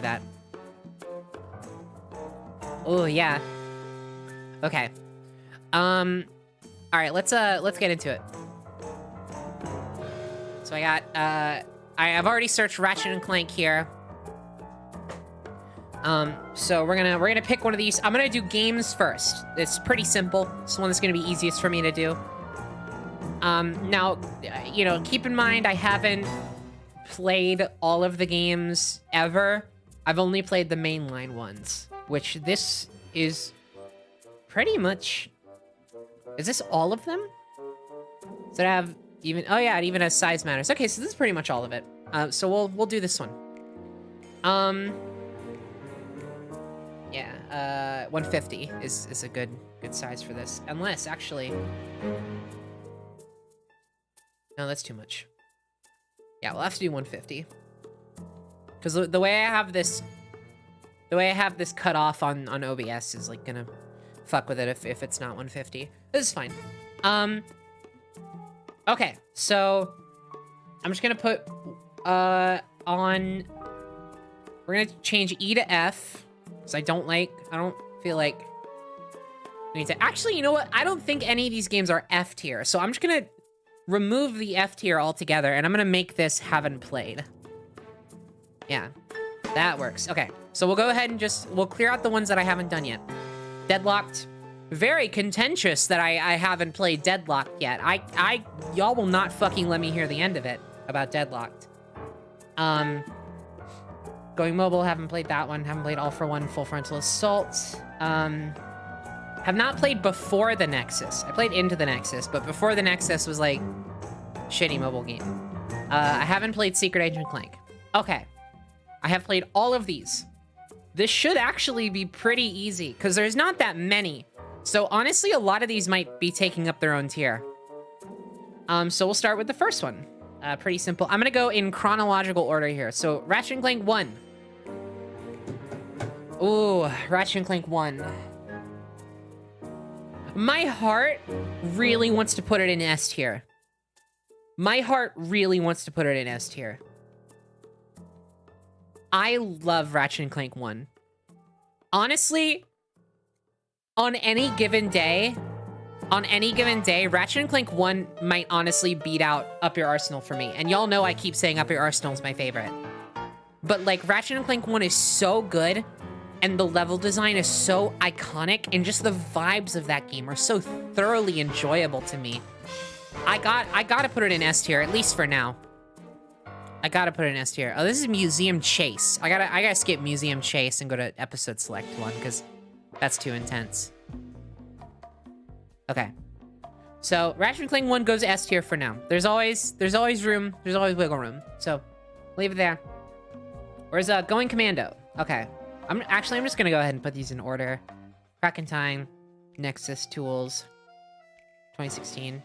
that. Oh, yeah. Okay. All right, let's get into it. So I got, I've already searched Ratchet and Clank here. So we're gonna pick one of these. I'm gonna do games first. It's pretty simple. It's the one that's gonna be easiest for me to do. Now, you know, keep in mind, I haven't played all of the games ever. I've only played the mainline ones, which this is pretty much... Is this all of them? Does it have even... Oh yeah, it even has size matters. Okay, so this is pretty much all of it. So we'll do this one. Yeah, 150 is a good size for this. Unless, actually... No, that's too much. Yeah, we'll have to do 150. Because the way I have this... The way I have this cut off on OBS is, like, gonna fuck with it if it's not 150. This is fine. Okay, so... I'm just gonna put, on... We're gonna change E to F. Because I don't feel like... We need to... Actually, you know what? I don't think any of these games are F tier. So I'm just gonna remove the F tier altogether, and I'm gonna make this haven't played. Yeah, that works. Okay, so we'll go ahead and we'll clear out the ones that I haven't done yet. Deadlocked. Very contentious that I haven't played Deadlocked yet. Y'all will not fucking let me hear the end of it about Deadlocked. Going Mobile, haven't played that one. Haven't played All for One, Full Frontal Assault. Have not played before the Nexus. I played into the Nexus, but before the Nexus was like shitty mobile game. I haven't played Secret Agent Clank. Okay. I have played all of these. This should actually be pretty easy because there's not that many. So honestly, a lot of these might be taking up their own tier. So we'll start with the first one. Pretty simple. I'm gonna go in chronological order here. So Ratchet and Clank 1. Ooh, Ratchet and Clank 1. My heart really wants to put it in S tier. My heart really wants to put it in S tier. I love Ratchet and Clank 1. Honestly, on any given day, Ratchet and Clank 1 might honestly beat out Up Your Arsenal for me. And y'all know I keep saying Up Your Arsenal is my favorite. But like, Ratchet and Clank 1 is so good, and the level design is so iconic, and just the vibes of that game are so thoroughly enjoyable to me. I gotta put it in S tier, at least for now. I gotta put it in S tier. Oh, this is Museum Chase. I gotta skip Museum Chase and go to Episode Select 1, because that's too intense. Okay. So, Ratchet and Clank 1 goes S tier for now. There's always room. There's always wiggle room. So, leave it there. Where's Going Commando? Okay. I'm just gonna go ahead and put these in order. Crack in Time, Nexus, Tools, 2016.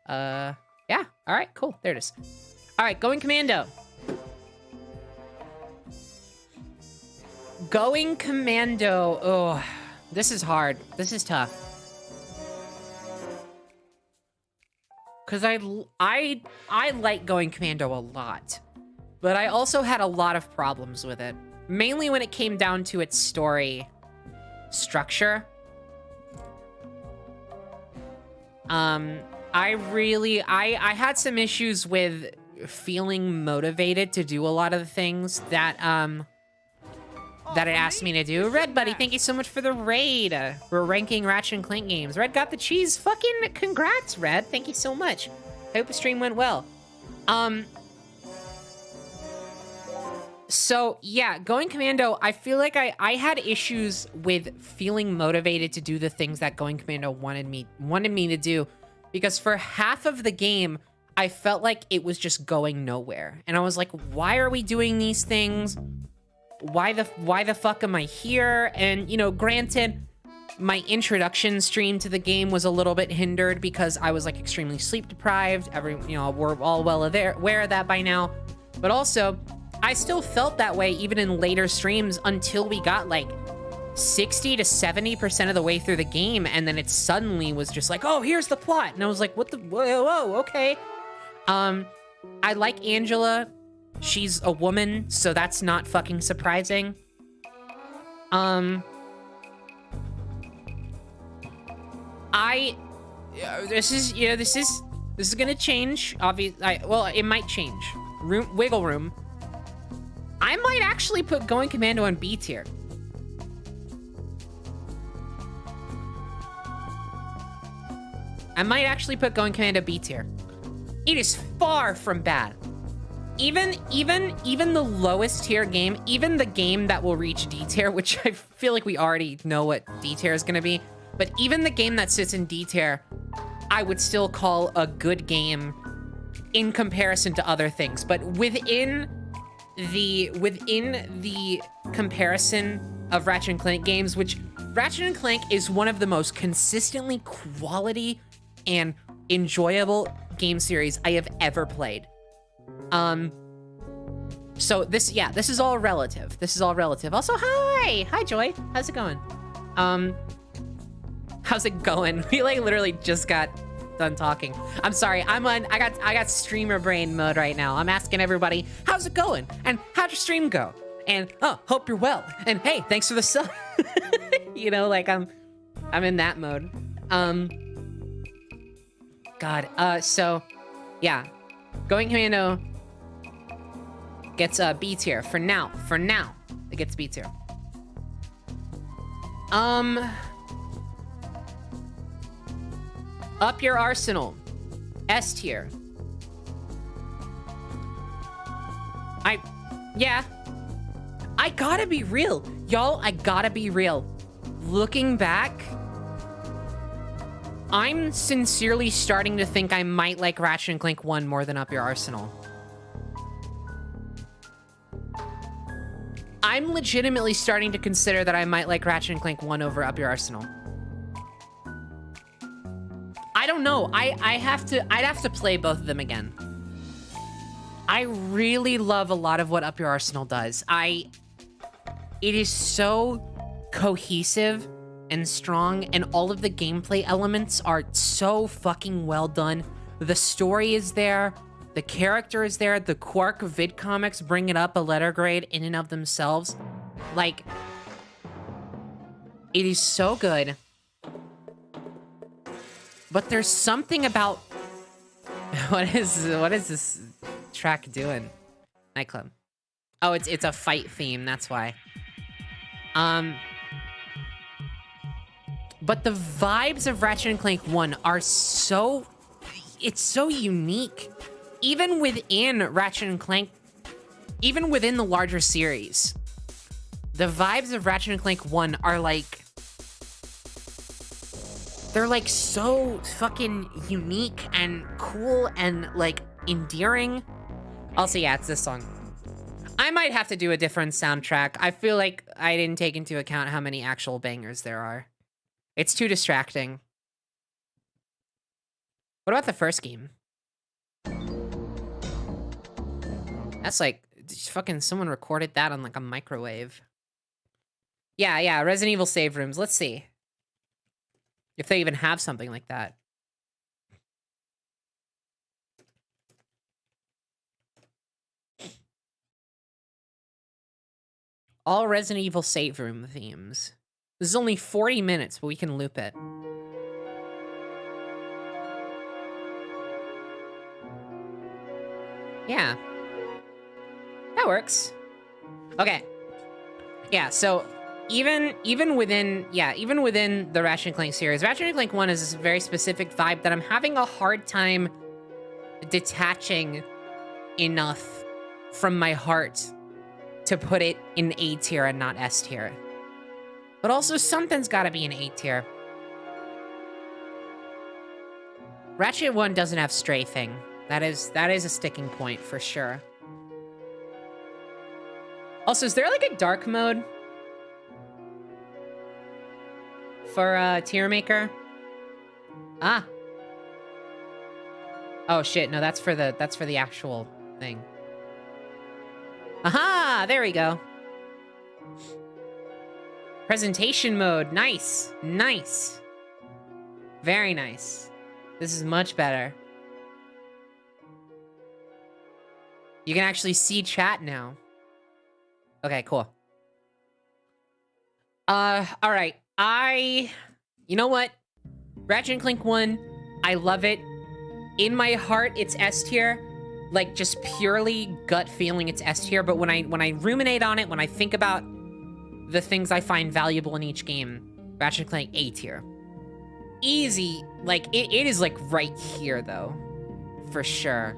Yeah. All right, cool. There it is. All right, Going Commando. Going Commando. Oh, this is hard. This is tough. Because I like Going Commando a lot. But I also had a lot of problems with it. Mainly when it came down to its story structure. I had some issues with feeling motivated to do a lot of the things that it asked me to do. Red Buddy, thank you so much for the raid. We're ranking Ratchet and Clank games. Red got the cheese. Fucking congrats, Red. Thank you so much. I hope the stream went well. So, yeah, Going Commando, I feel like I had issues with feeling motivated to do the things that Going Commando wanted me to do. Because for half of the game, I felt like it was just going nowhere. And I was like, why are we doing these things? Why the fuck am I here? And, you know, granted, my introduction stream to the game was a little bit hindered because I was, like, extremely sleep deprived. We're all well aware of that by now. But also, I still felt that way even in later streams until we got, like, 60 to 70% of the way through the game, and then it suddenly was just like, oh, here's the plot. And I was like, whoa, okay. I like Angela. She's a woman, so that's not fucking surprising. This is gonna change. Obviously, well, it might change. Wiggle room. I might actually put Going Commando on B tier. I might actually put Going Commando B tier. It is far from bad. Even the lowest tier game, even the game that will reach D tier, which I feel like we already know what D tier is gonna be, but even the game that sits in D tier, I would still call a good game in comparison to other things. But within the comparison of Ratchet and Clank games, which Ratchet and Clank is one of the most consistently quality and enjoyable game series I have ever played. So this is all relative. This is all relative. Also, hi Joy. How's it going? How's it going? We like literally just got done talking. I'm sorry. I got streamer brain mode right now. I'm asking everybody, how's it going? And how'd your stream go? And hope you're well. And hey, thanks for the sub. You know, like I'm in that mode. God. So yeah, Going Commando gets a B tier for now. For now, it gets B tier. Up Your Arsenal, S tier. I gotta be real, y'all. I gotta be real. Looking back, I'm sincerely starting to think I might like Ratchet and Clank 1 more than Up Your Arsenal. I'm legitimately starting to consider that I might like Ratchet and Clank 1 over Up Your Arsenal. I don't know. I'd have to play both of them again. I really love a lot of what Up Your Arsenal does. It is so cohesive and strong, and all of the gameplay elements are so fucking well done. The story is there, the character is there, the Quark vid comics bring it up a letter grade in and of themselves. Like, it is so good. But there's something about... What is this track doing? Nightclub. Oh, it's a fight theme, that's why. But the vibes of Ratchet and Clank 1 are so... It's so unique. Even within Ratchet and Clank... Even within the larger series. The vibes of Ratchet and Clank 1 are like... They're like so fucking unique and cool and like endearing. Also, yeah, it's this song. I might have to do a different soundtrack. I feel like I didn't take into account how many actual bangers there are. It's too distracting. What about the first game? That's like, fucking someone recorded that on like a microwave. Yeah, Resident Evil save rooms. Let's see if they even have something like that. All Resident Evil save room themes. This is only 40 minutes, but we can loop it. Yeah. That works. Okay. Yeah, so even within the Ratchet and Clank series, Ratchet and Clank 1 is this very specific vibe that I'm having a hard time detaching enough from my heart to put it in A tier and not S tier. But also something's gotta be in A tier. Ratchet 1 doesn't have strafing. That is a sticking point for sure. Also, is there like a dark mode for tier maker? Ah. Oh shit, no, that's for the actual thing. Aha! There we go. Presentation mode. Nice. Nice. Very nice. This is much better. You can actually see chat now. Okay, cool. All right. You know what? Ratchet and Clank 1, I love it. In my heart, it's S tier. Like, just purely gut feeling, it's S tier. But when I ruminate on it, when I think about the things I find valuable in each game, Ratchet and Clank A tier. Easy. Like, it is, like, right here, though. For sure.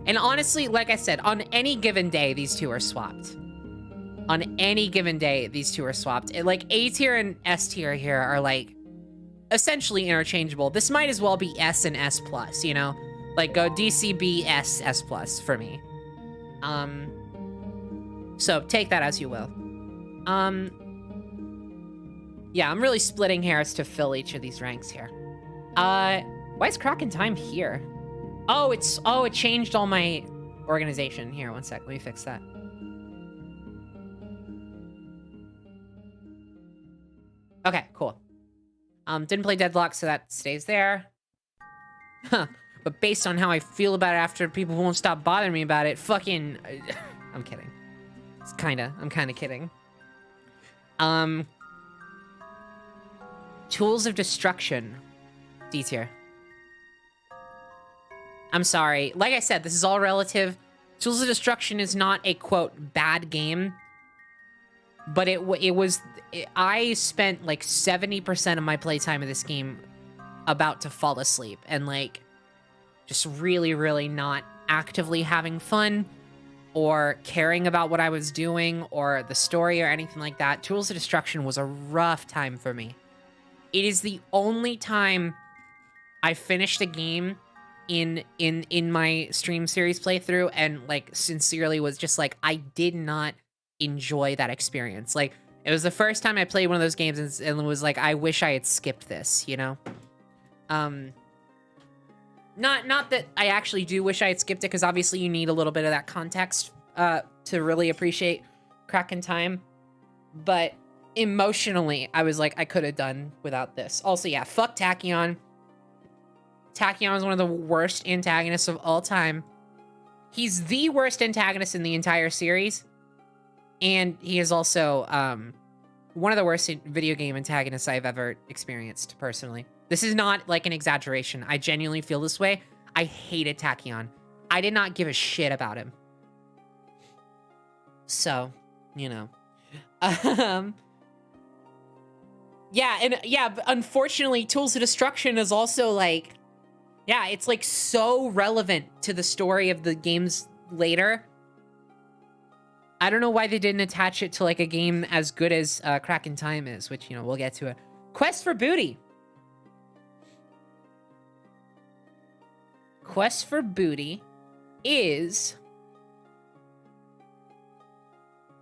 And honestly, like I said, on any given day, these two are swapped. On any given day, these two are swapped. Like, A tier and S tier here are, like, essentially interchangeable. This might as well be S and S plus, you know? Like, go DCB S, S plus for me. So take that as you will. Yeah, I'm really splitting hairs to fill each of these ranks here. Why is Crack in Time here? Oh, it changed all my organization. Here, one sec, let me fix that. Okay, cool. Didn't play Deadlock, so that stays there. Huh. But based on how I feel about it after people won't stop bothering me about it, fucking... I'm kidding. I'm kinda kidding. Tools of Destruction. D tier. I'm sorry. Like I said, this is all relative. Tools of Destruction is not a, quote, bad game. But I spent, like, 70% of my playtime of this game about to fall asleep. And, like, just really, really not actively having fun or caring about what I was doing or the story or anything like that. Tools of Destruction was a rough time for me. It is the only time I finished a game in my stream series playthrough and, like, sincerely was just like, I did not enjoy that experience. Like, it was the first time I played one of those games and it was like, I wish I had skipped this, you know? Not that I actually do wish I had skipped it, because obviously you need a little bit of that context to really appreciate Crack in Time. But emotionally, I was like, I could have done without this. Also, yeah, fuck Tachyon. Tachyon is one of the worst antagonists of all time. He's the worst antagonist in the entire series. And he is also one of the worst video game antagonists I've ever experienced, personally. This is not, like, an exaggeration. I genuinely feel this way. I hated Tachyon. I did not give a shit about him. So, you know. Yeah, and yeah, unfortunately, Tools of Destruction is also, like... Yeah, it's, like, so relevant to the story of the games later. I don't know why they didn't attach it to, like, a game as good as Crack in Time is, which, you know, we'll get to it. Quest for Booty. Quest for Booty is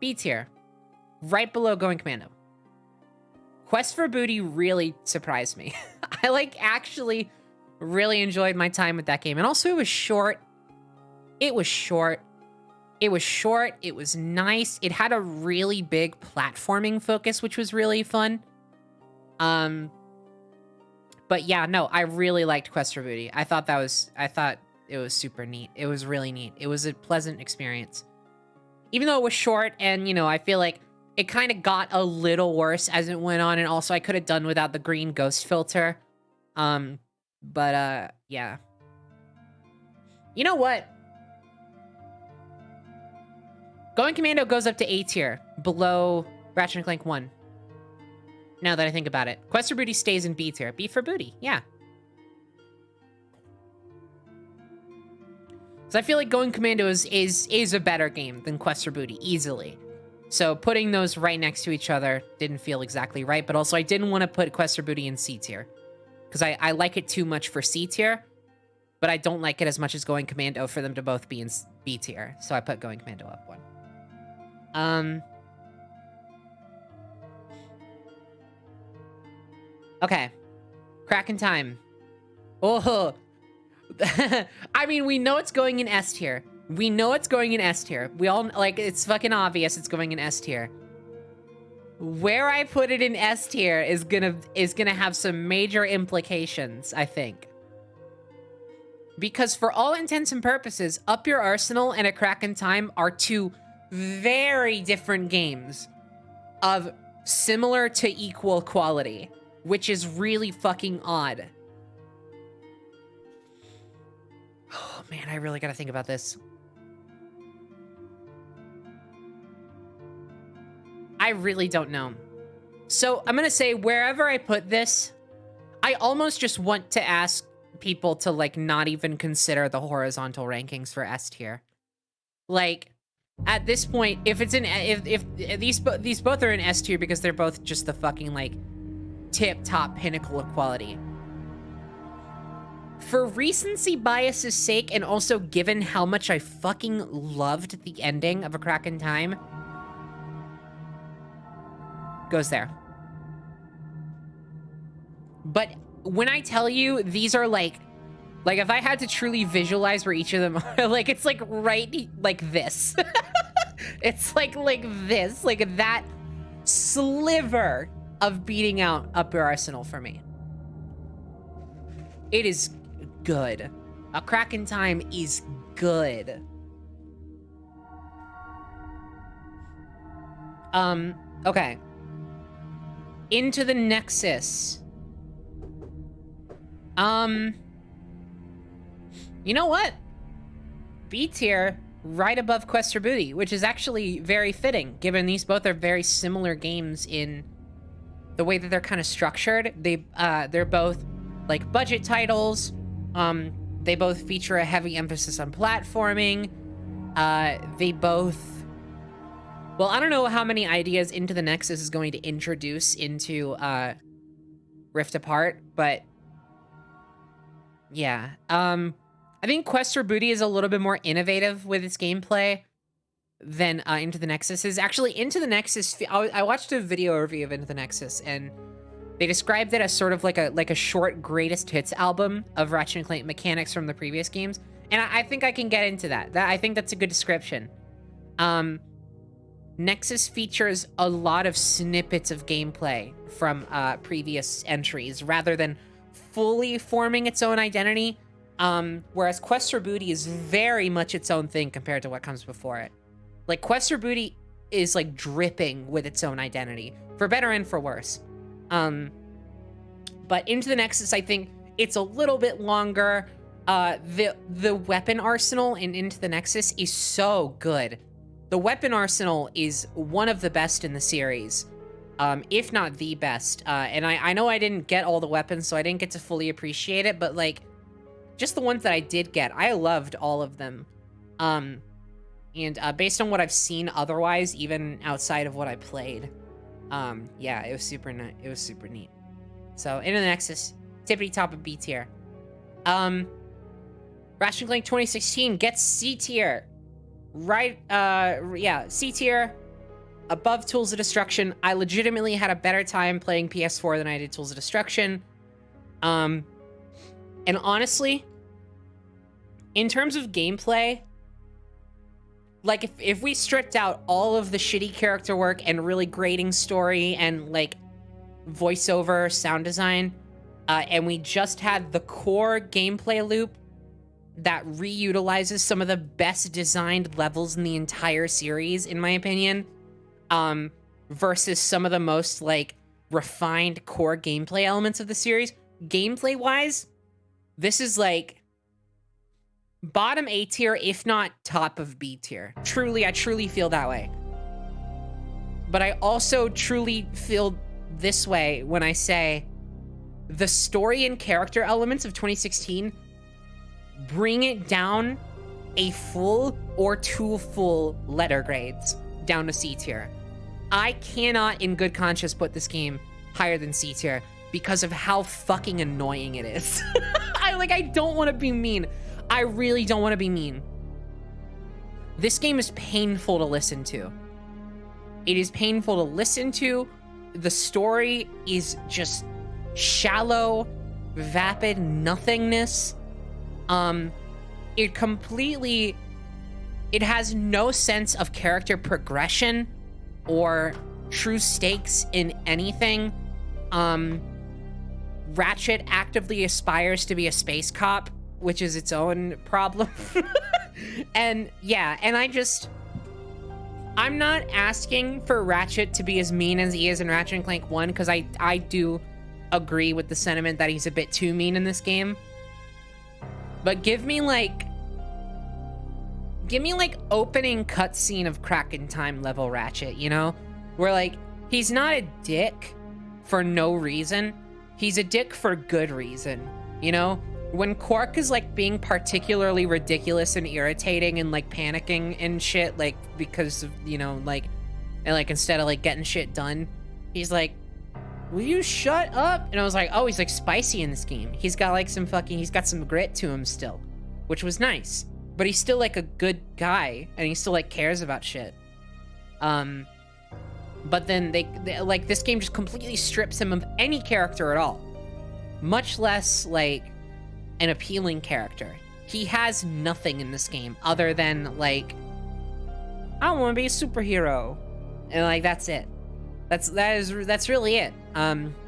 B tier, right below Going Commando. Quest for Booty really surprised me. I, like, actually really enjoyed my time with that game. And also, it was short. It was short. It was short. It was nice. It had a really big platforming focus, which was really fun. But yeah, no, I really liked Quest for Booty. I thought it was super neat. It was really neat. It was a pleasant experience. Even though it was short and, you know, I feel like it kind of got a little worse as it went on. And also I could have done without the green ghost filter. Yeah. You know what? Going Commando goes up to A tier, below Ratchet and Clank 1. Now that I think about it. Quest for Booty stays in B tier. B for Booty, yeah. So I feel like Going Commando is a better game than Quest for Booty, easily. So putting those right next to each other didn't feel exactly right, but also I didn't want to put Quest for Booty in C tier. Because I like it too much for C tier, but I don't like it as much as Going Commando for them to both be in B tier. So I put Going Commando up one. Okay. Crack in Time. Oh. I mean, we know it's going in S tier. We know it's going in S tier. We all, like, it's fucking obvious it's going in S tier. Where I put it in S tier is gonna have some major implications, I think. Because for all intents and purposes, Up Your Arsenal and A Crack in Time are two very different games of similar to equal quality, which is really fucking odd. Oh man, I really gotta think about this. I really don't know. So I'm gonna say wherever I put this, I almost just want to ask people to like not even consider the horizontal rankings for S tier. Like at this point, if it's in if these both are in S tier because they're both just the fucking like tip top pinnacle of quality. For recency bias's sake, and also given how much I fucking loved the ending of A Crack in Time, goes there. But when I tell you these are like if I had to truly visualize where each of them are, like it's like right like this. It's like this, like that sliver of beating out Up Your Arsenal for me. It is good. A Crack in Time is good. Okay. Into the Nexus. You know what? B tier, right above Quest for Booty, which is actually very fitting, given these both are very similar games in the way that they're kind of structured. They're both like budget titles. They both feature a heavy emphasis on platforming. They both... Well, I don't know how many ideas Into the Nexus is going to introduce into Rift Apart, but yeah. I think Quest for Booty is a little bit more innovative with its gameplay than Into the Nexus is. Actually, Into the Nexus, I watched a video review of Into the Nexus, and they described it as sort of like a short greatest hits album of Ratchet and Clank mechanics from the previous games. And I think I can get into that. I think that's a good description. Nexus features a lot of snippets of gameplay from previous entries rather than fully forming its own identity. Whereas Quest for Booty is very much its own thing compared to what comes before it. Like, Quest for Booty is like dripping with its own identity, for better and for worse. But Into the Nexus, I think it's a little bit longer. The weapon arsenal in Into the Nexus is so good. The weapon arsenal is one of the best in the series, if not the best. And I know I didn't get all the weapons, so I didn't get to fully appreciate it, but like, just the ones that I did get, I loved all of them. And based on what I've seen otherwise, even outside of what I played, yeah, it was super neat. So, Into the Nexus, tippity top of B tier. Ratchet and Clank 2016 gets C tier. Right, yeah, C tier, above Tools of Destruction. I legitimately had a better time playing PS4 than I did Tools of Destruction. And honestly, in terms of gameplay, like, if we stripped out all of the shitty character work and really grating story and, like, voiceover sound design, and we just had the core gameplay loop that reutilizes some of the best designed levels in the entire series, in my opinion, versus some of the most, like, refined core gameplay elements of the series, gameplay-wise, this is, like, bottom A tier, if not top of B tier. Truly, I truly feel that way. But I also truly feel this way when I say the story and character elements of 2016 bring it down a full or 2 full letter grades down to C tier. I cannot in good conscience put this game higher than C tier because of how fucking annoying it is. I don't want to be mean. I really don't want to be mean. This game is painful to listen to. It is painful to listen to. The story is just shallow, vapid nothingness. It has no sense of character progression or true stakes in anything. Ratchet actively aspires to be a space cop, which is its own problem. And yeah, and I'm not asking for Ratchet to be as mean as he is in Ratchet and Clank 1, because I do agree with the sentiment that he's a bit too mean in this game. But give me like opening cutscene of Kraken time level Ratchet, you know? Where like, he's not a dick for no reason. He's a dick for good reason, you know? When Quark is like being particularly ridiculous and irritating and like panicking and shit, like because of, you know, like, and like instead of like getting shit done, he's like, will you shut up? And I was like, oh, he's like spicy in this game. He's got like he's got some grit to him still, which was nice. But he's still like a good guy and he still like cares about shit. But then they like, this game just completely strips him of any character at all, much less like an appealing character. He has nothing in this game other than like, I want to be a superhero, and like that's it. That's really it.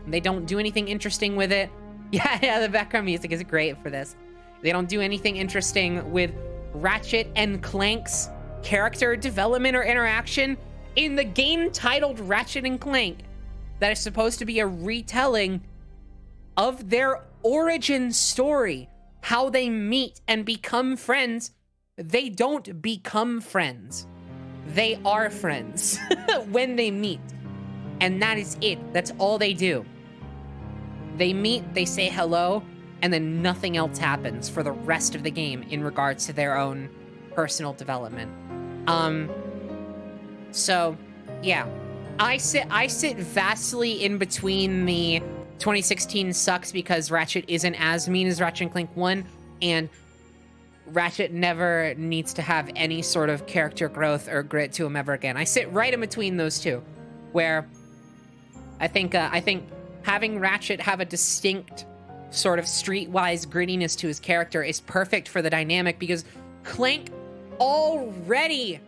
They don't do anything interesting with it. Yeah, the background music is great for this. They don't do anything interesting with Ratchet and Clank's character development or interaction in the game titled Ratchet and Clank, that is supposed to be a retelling of their origin story, how they meet and become friends. They don't become friends. They are friends when they meet. And that is it. That's all they do. They meet, they say hello, and then nothing else happens for the rest of the game in regards to their own personal development. So, yeah. I sit vastly in between the 2016 sucks because Ratchet isn't as mean as Ratchet and Clank 1, and Ratchet never needs to have any sort of character growth or grit to him ever again. I sit right in between those two, where I think having Ratchet have a distinct sort of streetwise grittiness to his character is perfect for the dynamic, because Clank already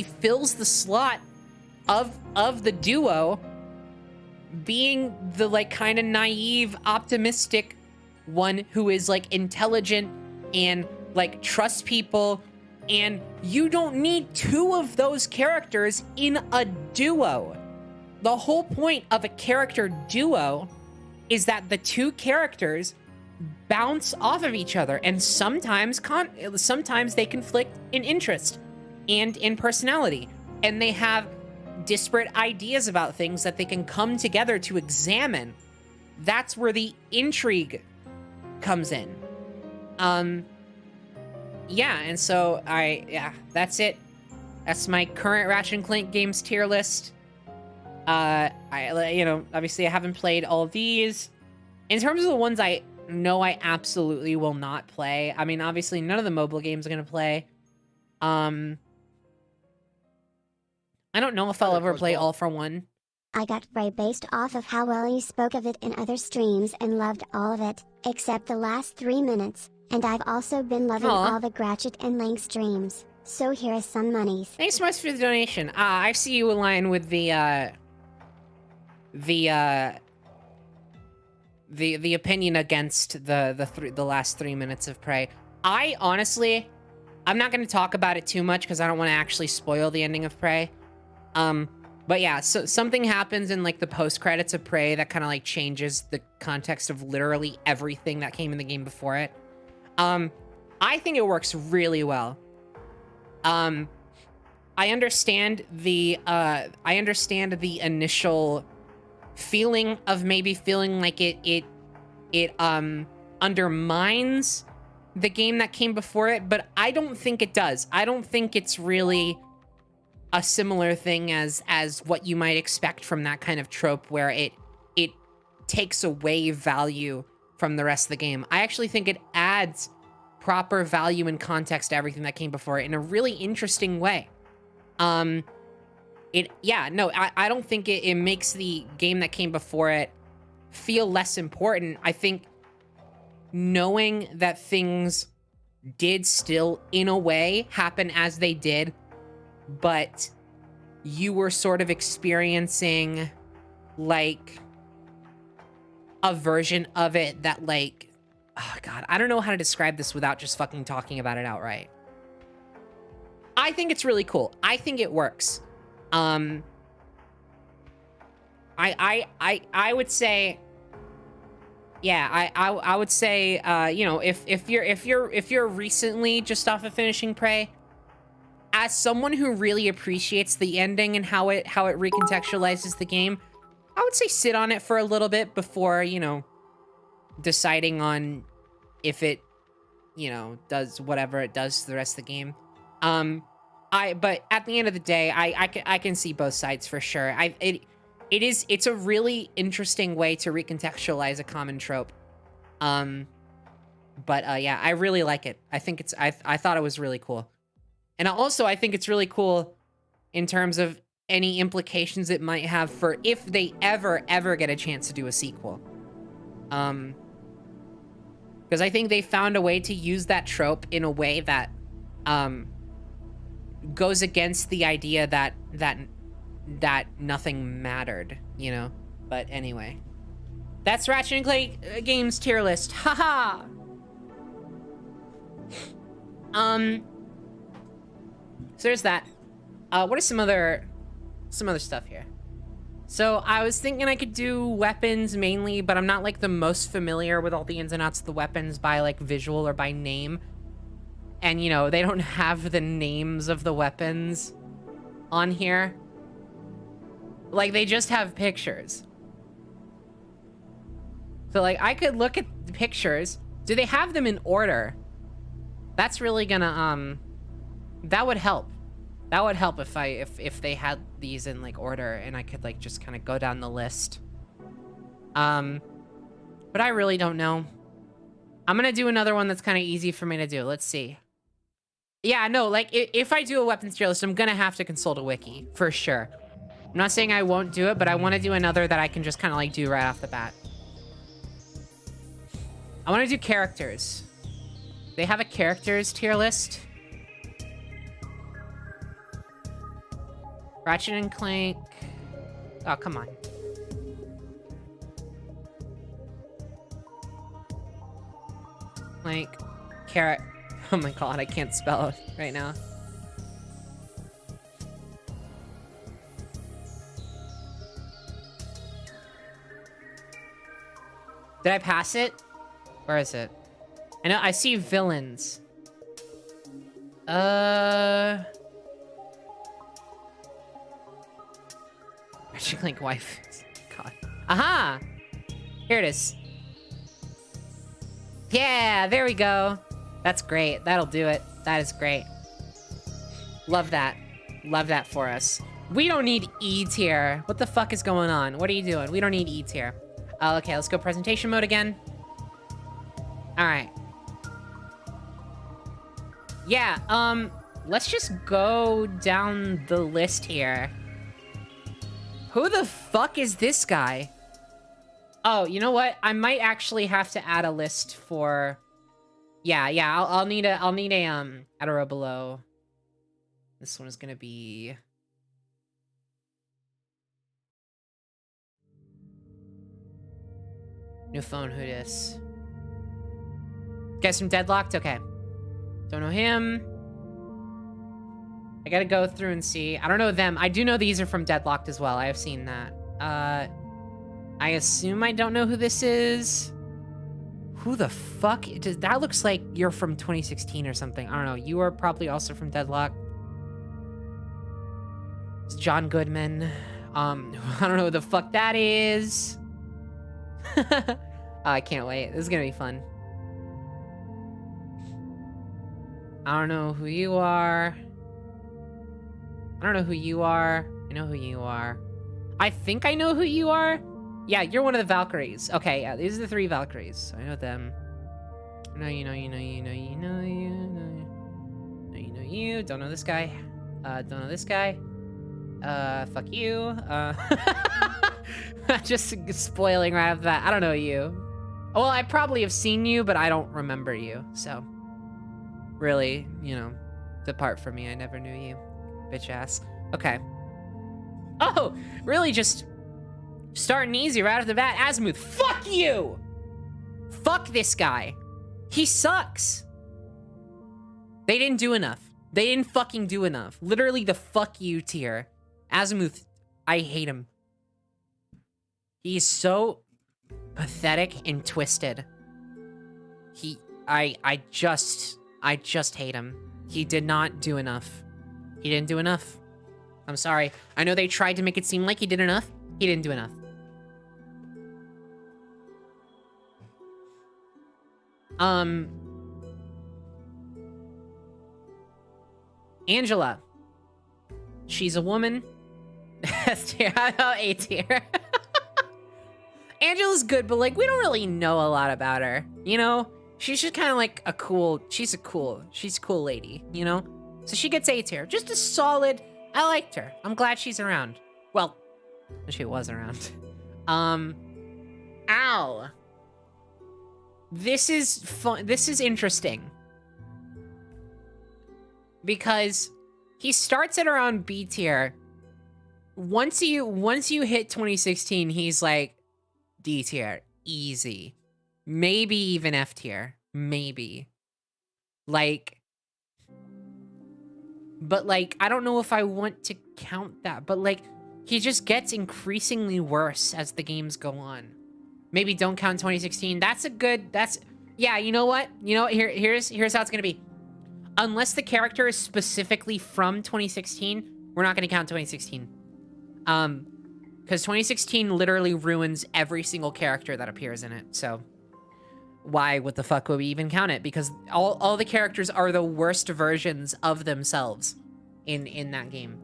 fills the slot of the duo being the like kind of naive, optimistic one who is like intelligent and like trusts people, and you don't need two of those characters in a duo. The whole point of a character duo is that the two characters bounce off of each other, and sometimes they conflict in interest and in personality, and they have disparate ideas about things that they can come together to examine. That's where the intrigue comes in. Yeah, and so that's it. That's my current Ratchet and Clank games tier list. Obviously I haven't played all of these. In terms of the ones I know I absolutely will not play, I mean, obviously none of the mobile games I'm gonna play. I don't know if I'll ever play All for One. I got Prey based off of how well you spoke of it in other streams and loved all of it, except the last 3 minutes, and I've also been loving all the Ratchet and Clank streams, so here is some monies. Thanks so much for the donation. I see you align with the opinion against the last 3 minutes of Prey. I honestly, I'm not going to talk about it too much because I don't want to actually spoil the ending of Prey. But yeah, so something happens in like the post credits of Prey that kind of like changes the context of literally everything that came in the game before it. I think it works really well. I understand the initial feeling of maybe feeling like it undermines the game that came before it, but I don't think it does. I don't think it's really a similar thing as what you might expect from that kind of trope where it takes away value from the rest of the game. I actually think it adds proper value and context to everything that came before it in a really interesting way. I don't think it makes the game that came before it feel less important. I think knowing that things did still, in a way, happen as they did, but you were sort of experiencing, like, a version of it that, like, Oh, God. I don't know how to describe this without just fucking talking about it outright. I think it's really cool. I think it works. I would say, yeah, I would say, you know, if you're recently just off of finishing Prey, as someone who really appreciates the ending and how it recontextualizes the game, I would say sit on it for a little bit before, you know, deciding on if it, you know, does whatever it does to the rest of the game. But at the end of the day, I can see both sides for sure. It's a really interesting way to recontextualize a common trope. Yeah, I really like it. I think I thought it was really cool. And also, I think it's really cool in terms of any implications it might have for if they ever get a chance to do a sequel. Because I think they found a way to use that trope in a way that goes against the idea that nothing mattered, you know? But anyway. That's Ratchet and Clank Games tier list. Haha! So there's that. What are some other stuff here? So I was thinking I could do weapons mainly, but I'm not like the most familiar with all the ins and outs of the weapons by like visual or by name. And you know, they don't have the names of the weapons on here. Like they just have pictures. So like I could look at the pictures. Do they have them in order? That's really gonna, that would help. That would help if they had these in like order and I could like just kind of go down the list. But I really don't know. I'm gonna do another one that's kind of easy for me to do. Let's see. Yeah, no, like if I do a weapons tier list, I'm gonna have to consult a wiki for sure. I'm not saying I won't do it, but I want to do another that I can just kind of like do right off the bat. I want to do characters. They have a characters tier list. Ratchet and Clank. Oh, come on. Clank. Carrot. Oh my god, I can't spell it right now. Did I pass it? Where is it? I know, I see villains. Ratchet Clank wife. God. Aha! Here it is. Yeah, there we go. That's great. That'll do it. That is great. Love that. Love that for us. We don't need E tier. What the fuck is going on? What are you doing? We don't need E tier. Okay, let's go presentation mode again. All right. Yeah, let's just go down the list here. Who the fuck is this guy? Oh, you know what? I might actually have to add a list for... Yeah, I'll need a at a row below. This one is gonna be... New phone, who dis? Guys from Deadlocked? Okay. Don't know him. I gotta go through and see. I don't know them. I do know these are from Deadlocked as well. I have seen that. I assume I don't know who this is. Who the fuck? That looks like you're from 2016 or something. I don't know. You are probably also from Deadlock. It's John Goodman. I don't know who the fuck that is. I can't wait. This is gonna be fun. I don't know who you are. I don't know who you are. I know who you are. I think I know who you are. Yeah, you're one of the Valkyries. Okay, yeah, these are the 3 Valkyries. I know them. No, you know. Don't know this guy. Don't know this guy. Fuck you. Just spoiling right off the bat. I don't know you. Well, I probably have seen you, but I don't remember you. So, really, you know, depart from me. I never knew you, bitch ass. Okay. Oh, really? Just starting easy right off the bat. Azimuth, fuck you. Fuck this guy. He sucks. They didn't do enough. They didn't fucking do enough. Literally the fuck you tier. Azimuth, I hate him. He's so pathetic and twisted. I just hate him. He did not do enough. He didn't do enough. I'm sorry. I know they tried to make it seem like he did enough. He didn't do enough. Angela. She's a woman. S tier. A tier. Angela's good, but like we don't really know a lot about her. You know? She's just kind of like she's a cool lady, you know? So she gets A tier. Just a solid, I liked her. I'm glad she's around. Well, she was around. Ow. This is fun. This is interesting. Because he starts at around B tier. Once you hit 2016, he's like D tier, easy. Maybe even F tier, maybe. Like, but like, I don't know if I want to count that, but like, he just gets increasingly worse as the games go on. Maybe don't count 2016. Yeah, you know what? Here's how it's gonna be. Unless the character is specifically from 2016, we're not gonna count 2016. Because 2016 literally ruins every single character that appears in it, so what the fuck would we even count it? Because all the characters are the worst versions of themselves in that game.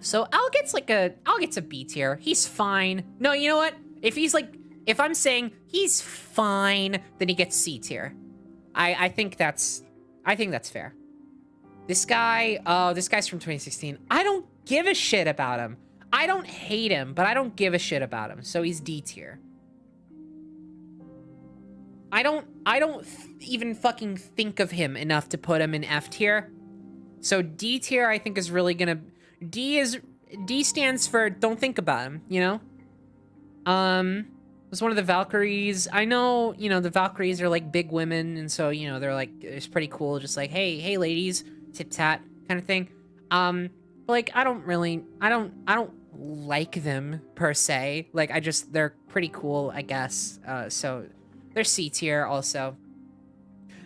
So Al gets a B tier. He's fine. No, you know what? If I'm saying he's fine, then he gets C tier. I think that's fair. This guy's from 2016. I don't give a shit about him. I don't hate him, but I don't give a shit about him. So he's D tier. I don't even fucking think of him enough to put him in F tier. So D tier I think is really gonna... D stands for don't think about him, you know? Was one of the Valkyries. I know, you know, the Valkyries are like big women, and so, you know, they're like, it's pretty cool, just like, hey ladies, tit-tat kind of thing. But like, I don't like them per se. Like, they're pretty cool, I guess. So they're C tier also.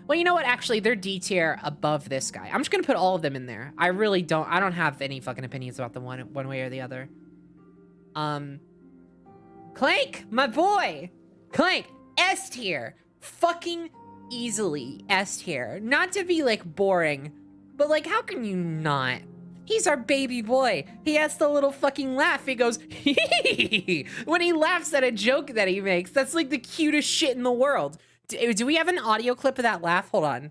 Well, you know what? Actually, they're D tier above this guy. I'm just gonna put all of them in there. I don't have any fucking opinions about them one way or the other. Clank, my boy. Clank, S tier. Fucking easily S tier. Not to be like boring, but like, how can you not? He's our baby boy. He has the little fucking laugh. He goes, hee, when he laughs at a joke that he makes. That's like the cutest shit in the world. Do we have an audio clip of that laugh? Hold on.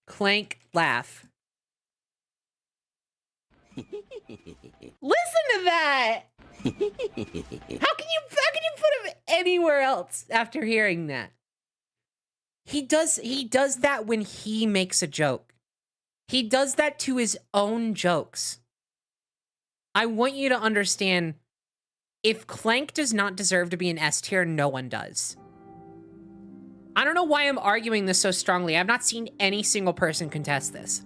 Clank laugh. Listen to that. How can you put him anywhere else after hearing that? He does that when he makes a joke. He does that to his own jokes. I want you to understand, if Clank does not deserve to be an S tier, no one does. I don't know why I'm arguing this so strongly. I've not seen any single person contest this.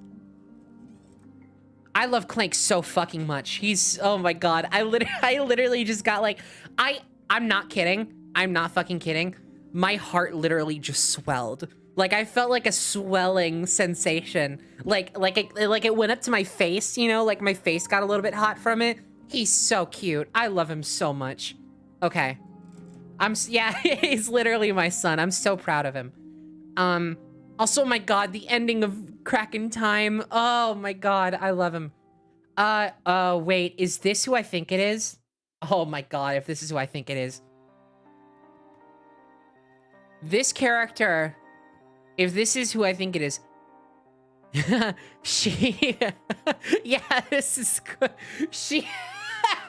I love Clank so fucking much. He's, oh my god. I literally just got like, I'm not kidding. I'm not fucking kidding. My heart literally just swelled. Like, I felt like a swelling sensation. Like it went up to my face, you know? Like, my face got a little bit hot from it. He's so cute. I love him so much. Okay. Yeah, he's literally my son. I'm so proud of him. Also, my god, the ending of Crack in Time. Oh my god, I love him. Wait, is this who I think it is? Oh my god, if this is who I think it is. This character, if this is who I think it is, yeah, this is good. She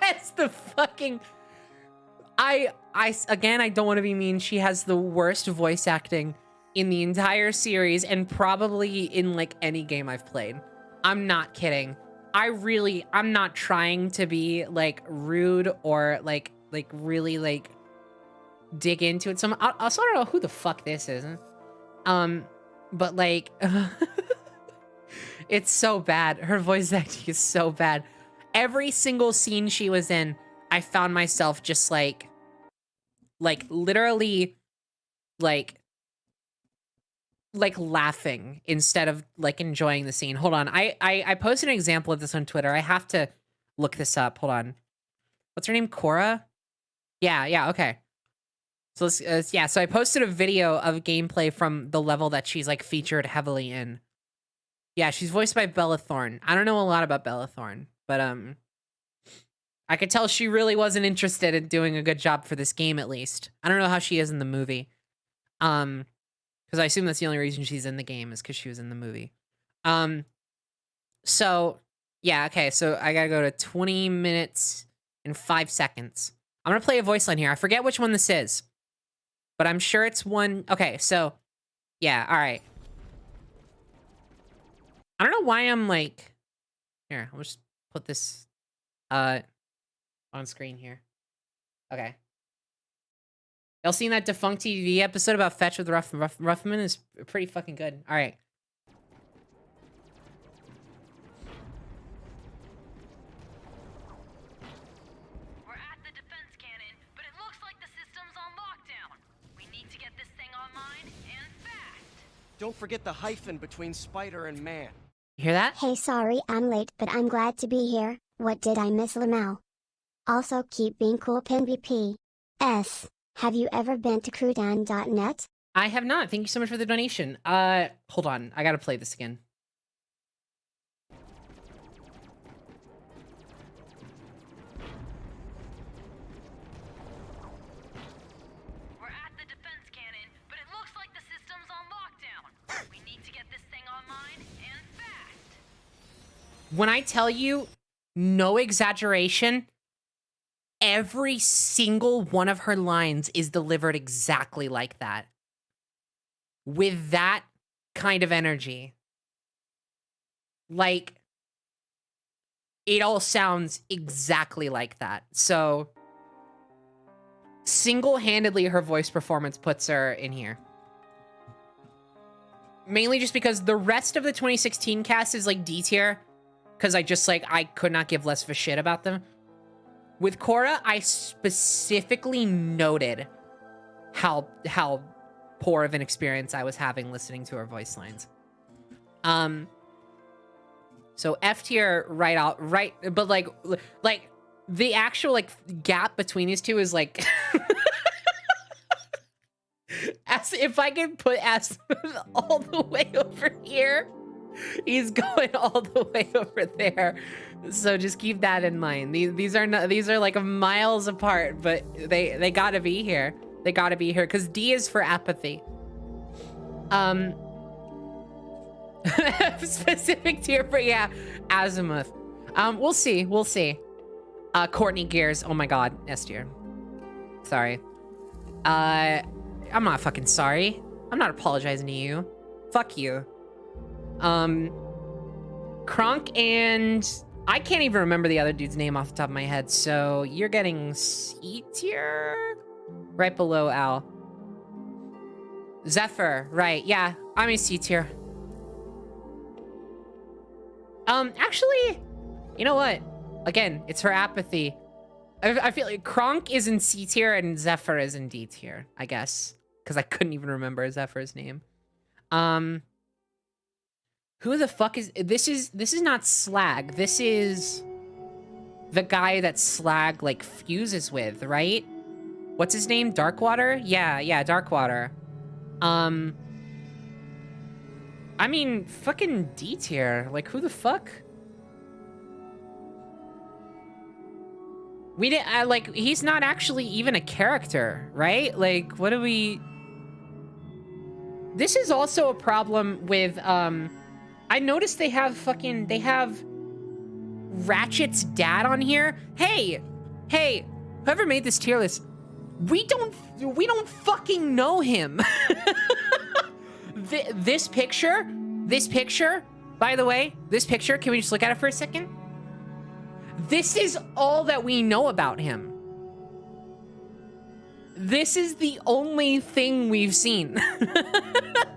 has the fucking, again, I don't want to be mean. She has the worst voice acting in the entire series and probably in like any game I've played. I'm not kidding. I'm not trying to be like rude or like really like dig into it. I also don't know who the fuck this is. But like, it's so bad. Her voice acting is so bad. Every single scene she was in, I found myself just like literally, like laughing instead of like enjoying the scene. Hold on, I posted an example of this on Twitter. I have to look this up. Hold on. What's her name? Cora? Yeah, okay. So let's, yeah, so I posted a video of gameplay from the level that she's like featured heavily in. Yeah, she's voiced by Bella Thorne. I don't know a lot about Bella Thorne, but I could tell she really wasn't interested in doing a good job for this game, at least. I don't know how she is in the movie. Because I assume that's the only reason she's in the game is because she was in the movie. So, yeah, okay, so I gotta go to 20 minutes and 5 seconds. I'm gonna play a voice line here. I forget which one this is, but I'm sure it's one. Okay, so, yeah, all right. I don't know why I'm like, here, I'll just put this on screen here. Okay. Y'all seen that defunct TV episode about Fetch with Ruffman? Is pretty fucking good. All right. We're at the defense cannon, but it looks like the system's on lockdown. We need to get this thing online and fast. Don't forget the hyphen between spider and man. You hear that? Hey, sorry I'm late, but I'm glad to be here. What did I miss, Lamau? Also, keep being cool, PinBP. S. Have you ever been to crudan.net? I have not. Thank you so much for the donation. Hold on. I gotta play this again. We're at the defense cannon, but it looks like the system's on lockdown. We need to get this thing online and fast. When I tell you, no exaggeration, every single one of her lines is delivered exactly like that. With that kind of energy. Like, it all sounds exactly like that. So, single-handedly, her voice performance puts her in here. Mainly just because the rest of the 2016 cast is like D tier. Because I could not give less of a shit about them. With Cora, I specifically noted how poor of an experience I was having listening to her voice lines. So F tier right, but like the actual like gap between these two is like as if I could put S all the way over here, he's going all the way over there. So just keep that in mind. These are like miles apart, but they gotta be here. They gotta be here because D is for apathy. Specific tier for, yeah, Azimuth. We'll see. Courtney Gears. Oh my God, S tier. Sorry. I'm not fucking sorry. I'm not apologizing to you. Fuck you. Kronk and I can't even remember the other dude's name off the top of my head, so you're getting C tier? Right below Al. Zephyr, right, yeah, I'm a C tier. Actually, you know what? Again, it's her apathy. I feel like Kronk is in C tier and Zephyr is in D tier, I guess. Because I couldn't even remember Zephyr's name. Who the fuck is this? Is not Slag. This is the guy that Slag like fuses with, right? What's his name? Darkwater? Yeah, Darkwater. I mean, fucking D tier. Like, who the fuck? We didn't like. He's not actually even a character, right? Like, what do we? This is also a problem with I noticed they have Ratchet's dad on here. Hey, whoever made this tier list, we don't fucking know him. This picture, by the way, this picture, can we just look at it for a second? This is all that we know about him. this is the only thing we've seen.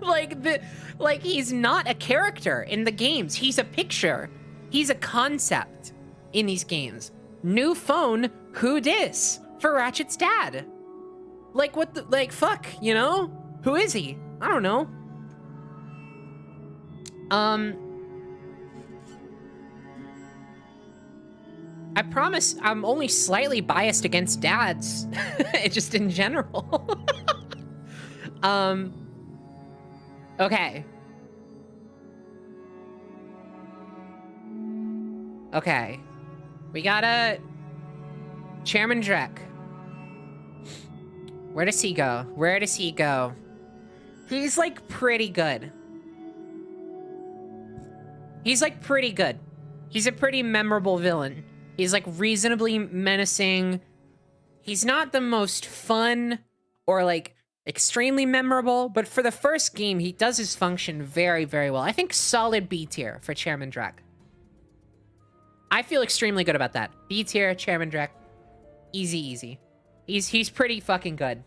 Like he's not a character in the games. He's a picture. He's a concept in these games. New phone, who dis? For Ratchet's dad. Like what the, like fuck, you know? Who is he? I don't know. I promise I'm only slightly biased against dads. Just in general. Okay. Okay. We got a Chairman Drek. Where does he go? Where does he go? He's like pretty good. He's like pretty good. He's a pretty memorable villain. He's like reasonably menacing. He's not the most fun or like extremely memorable, but for the first game, he does his function very, very well. I think solid B tier for Chairman Drek. I feel extremely good about that. B tier, Chairman Drek. Easy, easy. He's pretty fucking good.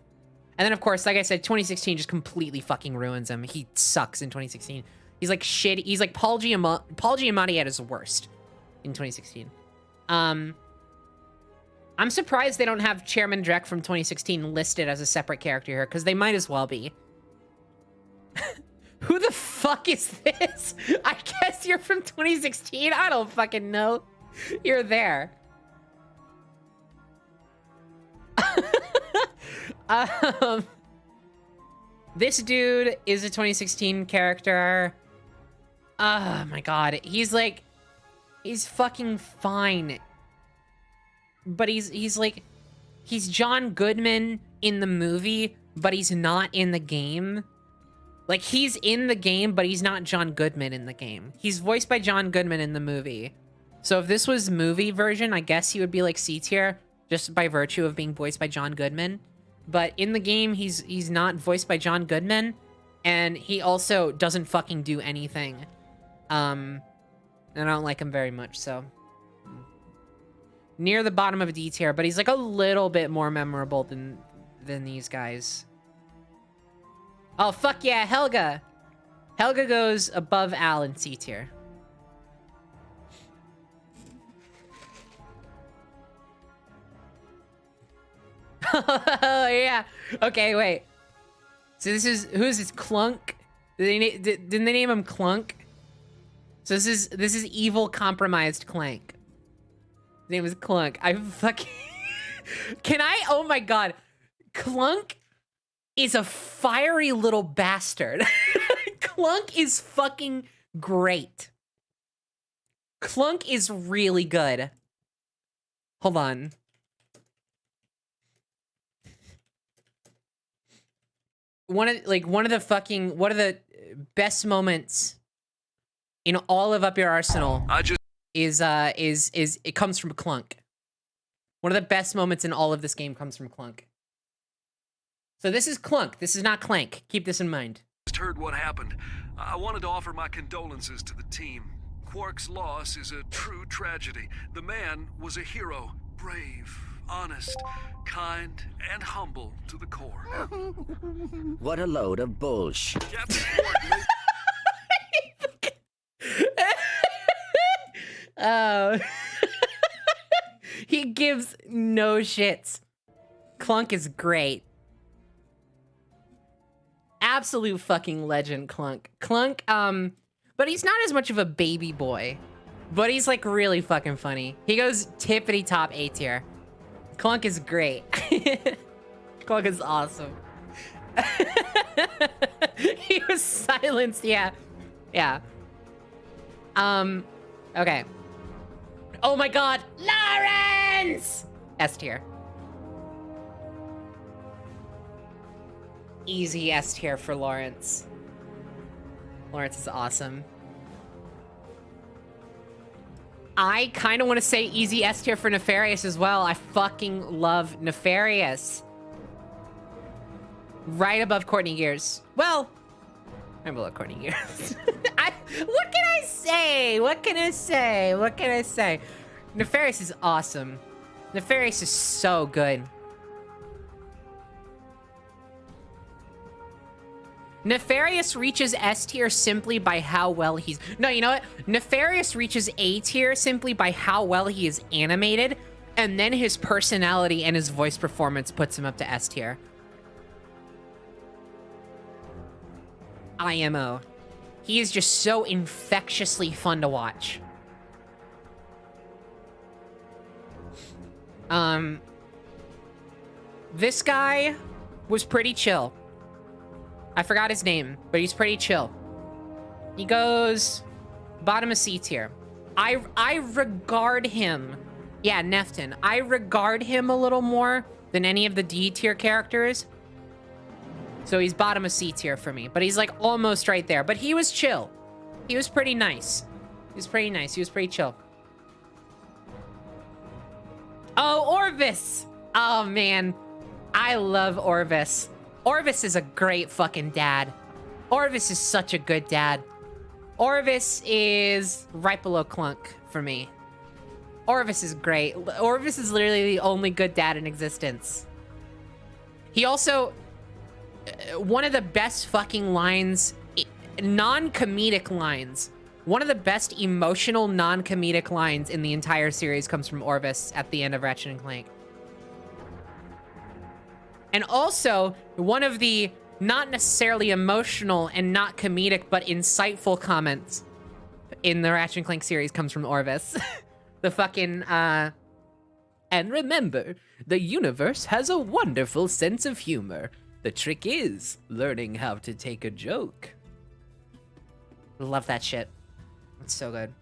And then of course, like I said, 2016 just completely fucking ruins him. He sucks in 2016. He's like shit. He's like Paul Giamatti at his worst in 2016. I'm surprised they don't have Chairman Drek from 2016 listed as a separate character here, because they might as well be. Who the fuck is this? I guess you're from 2016? I don't fucking know. You're there. This dude is a 2016 character. Oh my god. He's like... He's fucking fine. But he's like... He's John Goodman in the movie, but he's not in the game. Like, he's in the game, but he's not John Goodman in the game. He's voiced by John Goodman in the movie. So if this was movie version, I guess he would be like C tier, just by virtue of being voiced by John Goodman. But in the game, he's not voiced by John Goodman, and he also doesn't fucking do anything. And I don't like him very much, so... Near the bottom of a D tier, but he's like a little bit more memorable than these guys. Oh, fuck yeah, Helga! Helga goes above Al in C tier. Oh, yeah. Okay, wait. So this is... Who's this? Clunk? Didn't they name him Clunk? So this is evil, compromised Clank. His name is Clunk. I fucking... Can I? Oh my god. Clunk is a fiery little bastard. Clunk is fucking great. Clunk is really good. Hold on. One of the best moments in all of Up Your Arsenal is it comes from Clunk. One of the best moments in all of this game comes from Clunk. So this is Clunk. This is not Clank. Keep this in mind. Just heard what happened. I wanted to offer my condolences to the team. Quark's loss is a true tragedy. The man was a hero, brave, honest, kind, and humble to the core. What a load of bullshit. Captain Quark, Oh. He gives no shits. Clunk is great. Absolute fucking legend, Clunk. Clunk, but he's not as much of a baby boy. But he's like really fucking funny. He goes tippity top A tier. Clunk is great. Clunk is awesome. He was silenced, yeah. Yeah. Okay. Oh my god, Lawrence! S tier. Easy S tier for Lawrence. Lawrence is awesome. I kind of want to say easy S tier for Nefarious as well. I fucking love Nefarious. Right above Courtney Gears. Well, right below Courtney Gears. What can I say? What can I say? What can I say? Nefarious is awesome. Nefarious is so good. Nefarious reaches S tier simply by how well he's... No, you know what? Nefarious reaches A tier simply by how well he is animated, and then his personality and his voice performance puts him up to S tier. IMO. He is just so infectiously fun to watch. This guy was pretty chill. I forgot his name, but he's pretty chill. He goes bottom of C tier. I regard him, yeah, Nefton. I regard him a little more than any of the D tier characters. So he's bottom of C tier for me, but he's like almost right there. But he was chill. He was pretty nice. He was pretty nice. He was pretty chill. Oh, Orvis. Oh, man. I love Orvis. Orvis is a great fucking dad. Orvis is such a good dad. Orvis is right below Clank for me. Orvis is great. Orvis is literally the only good dad in existence. He also... one of the best fucking lines... non-comedic lines. One of the best emotional non-comedic lines in the entire series comes from Orvis at the end of Ratchet and Clank. And also, one of the not necessarily emotional and not comedic, but insightful comments in the Ratchet and Clank series comes from Orvis. The fucking, and remember, the universe has a wonderful sense of humor. The trick is learning how to take a joke. Love that shit. It's so good.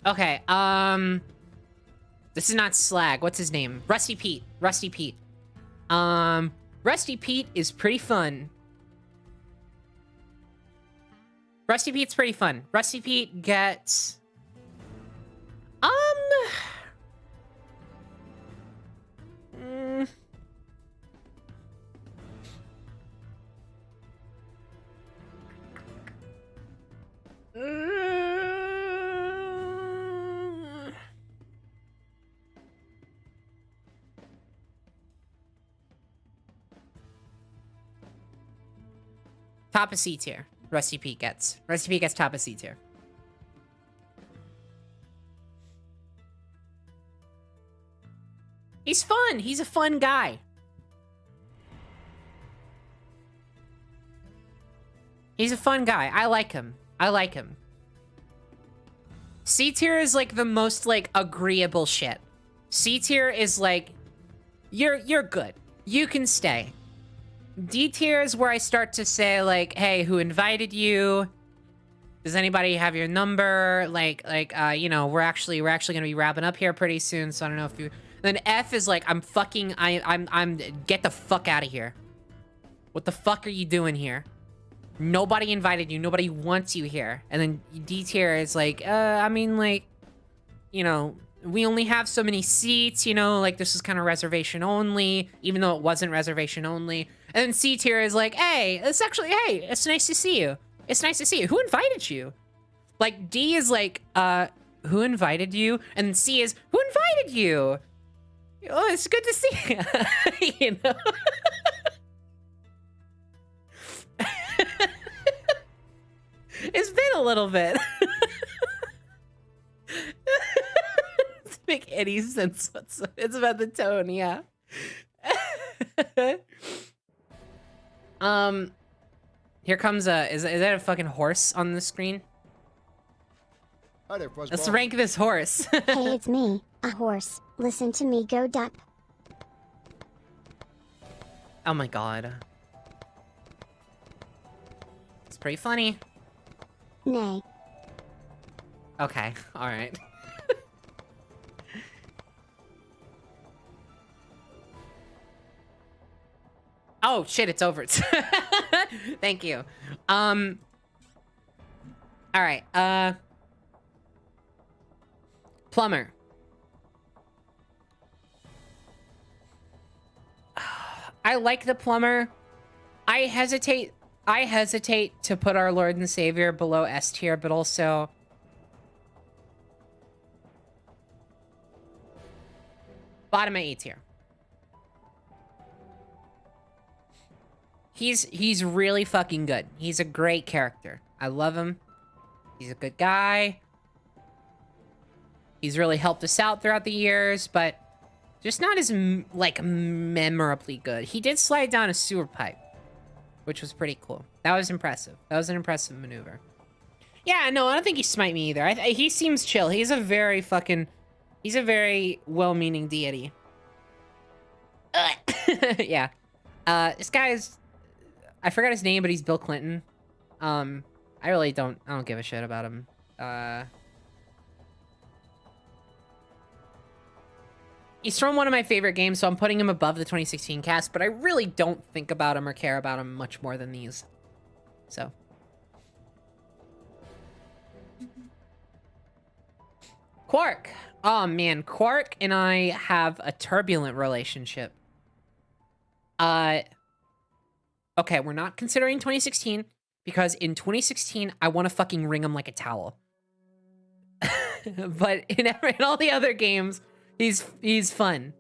Okay, this is not Slag. What's his name? Rusty Pete. Rusty Pete. Rusty Pete is pretty fun. Rusty Pete's pretty fun. Rusty Pete gets... Top of C tier. Rusty Pete gets. Rusty Pete gets top of C tier. He's fun. He's a fun guy. He's a fun guy. I like him. I like him. C tier is like the most like agreeable shit. C tier is like, you're good. You can stay. D tier is where I start to say like, hey, who invited you? Does anybody have your number? You know, we're actually gonna be wrapping up here pretty soon, so I don't know if you. Then F is like, I'm get the fuck out of here. What the fuck are you doing here? Nobody invited you. Nobody wants you here. And then D tier is like, I mean, like, you know, we only have so many seats, you know, like this is kind of reservation only, even though it wasn't reservation only. And then C tier is like, hey, it's nice to see you. It's nice to see you. Who invited you? Like D is like, who invited you? And then C is, who invited you? Oh, it's good to see you. You know? It's been a little bit. Doesn't make any sense whatsoever. It's about the tone, yeah. Here comes is that a fucking horse on the screen? Let's rank this horse. Hey, it's me, a horse. Listen to me go duck. Oh my god. It's pretty funny. Nay. Okay, alright. Oh shit, it's over. Thank you. Alright, Plumber. I like the Plumber. I hesitate to put our Lord and Savior below S tier, but also bottom of A tier. He's really fucking good. He's a great character. I love him. He's a good guy. He's really helped us out throughout the years, but just not as, like, memorably good. He did slide down a sewer pipe, which was pretty cool. That was impressive. That was an impressive maneuver. Yeah, no, I don't think he smite me either. He seems chill. He's a very well-meaning deity. Yeah. This guy is... I forgot his name, but he's Bill Clinton. I don't give a shit about him. He's from one of my favorite games, so I'm putting him above the 2016 cast, but I really don't think about him or care about him much more than these. So. Quark. Oh, man. Quark and I have a turbulent relationship. Okay, we're not considering 2016, because in 2016, I want to fucking wring him like a towel. But in all the other games... He's fun.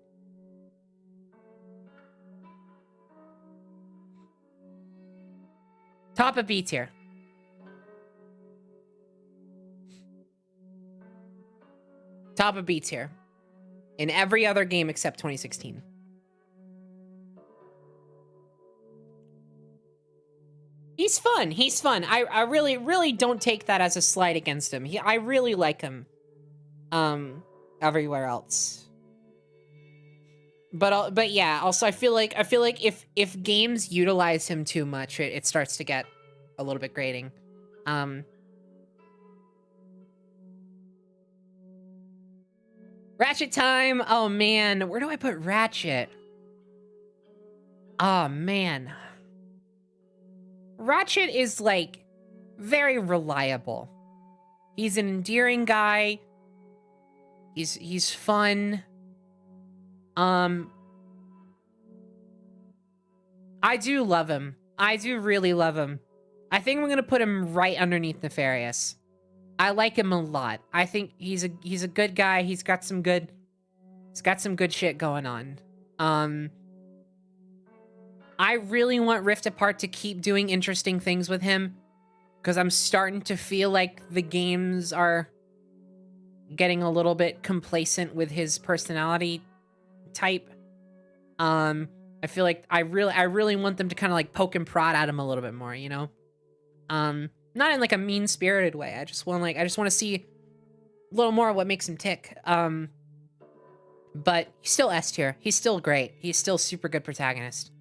Top of B tier. Top of B tier. In every other game except 2016. He's fun. He's fun. I really don't take that as a slight against him. I really like him. Everywhere else. But yeah, also I feel like if games utilize him too much, it starts to get a little bit grating. Ratchet time. Oh man, where do I put Ratchet? Oh man. Ratchet is like very reliable. He's an endearing guy. He's fun. I do love him. I do really love him. I think I'm gonna put him right underneath Nefarious. I like him a lot. I think he's a good guy. He's got some good shit going on. I really want Rift Apart to keep doing interesting things with him, because I'm starting to feel like the games are getting a little bit complacent with his personality type. I feel like I really want them to kind of like poke and prod at him a little bit more, you know? Not in like a mean-spirited way. I just want to see a little more of what makes him tick. But he's still S tier. He's still great. He's still super good protagonist.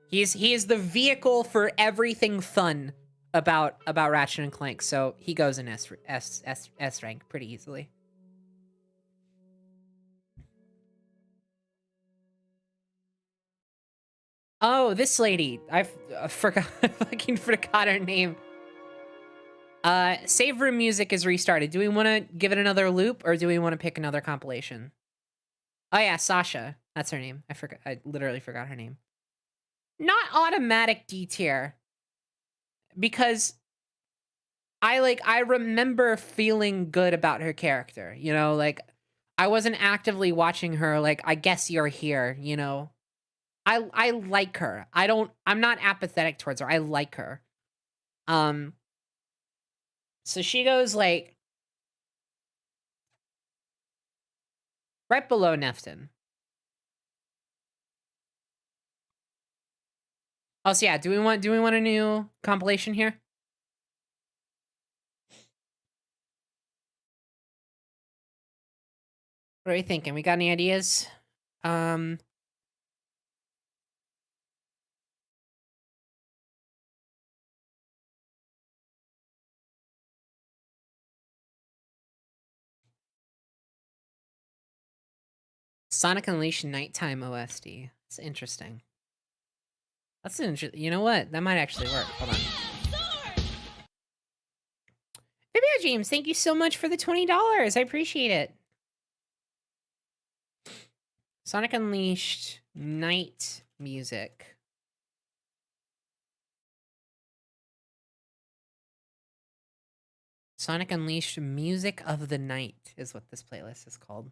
He is the vehicle for everything fun about Ratchet and Clank, so he goes in S rank pretty easily. Oh, this lady. I fucking forgot her name. Save room music is restarted. Do we want to give it another loop, or do we want to pick another compilation? Oh yeah, Sasha. That's her name. I literally forgot her name. Not automatic D tier. Because I remember feeling good about her character, you know, like I wasn't actively watching her, like, I guess you're here, you know. I like her. I'm not apathetic towards her. I like her. So she goes like right below Nefton. Oh, so yeah, do we want a new compilation here? What are we thinking? We got any ideas? Sonic Unleashed Nighttime OST. It's interesting. That's an interesting. You know what? That might actually work. Hold on. Baby James, thank you so much for the $20. I appreciate it. Sonic Unleashed Night Music. Sonic Unleashed Music of the Night is what this playlist is called.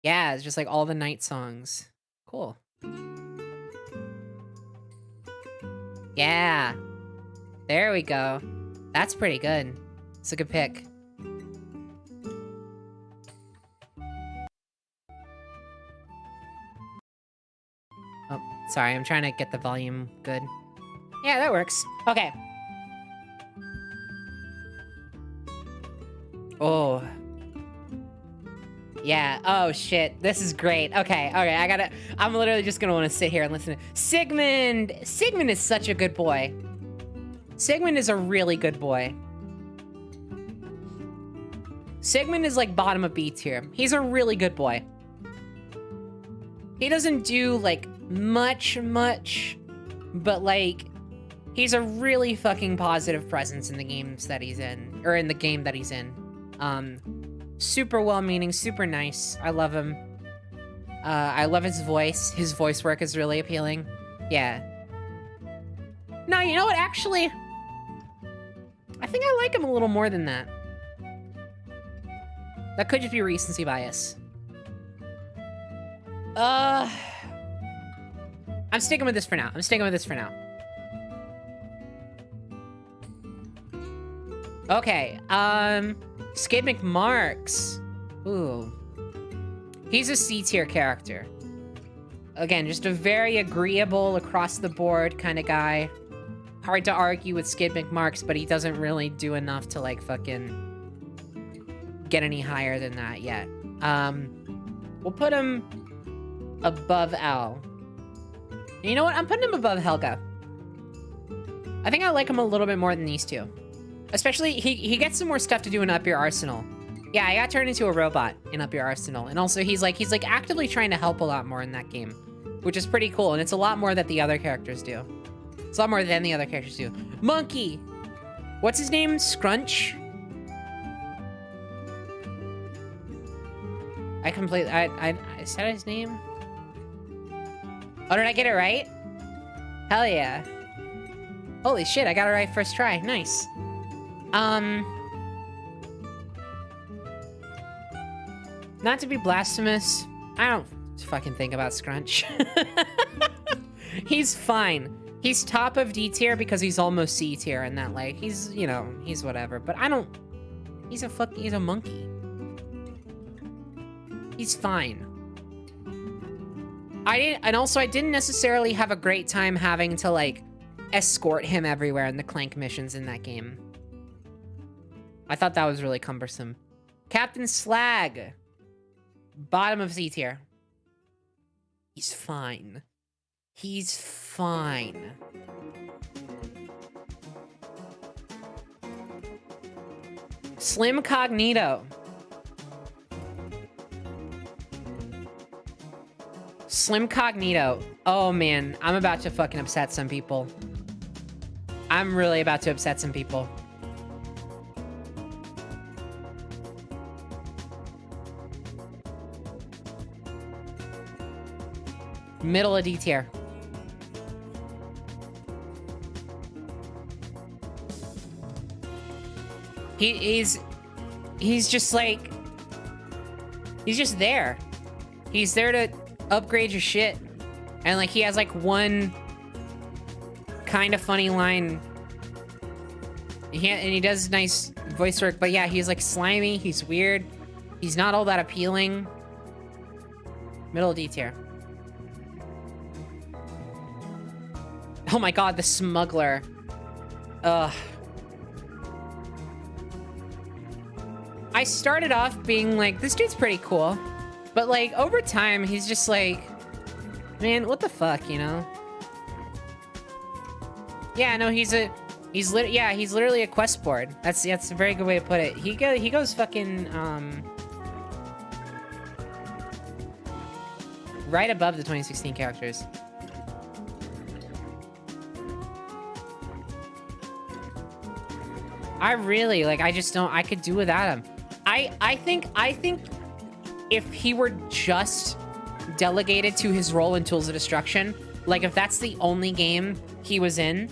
Yeah, it's just like all the night songs. Cool. Yeah. There we go. That's pretty good. It's a good pick. Oh, sorry. I'm trying to get the volume good. Yeah, that works. Okay. Oh. Yeah. Oh, shit. This is great. Okay. Okay. I'm literally just gonna want to sit here and listen to Sigmund. Sigmund is such a good boy. Sigmund is a really good boy. Sigmund is like bottom of B tier. He's a really good boy. He doesn't do like much, but like he's a really fucking positive presence in the games that he's in, or in the game that he's in. Super well-meaning, super nice. I love him. I love his voice. His voice work is really appealing. Yeah. No, you know what? Actually, I think I like him a little more than that. That could just be recency bias. I'm sticking with this for now. Okay, Skid McMarks. Ooh. He's a C tier character. Again, just a very agreeable, across the board kind of guy. Hard to argue with Skid McMarks, but he doesn't really do enough to like fucking get any higher than that yet. We'll put him above Al. You know what? I'm putting him above Helga. I think I like him a little bit more than these two. Especially, he gets some more stuff to do in Up Your Arsenal. Yeah, I got turned into a robot in Up Your Arsenal. And also, he's like actively trying to help a lot more in that game, which is pretty cool. And it's a lot more that the other characters do. It's a lot more than the other characters do. Monkey! What's his name? Scrunch? I said his name? Oh, did I get it right? Hell yeah. Holy shit, I got it right first try. Nice. Not to be blasphemous, I don't fucking think about Scrunch. He's fine. He's top of D tier because he's almost C tier and that, like, he's, you know, he's whatever. But I don't... He's a monkey. He's fine. I didn't necessarily have a great time having to, like, escort him everywhere in the Clank missions in that game. I thought that was really cumbersome. Captain Slag. Bottom of C tier. He's fine. He's fine. Slim Cognito. Slim Cognito. Oh man, I'm about to fucking upset some people. I'm really about to upset some people. Middle of D tier. He's just like, he's just there. He's there to upgrade your shit. And like, he has like one kind of funny line. And he does nice voice work, but yeah, he's like slimy, he's weird. He's not all that appealing. Middle D tier. Oh my god, the smuggler. Ugh. I started off being like, this dude's pretty cool. But like, over time, he's just like, man, what the fuck, you know? Yeah, no, he's literally a quest board. That's a very good way to put it. He goes fucking, right above the 2016 characters. I really, like, I could do without him. I think if he were just delegated to his role in Tools of Destruction, like if that's the only game he was in,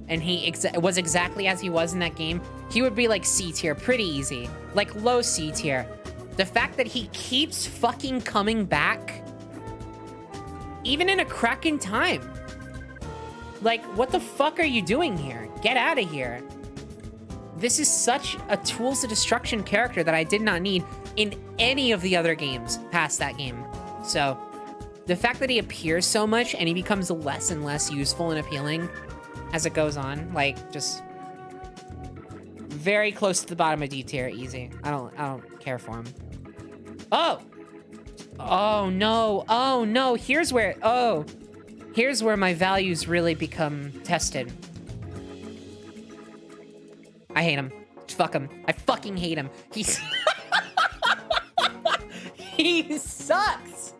and he was exactly as he was in that game, he would be like C tier, pretty easy. Like low C tier. The fact that he keeps fucking coming back even in a cracking time. Like, what the fuck are you doing here? Get out of here. This is such a Tools of Destruction character that I did not need in any of the other games past that game. So, the fact that he appears so much and he becomes less and less useful and appealing as it goes on, like, just very close to the bottom of D tier, easy. I don't care for him. Oh! Oh no, oh no, here's where my values really become tested. I hate him. Fuck him. I fucking hate him. He's... He sucks.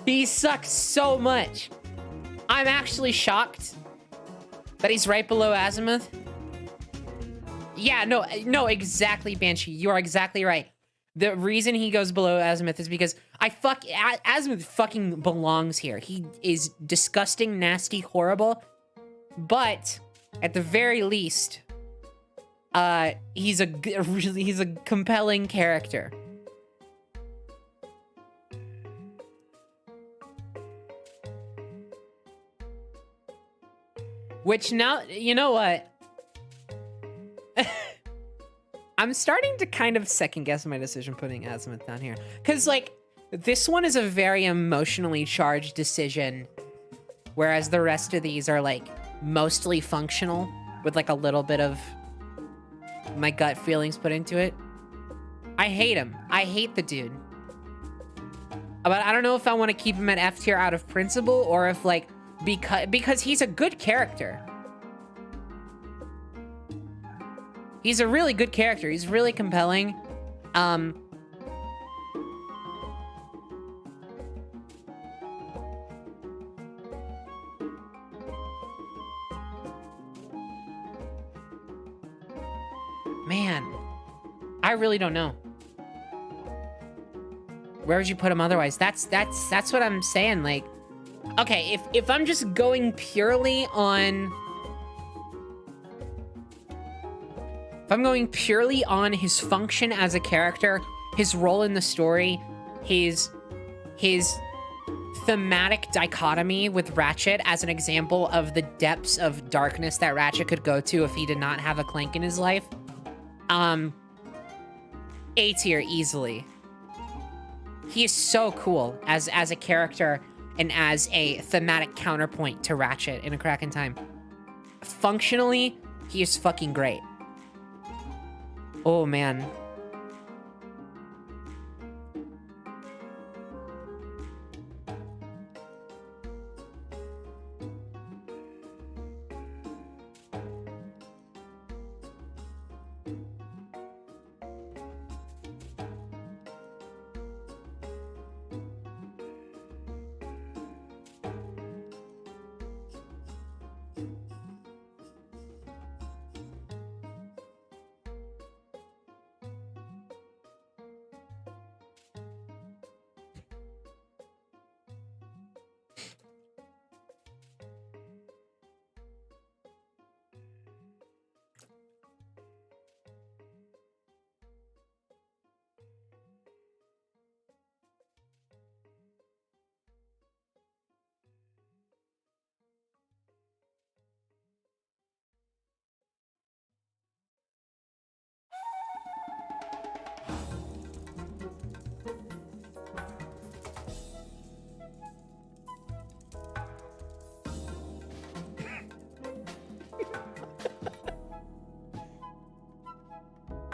He sucks so much. I'm actually shocked that he's right below Azimuth. Yeah, no, exactly, Banshee. You are exactly right. The reason he goes below Azimuth is because Azimuth fucking belongs here. He is disgusting, nasty, horrible, but at the very least, he's a compelling character. Which now, you know what? I'm starting to kind of second guess my decision putting Azimuth down here. Because, like, this one is a very emotionally charged decision, whereas the rest of these are, like, mostly functional with, like, a little bit of my gut feelings put into it. I hate him. I hate the dude. But I don't know if I want to keep him at F tier out of principle or if, like, because he's a good character. He's a really good character. He's really compelling. Man, I really don't know. Where would you put him otherwise? That's what I'm saying. Like, okay, if I'm just going purely on... If I'm going purely on his function as a character, his role in the story, his thematic dichotomy with Ratchet as an example of the depths of darkness that Ratchet could go to if he did not have a Clank in his life, A tier easily. He is so cool as a character and as a thematic counterpoint to Ratchet in A Crack in Time. Functionally, he is fucking great. Oh, man.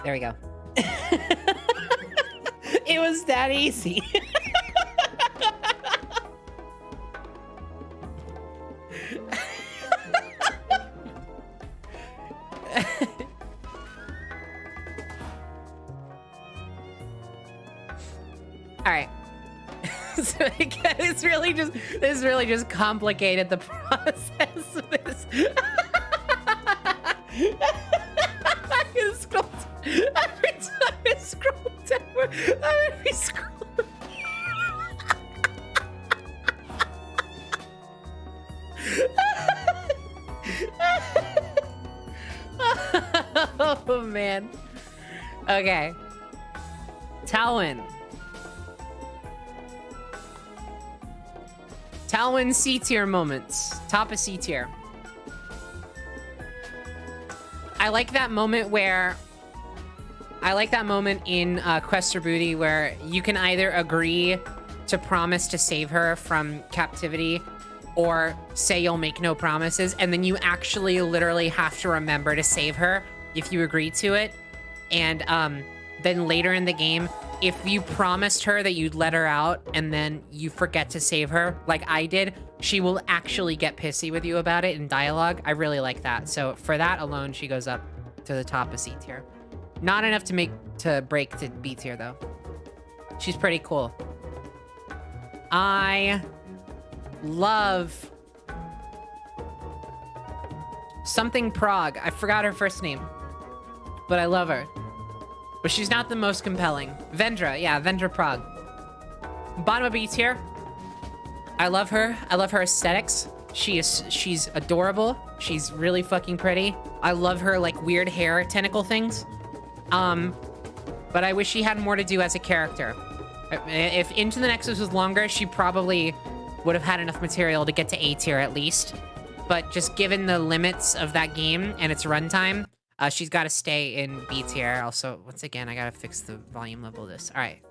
There we go. It was that easy. All right. So it's really just complicated the process of this. Every time I scroll down, every scroll. Oh man. Okay. Talwin. Talwyn C tier moments. Top of C tier. I like that moment where... I like that moment in Quest for Booty where you can either agree to promise to save her from captivity or say you'll make no promises, and then you actually literally have to remember to save her if you agree to it. And then later in the game, if you promised her that you'd let her out and then you forget to save her, like I did, she will actually get pissy with you about it in dialogue. I really like that. So for that alone, she goes up to the top of C tier. Not enough to break to B tier though. She's pretty cool. I love something Prague. I forgot her first name, but I love her. But she's not the most compelling. Vendra, yeah, Vendra Prague. Bottom of B tier. I love her. I love her aesthetics. She's adorable. She's really fucking pretty. I love her like weird hair tentacle things. But I wish she had more to do as a character. If Into the Nexus was longer, she probably would have had enough material to get to A tier at least. But just given the limits of that game and its runtime, she's got to stay in B tier. Also, once again, I gotta fix the volume level of this. All right.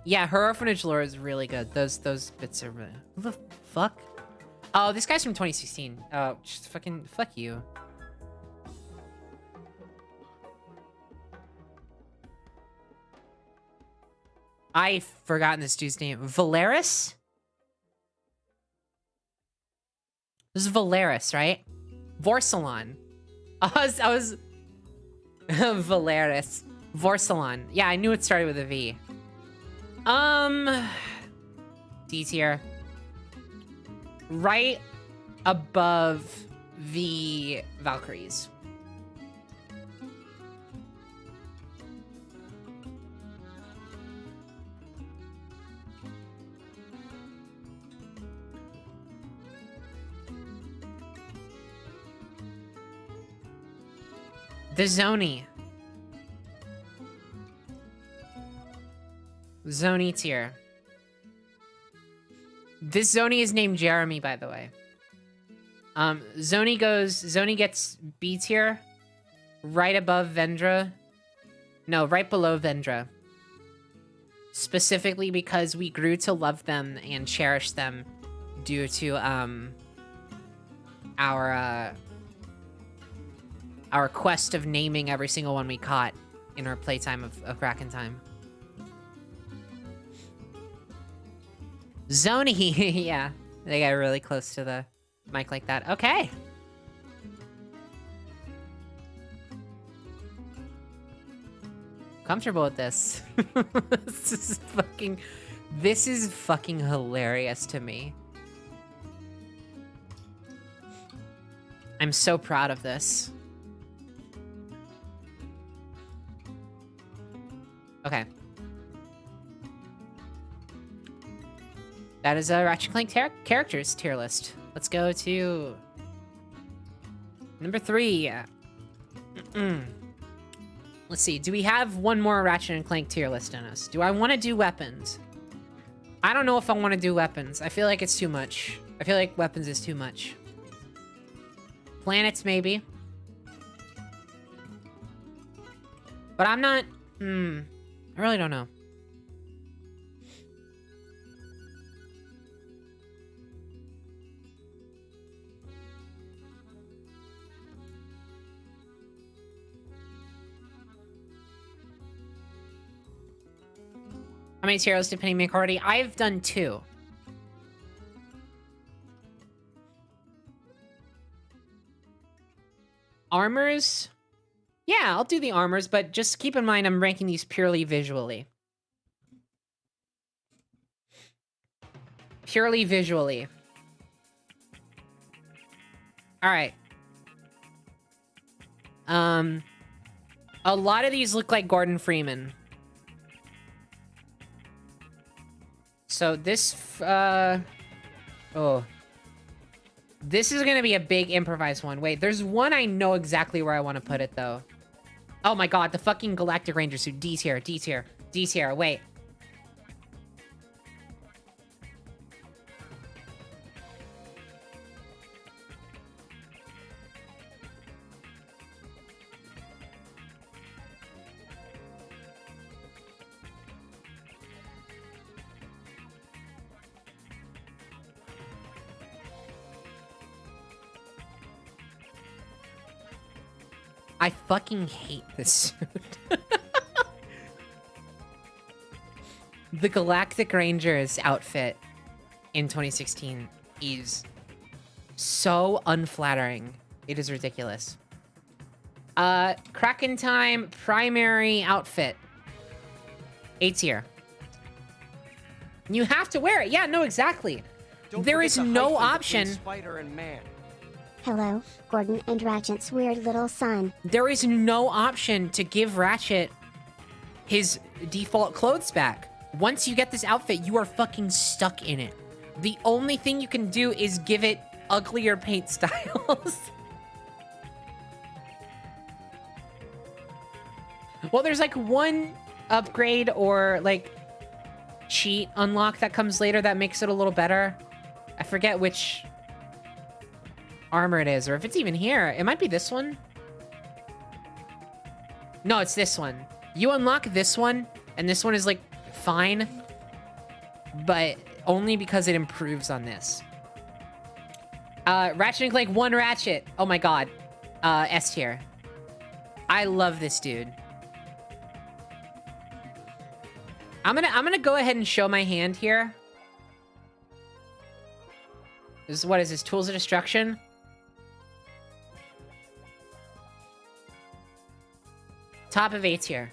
Yeah, her orphanage lore is really good. Those bits are really... Who the fuck? Oh, this guy's from 2016. Oh, just fucking fuck you. I've forgotten this dude's name. Valeris? This is Valeris, right? Vorsalon. I was Valeris. Vorsalon. Yeah, I knew it started with a V. D tier. Right above the Valkyries. The Zoni. Zoni tier. This Zoni is named Jeremy, by the way. Zoni gets B tier. Right above Vendra. No, right below Vendra. Specifically because we grew to love them and cherish them due to, our quest of naming every single one we caught in our playtime of Kraken Time. Zoni, yeah. They got really close to the mic like that. Okay. Comfortable with this. This is fucking hilarious to me. I'm so proud of this. Okay. That is a Ratchet Clank characters tier list. Let's go to number 3. Let's see. Do we have one more Ratchet and Clank tier list in us? Do I want to do weapons? I don't know if I want to do weapons. I feel like it's too much. I feel like weapons is too much. Planets, maybe. But I'm not... I really don't know. How many tier lists did Penny make already? I've done 2. Armors? Yeah, I'll do the armors, but just keep in mind I'm ranking these purely visually. Purely visually. Alright. A lot of these look like Gordon Freeman. So this, oh. This is gonna be a big improvised one. Wait, there's one I know exactly where I want to put it, though. Oh my god, the fucking Galactic Ranger suit. D tier, D tier, D tier, wait. I fucking hate this suit. The Galactic Rangers outfit in 2016 is so unflattering. It is ridiculous. Kraken Time primary outfit. A tier. You have to wear it. Yeah, no, exactly. There is no option. Spider and man. Hello, Gordon and Ratchet's weird little son. There is no option to give Ratchet his default clothes back. Once you get this outfit, you are fucking stuck in it. The only thing you can do is give it uglier paint styles. Well, there's like one upgrade or like cheat unlock that comes later that makes it a little better. I forget which armor it is, or if it's even here. It might be this one. No, it's this one. You unlock this one, and this one is like fine, but only because it improves on this. Ratchet and Clank 1 Ratchet. Oh my god. S tier. I love this dude. I'm gonna go ahead and show my hand here. What is this? Tools of Destruction? Top of A tier.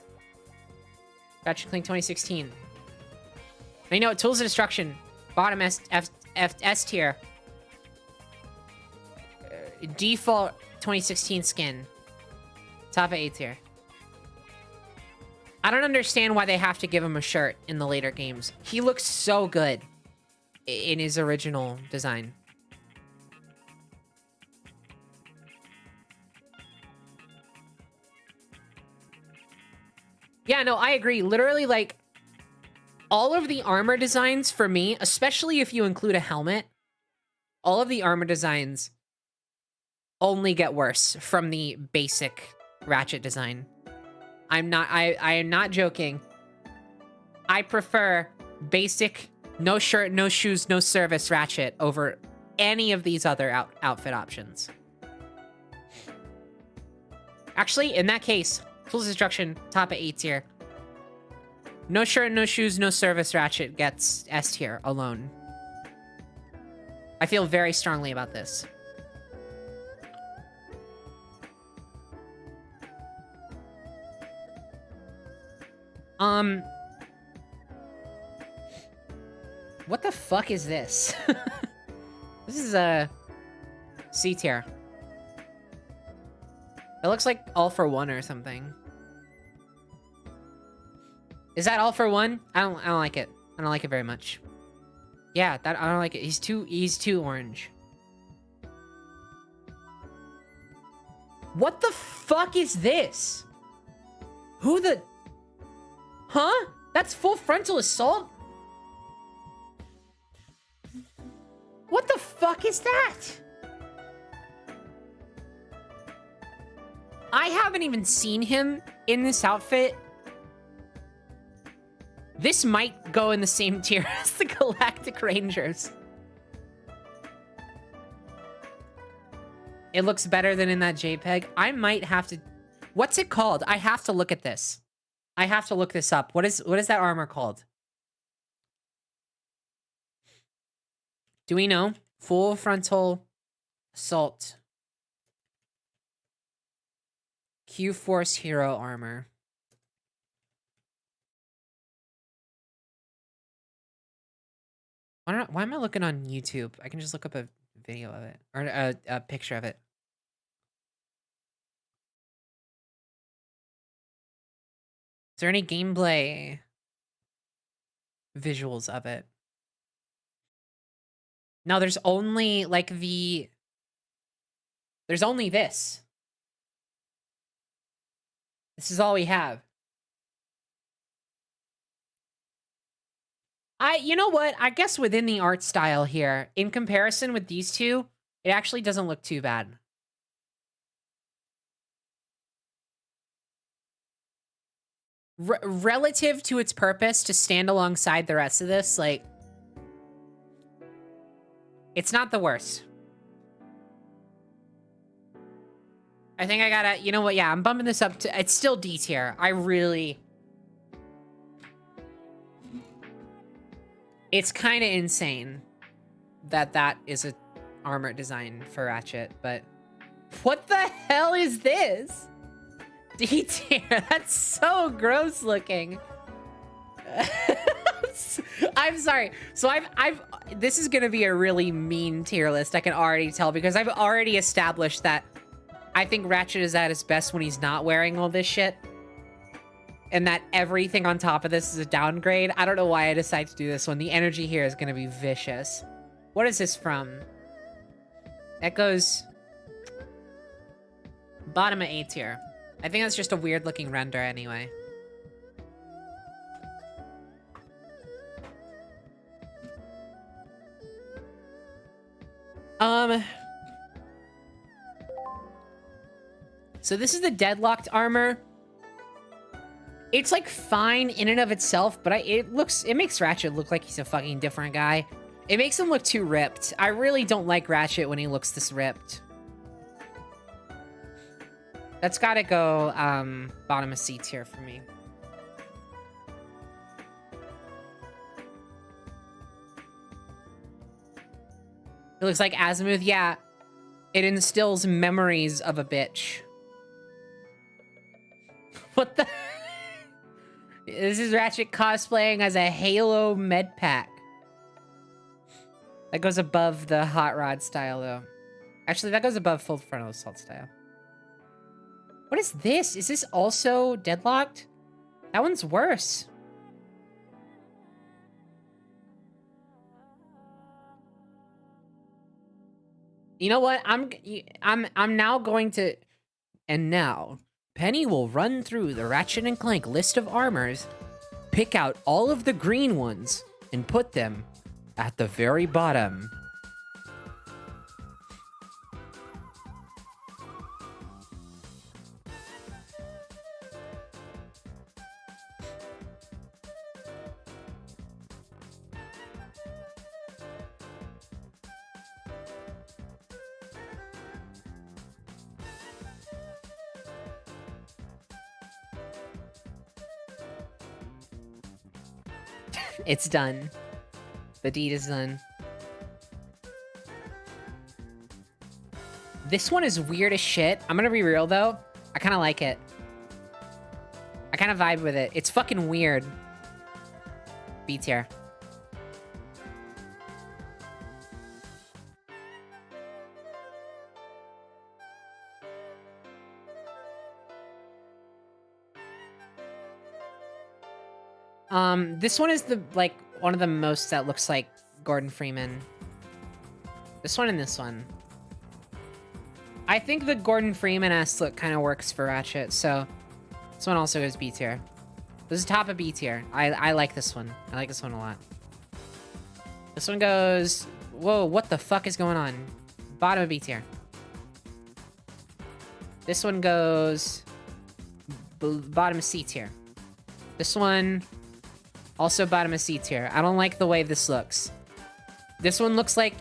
Ratchet Clank 2016. Now, you know what? Tools of Destruction. Bottom S tier. Default 2016 skin. Top of A tier. I don't understand why they have to give him a shirt in the later games. He looks so good in his original design. Yeah, no, I agree. Literally, like, all of the armor designs for me, especially if you include a helmet, all of the armor designs only get worse from the basic Ratchet design. I am not joking. I prefer basic, no shirt, no shoes, no service Ratchet over any of these other outfit options. Actually, in that case, Tools of Destruction, top of A tier. No shirt, no shoes, no service Ratchet gets S tier alone. I feel very strongly about this. What the fuck is this? This is a C tier. It looks like All for One or something. Is that All for One? I don't like it. I don't like it very much. Yeah, I don't like it. He's too orange. What the fuck is this? Who the... Huh? That's full frontal assault? What the fuck is that? I haven't even seen him in this outfit. This might go in the same tier as the Galactic Rangers. It looks better than in that JPEG. I might have to... What's it called? I have to look at this. I have to look this up. What is that armor called? Do we know? Full frontal assault. Q-Force hero armor. Why am I looking on YouTube? I can just look up a video of it. Or a picture of it. Is there any gameplay visuals of it? No, there's only like there's only this. This is all we have. You know what? I guess within the art style here, in comparison with these two, it actually doesn't look too bad. Relative to its purpose to stand alongside the rest of this, like, it's not the worst. I think I gotta, you know what? Yeah, I'm bumping this up to, it's still D tier. It's kind of insane that that is a armor design for Ratchet, but what the hell is this? D tier, that's so gross looking. I'm sorry. So this is gonna be a really mean tier list, I can already tell, because I've already established that I think Ratchet is at his best when he's not wearing all this shit. And that everything on top of this is a downgrade. I don't know why I decided to do this one. The energy here is gonna be vicious. What is this from? That goes bottom of A tier. I think that's just a weird looking render anyway. So this is the deadlocked armor. It's like fine in and of itself, but it makes Ratchet look like he's a fucking different guy. It makes him look too ripped. I really don't like Ratchet when he looks this ripped. That's gotta go bottom of C tier for me. It looks like Azimuth. Yeah, it instills memories of a bitch. What the? This is Ratchet cosplaying as a Halo med pack. That goes above the hot rod style, though. Actually, that goes above full frontal assault style. What is this? Is this also deadlocked? That one's worse. You know what? I'm now going to, and now Penny will run through the Ratchet and Clank list of armors, pick out all of the green ones, and put them at the very bottom. It's done. The deed is done. This one is weird as shit. I'm gonna be real though. I kind of like it. I kind of vibe with it. It's fucking weird. B tier. This one is one of the most that looks like Gordon Freeman. This one and this one. I think the Gordon Freeman-esque look kind of works for Ratchet, so this one also goes B tier. This is top of B tier. I like this one. I like this one a lot. This one goes... Whoa, what the fuck is going on? Bottom of B tier. This one goes... Bottom of C tier. This one... Also bottom of C tier. I don't like the way this looks. This one looks like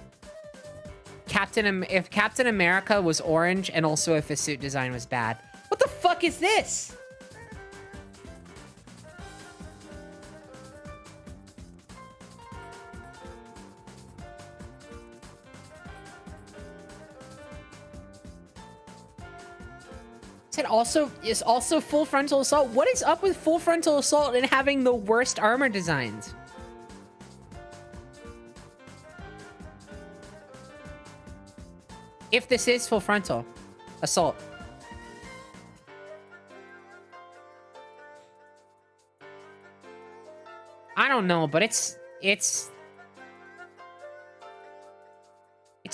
if Captain America was orange and also if his suit design was bad. What the fuck is this? Is also full frontal assault. What is up with full frontal assault and having the worst armor designs? If this is full frontal assault. I don't know, but it's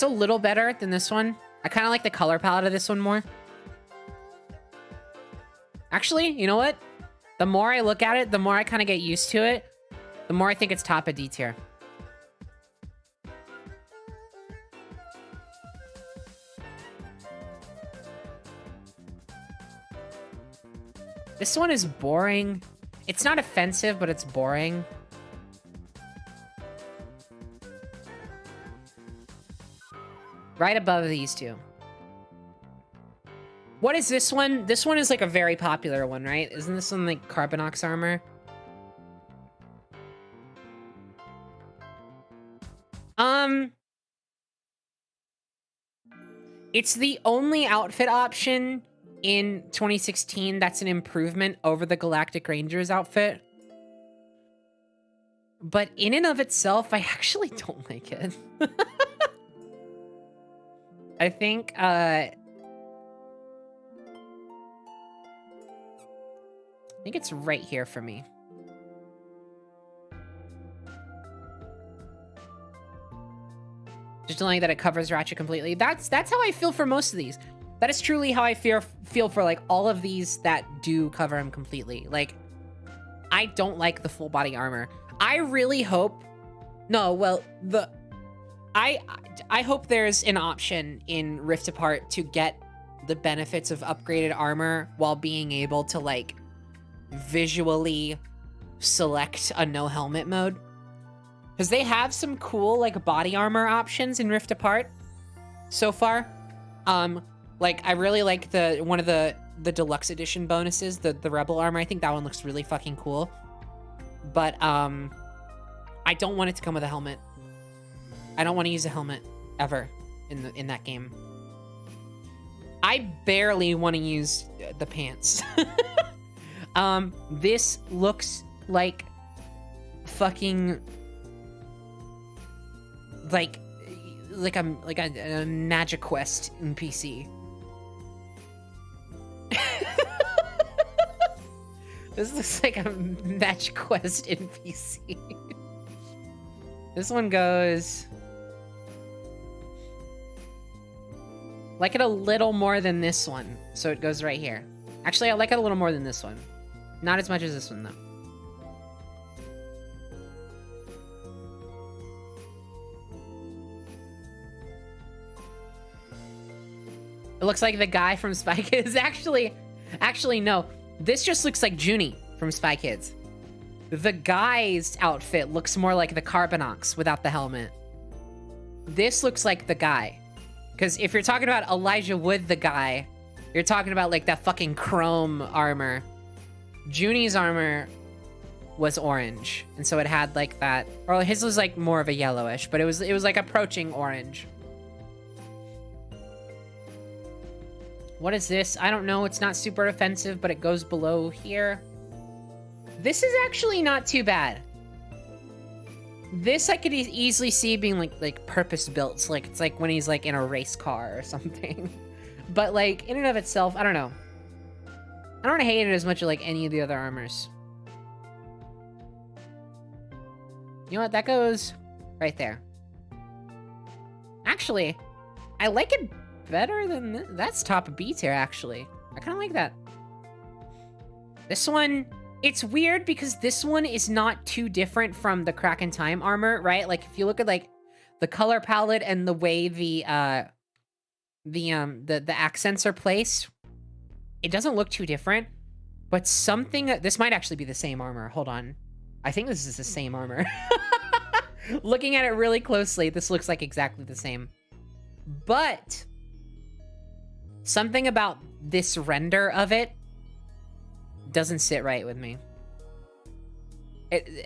a little better than this one. I kind of like the color palette of this one more. Actually, you know what? The more I look at it, the more I kind of get used to it, the more I think it's top of D tier. This one is boring. It's not offensive, but it's boring. Right above these two. What is this one? This one is like a very popular one, right? Isn't this one like Carbonox armor? It's the only outfit option in 2016 that's an improvement over the Galactic Rangers outfit. But in and of itself, I actually don't like it. I think it's right here for me. Just knowing that it covers Ratchet completely. That's how I feel for most of these. That is truly how I feel for like all of these that do cover him completely. Like, I don't like the full body armor. I really hope. No, well, I hope there's an option in Rift Apart to get the benefits of upgraded armor while being able to like visually select a no helmet mode. Because they have some cool like body armor options in Rift Apart so far. Like I really like one of the deluxe edition bonuses, the Rebel armor. I think that one looks really fucking cool. But I don't want it to come with a helmet. I don't want to use a helmet ever in that game. I barely want to use the pants. This looks like fucking like a Magic Quest in PC. This looks like a Magic Quest in PC. This one goes like it a little more than this one, so it goes right here. Actually, I like it a little more than this one. Not as much as this one, though. It looks like the guy from Spy Kids. Actually, no. This just looks like Junie from Spy Kids. The guy's outfit looks more like the Carbonox without the helmet. This looks like the guy. Because if you're talking about Elijah Wood, the guy, you're talking about like that fucking chrome armor. Junie's armor was orange, and so it had like that. Or his was like more of a yellowish, but it was like approaching orange. What is this? I don't know. It's not super offensive, but it goes below here. This is actually not too bad. This I could easily see being like purpose built. Like it's like when he's like in a race car or something. But like in and of itself, I don't know. I don't hate it as much as like any of the other armors. You know what? That goes right there. Actually, I like it better than this. That's top of B tier, actually. I kind of like that. This one, it's weird because this one is not too different from the Crack in Time armor, right? Like if you look at like the color palette and the way the accents are placed, it doesn't look too different. But something, this might actually be the same armor. Hold on. I think this is the same armor. Looking at it really closely, this looks like exactly the same. But something about this render of it doesn't sit right with me.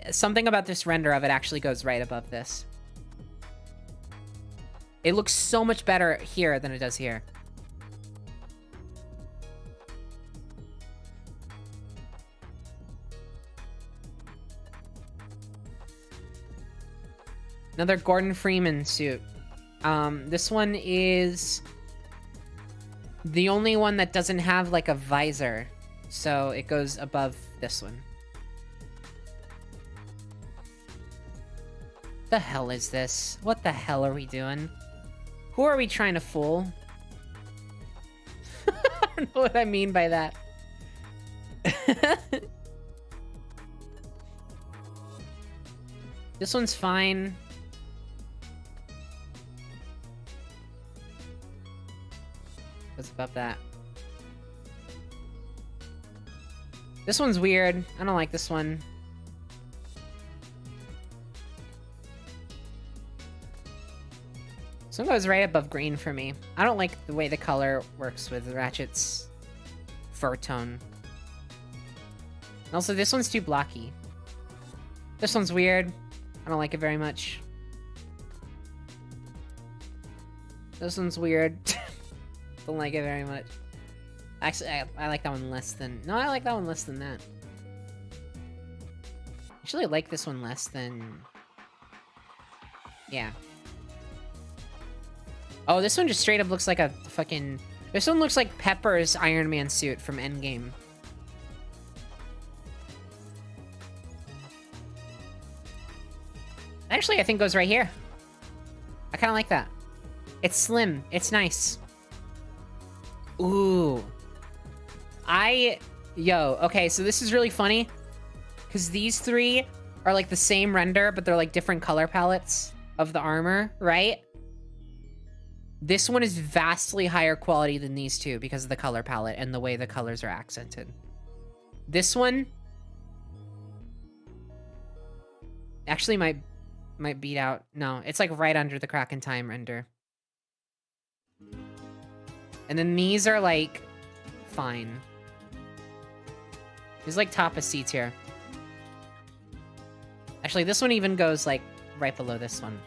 Something about this render of it actually goes right above this. It looks so much better here than it does here. Another Gordon Freeman suit. This one is the only one that doesn't have like a visor, so it goes above this one. The hell is this? What the hell are we doing? Who are we trying to fool? I don't know what I mean by that. This one's fine. What's above that? This one's weird. I don't like this one. This one goes right above green for me. I don't like the way the color works with Ratchet's fur tone. Also, this one's too blocky. This one's weird. I don't like it very much. This one's weird. Don't like it very much. Actually, I like that one less than... No, I like that one less than that. Actually, I like this one less than... Yeah. Oh, this one just straight up looks like a fucking... This one looks like Pepper's Iron Man suit from Endgame. Actually, I think goes right here. I kind of like that. It's slim. It's nice. Ooh. Yo, okay, so this is really funny. Because these three are like the same render, but they're like different color palettes of the armor, right? This one is vastly higher quality than these two because of the color palette and the way the colors are accented. This one actually might beat out. No, it's like right under the Crack in Time render. And then these are like fine. These like top of C tier. Actually, this one even goes like right below this one.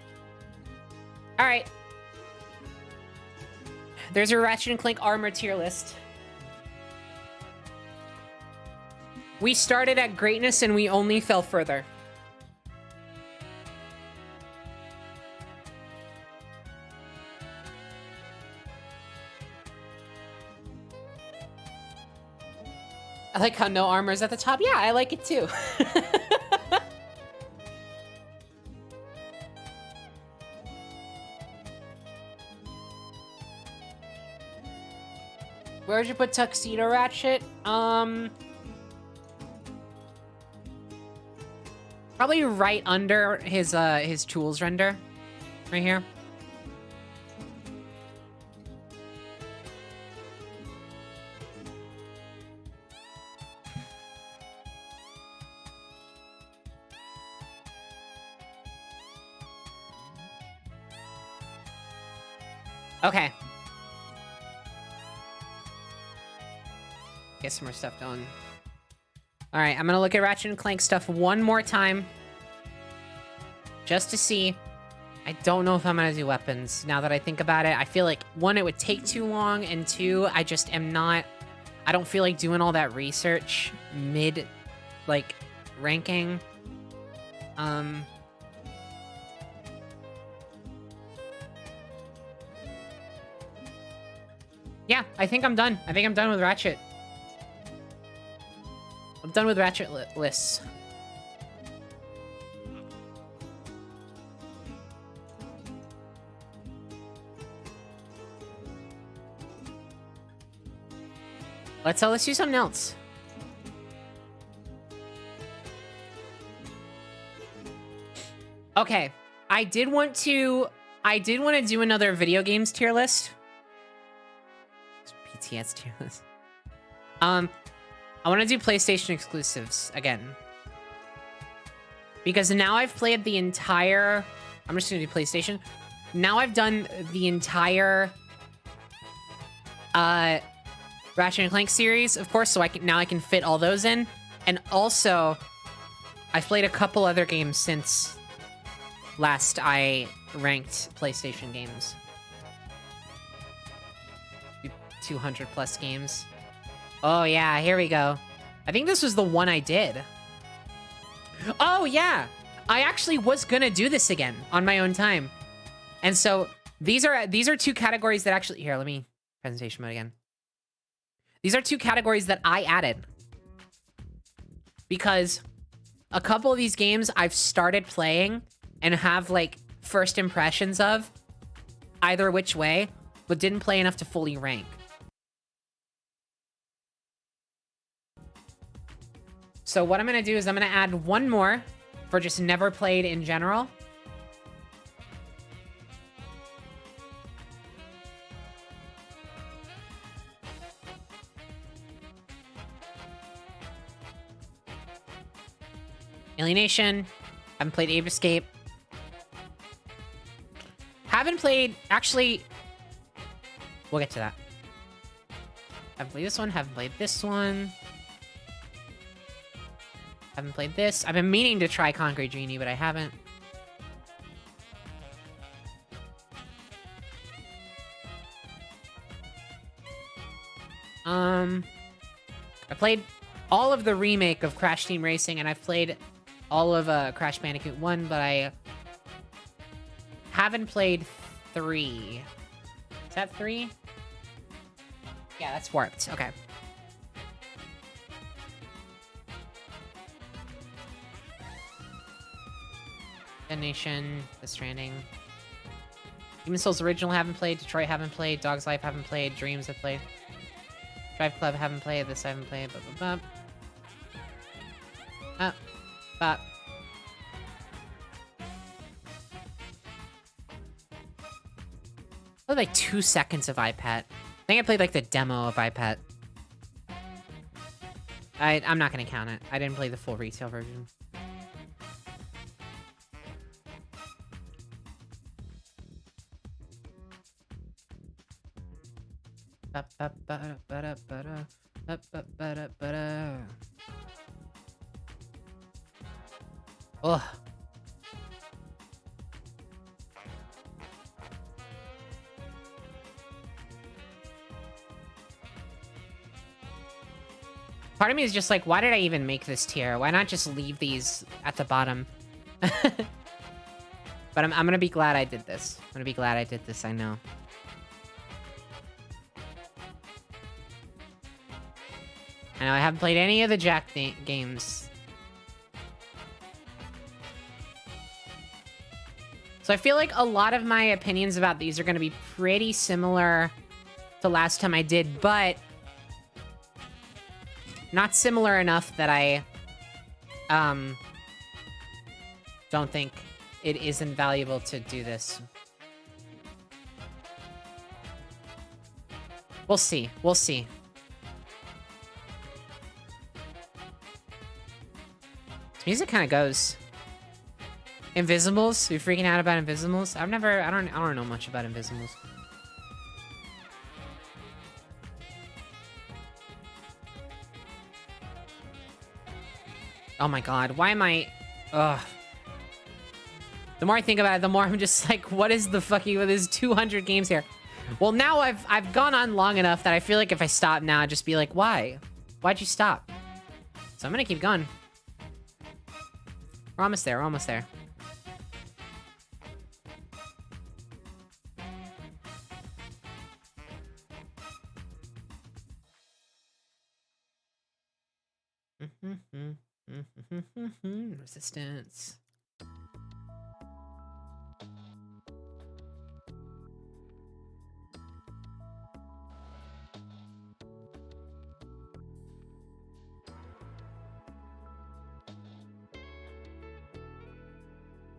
All right. There's your Ratchet and Clank armor tier list. We started at greatness and we only fell further. I like how no armor's at the top. Yeah, I like it too. Where'd you put Tuxedo Ratchet? Probably right under his tools render. Right here. Okay. Get some more stuff going. All right, I'm gonna look at Ratchet and Clank stuff one more time. Just to see. I don't know if I'm gonna do weapons. Now that I think about it, I feel like, one, it would take too long, and two, I just am not... I don't feel like doing all that research mid, like, ranking. Yeah, I think I'm done. I think I'm done with Ratchet. I'm done with Ratchet lists. Let's do something else. Okay, I did want to do another video games tier list. PTS tier list. I want to do PlayStation exclusives again. Because now I've played the entire... I'm just going to do PlayStation. Now I've done the entire Ratchet and Clank series, of course, so I can fit all those in. And also, I've played a couple other games since last I ranked PlayStation games. 200 plus games. Oh yeah, here we go. I think this was the one I did. Oh yeah, I actually was gonna do this again on my own time. And so these are two categories that actually, here, let me presentation mode again. These are two categories that I added because a couple of these games I've started playing and have like first impressions of either which way, but didn't play enough to fully rank. So what I'm going to do is I'm going to add one more for just never played in general. Alienation. Haven't played Ape Escape. Haven't played... Actually, we'll get to that. Haven't played this one. Haven't played this one. Haven't played this. I've been meaning to try Concrete Genie, but I haven't. I played all of the remake of Crash Team Racing, and I've played all of Crash Bandicoot 1, but I haven't played 3. Is that 3? Yeah, that's Warped. Okay. Nation, The Stranding. Demon's Souls Original haven't played. Detroit haven't played. Dog's Life haven't played. Dreams have played. Drive Club haven't played. This I haven't played. Bop. I played like 2 seconds of iPad. I think I played like the demo of iPad. I'm not gonna count it. I didn't play the full retail version. Ugh. Part of me is just like, why did I even make this tier? Why not just leave these at the bottom? But I'm gonna be glad I did this. I'm gonna be glad I did this, I know. I know I haven't played any of the Jack games. So I feel like a lot of my opinions about these are going to be pretty similar to last time I did, but not similar enough that I don't think it is invaluable to do this. We'll see. We'll see. This music kind of goes. Invisibles? You freaking out about Invisibles? I don't know much about Invisibles. Oh my god, why am I... Ugh. The more I think about it, the more I'm just like, what is the fucking... There's 200 games here. Well, now I've gone on long enough that I feel like if I stop now, I'd just be like, why? Why'd you stop? So I'm gonna keep going. We're almost there, we're almost there. Resistance.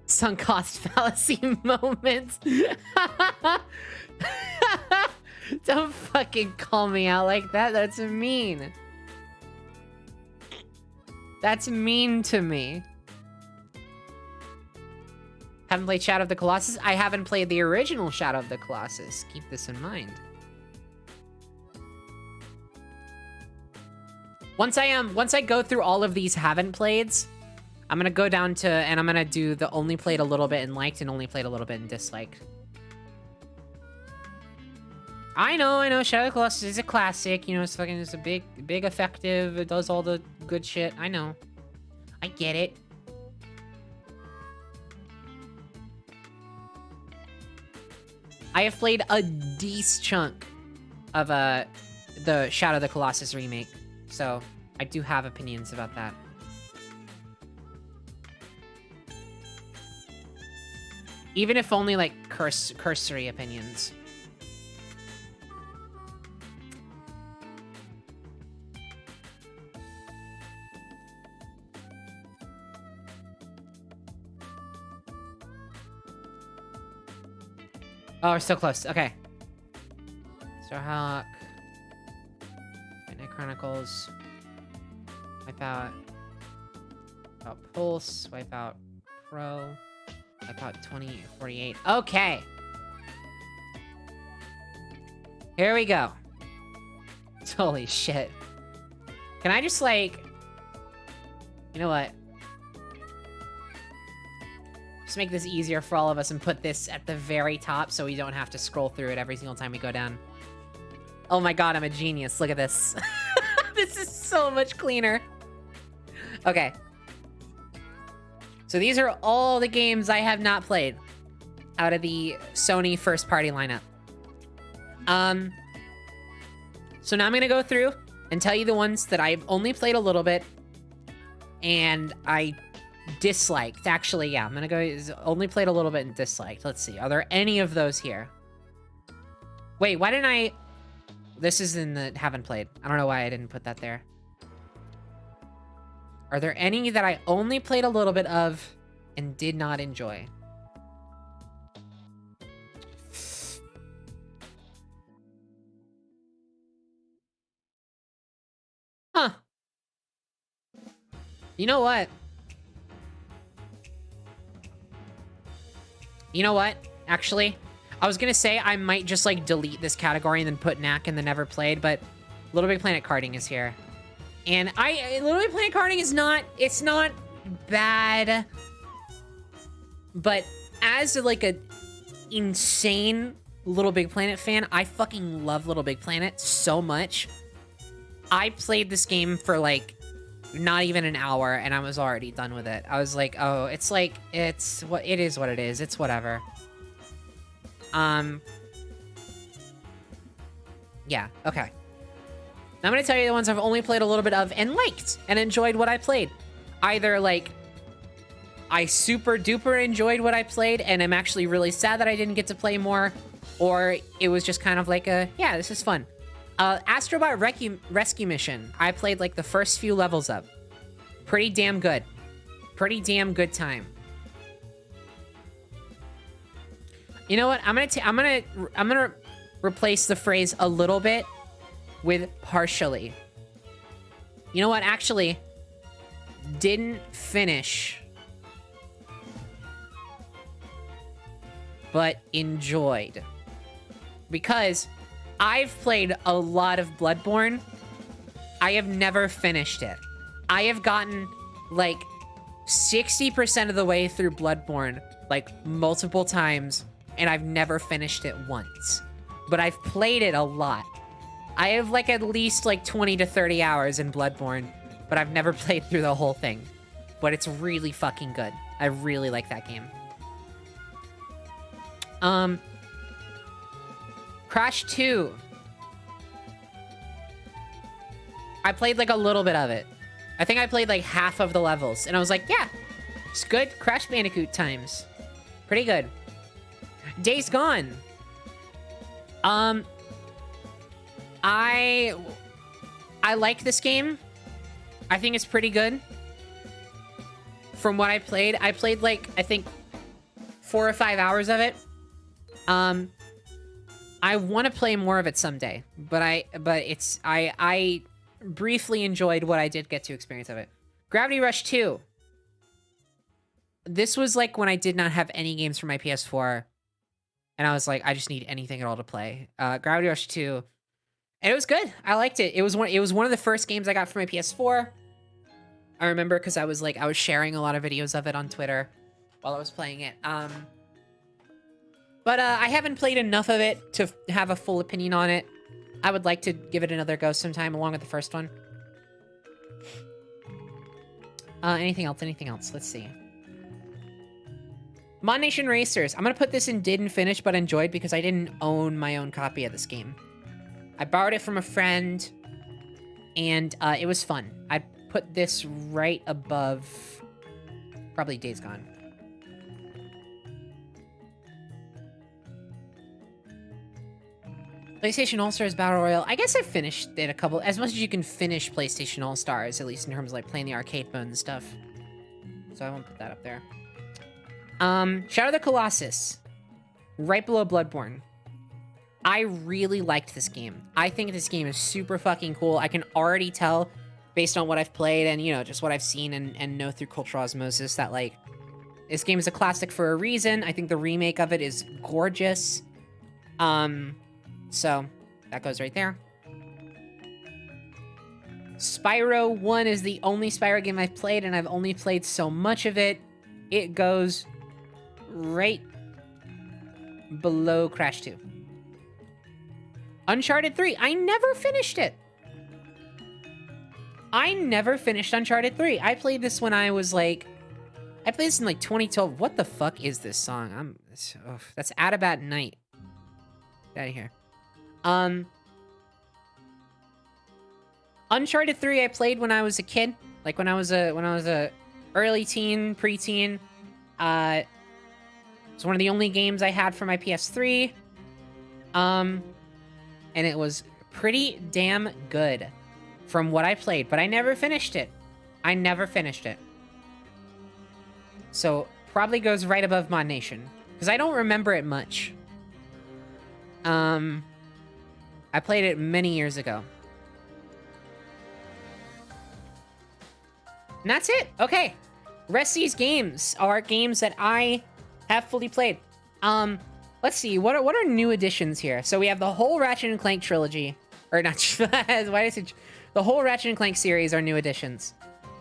Sunk cost fallacy moments. Don't fucking call me out like that. That's mean. That's mean to me. Haven't played Shadow of the Colossus? I haven't played the original Shadow of the Colossus. Keep this in mind. Once I go through all of these haven't playeds, I'm gonna go down to, and I'm gonna do the only played a little bit and liked and only played a little bit and disliked. I know, Shadow of the Colossus is a classic, you know, it's fucking, it's a big effective, it does all the good shit, I know. I get it. I have played a decent chunk of the Shadow of the Colossus remake, so I do have opinions about that. Even if only like cursory opinions. Oh, we're so close. Okay. Starhawk. Night Chronicles. Wipeout. Pulse. Wipeout Pro. Wipeout 2048. Okay. Here we go. Holy shit. Can I just, like... You know what? Just make this easier for all of us and put this at the very top so we don't have to scroll through it every single time we go down. Oh my god, I'm a genius. Look at this. This is so much cleaner. Okay. So these are all the games I have not played out of the Sony first-party lineup. So now I'm gonna go through and tell you the ones that I've only played a little bit and I disliked. Actually, yeah, I'm gonna go only played a little bit and disliked. Let's see. Are there any of those here? Wait, why didn't I... This is in the haven't played. I don't know why I didn't put that there. Are there any that I only played a little bit of and did not enjoy? Huh. You know what? You know what? Actually, I was gonna say I might just like delete this category and then put Knack in the never played, but Little Big Planet karting is here. And Little Big Planet karting is not, it's not bad, but as like a insane Little Big Planet fan, I fucking love Little Big Planet so much. I played this game for like not even an hour and I was already done with it. I was like, oh, it's like, it's what it is what it is. It's whatever. Yeah, okay. Now I'm gonna tell you the ones I've only played a little bit of and liked and enjoyed what I played. Either like I super duper enjoyed what I played and I'm actually really sad that I didn't get to play more, or it was just kind of like a, yeah, this is fun. Astrobot Rescue Mission. I played like the first few levels of. Pretty damn good. Pretty damn good time. You know what? I'm gonna replace the phrase a little bit with partially. You know what? Actually, didn't finish, but enjoyed. Because I've played a lot of Bloodborne. I have never finished it. I have gotten like 60% of the way through Bloodborne, like multiple times, and I've never finished it once. But I've played it a lot. I have like at least like 20 to 30 hours in Bloodborne, but I've never played through the whole thing. But it's really fucking good. I really like that game. Crash 2. I played like a little bit of it. I think I played like half of the levels, and I was like, yeah, it's good Crash Bandicoot times. Pretty good. Days Gone. I like this game. I think it's pretty good. From what I played like, I think 4 or 5 hours of it. I want to play more of it someday, but I briefly enjoyed what I did get to experience of it. Gravity Rush 2. This was like when I did not have any games for my PS4, and I was like, I just need anything at all to play. Gravity Rush 2, and it was good. I liked it. It was one of the first games I got for my PS4. I remember because I was sharing a lot of videos of it on Twitter while I was playing it. But I haven't played enough of it to have a full opinion on it. I would like to give it another go sometime along with the first one. Anything else? Anything else? Let's see. Mod Nation Racers. I'm going to put this in didn't finish but enjoyed because I didn't own my own copy of this game. I borrowed it from a friend, and it was fun. I'd put this right above probably Days Gone. PlayStation All-Stars Battle Royale. I guess I finished it a couple, as much as you can finish PlayStation All-Stars, at least in terms of like playing the arcade mode and stuff. So I won't put that up there. Shadow of the Colossus. Right below Bloodborne. I really liked this game. I think this game is super fucking cool. I can already tell, based on what I've played and, you know, just what I've seen and know through cultural osmosis, that, like, this game is a classic for a reason. I think the remake of it is gorgeous. So, that goes right there. Spyro 1 is the only Spyro game I've played, and I've only played so much of it. It goes right below Crash 2. Uncharted 3. I never finished it. I never finished Uncharted 3. I played this when I was like... I played this in like 2012. What the fuck is this song? That's Adabat Night. Get out of here. Uncharted 3 I played when I was a kid. Like when I was a early teen, preteen. It's one of the only games I had for my PS3. And it was pretty damn good from what I played, but I never finished it. So probably goes right above Mod Nation because I don't remember it much. I played it many years ago. And that's it. Okay. Rest of these games are games that I have fully played. Let's see. What are new additions here? So we have the whole Ratchet and Clank trilogy. Or not. Why did I say... The whole Ratchet and Clank series are new additions,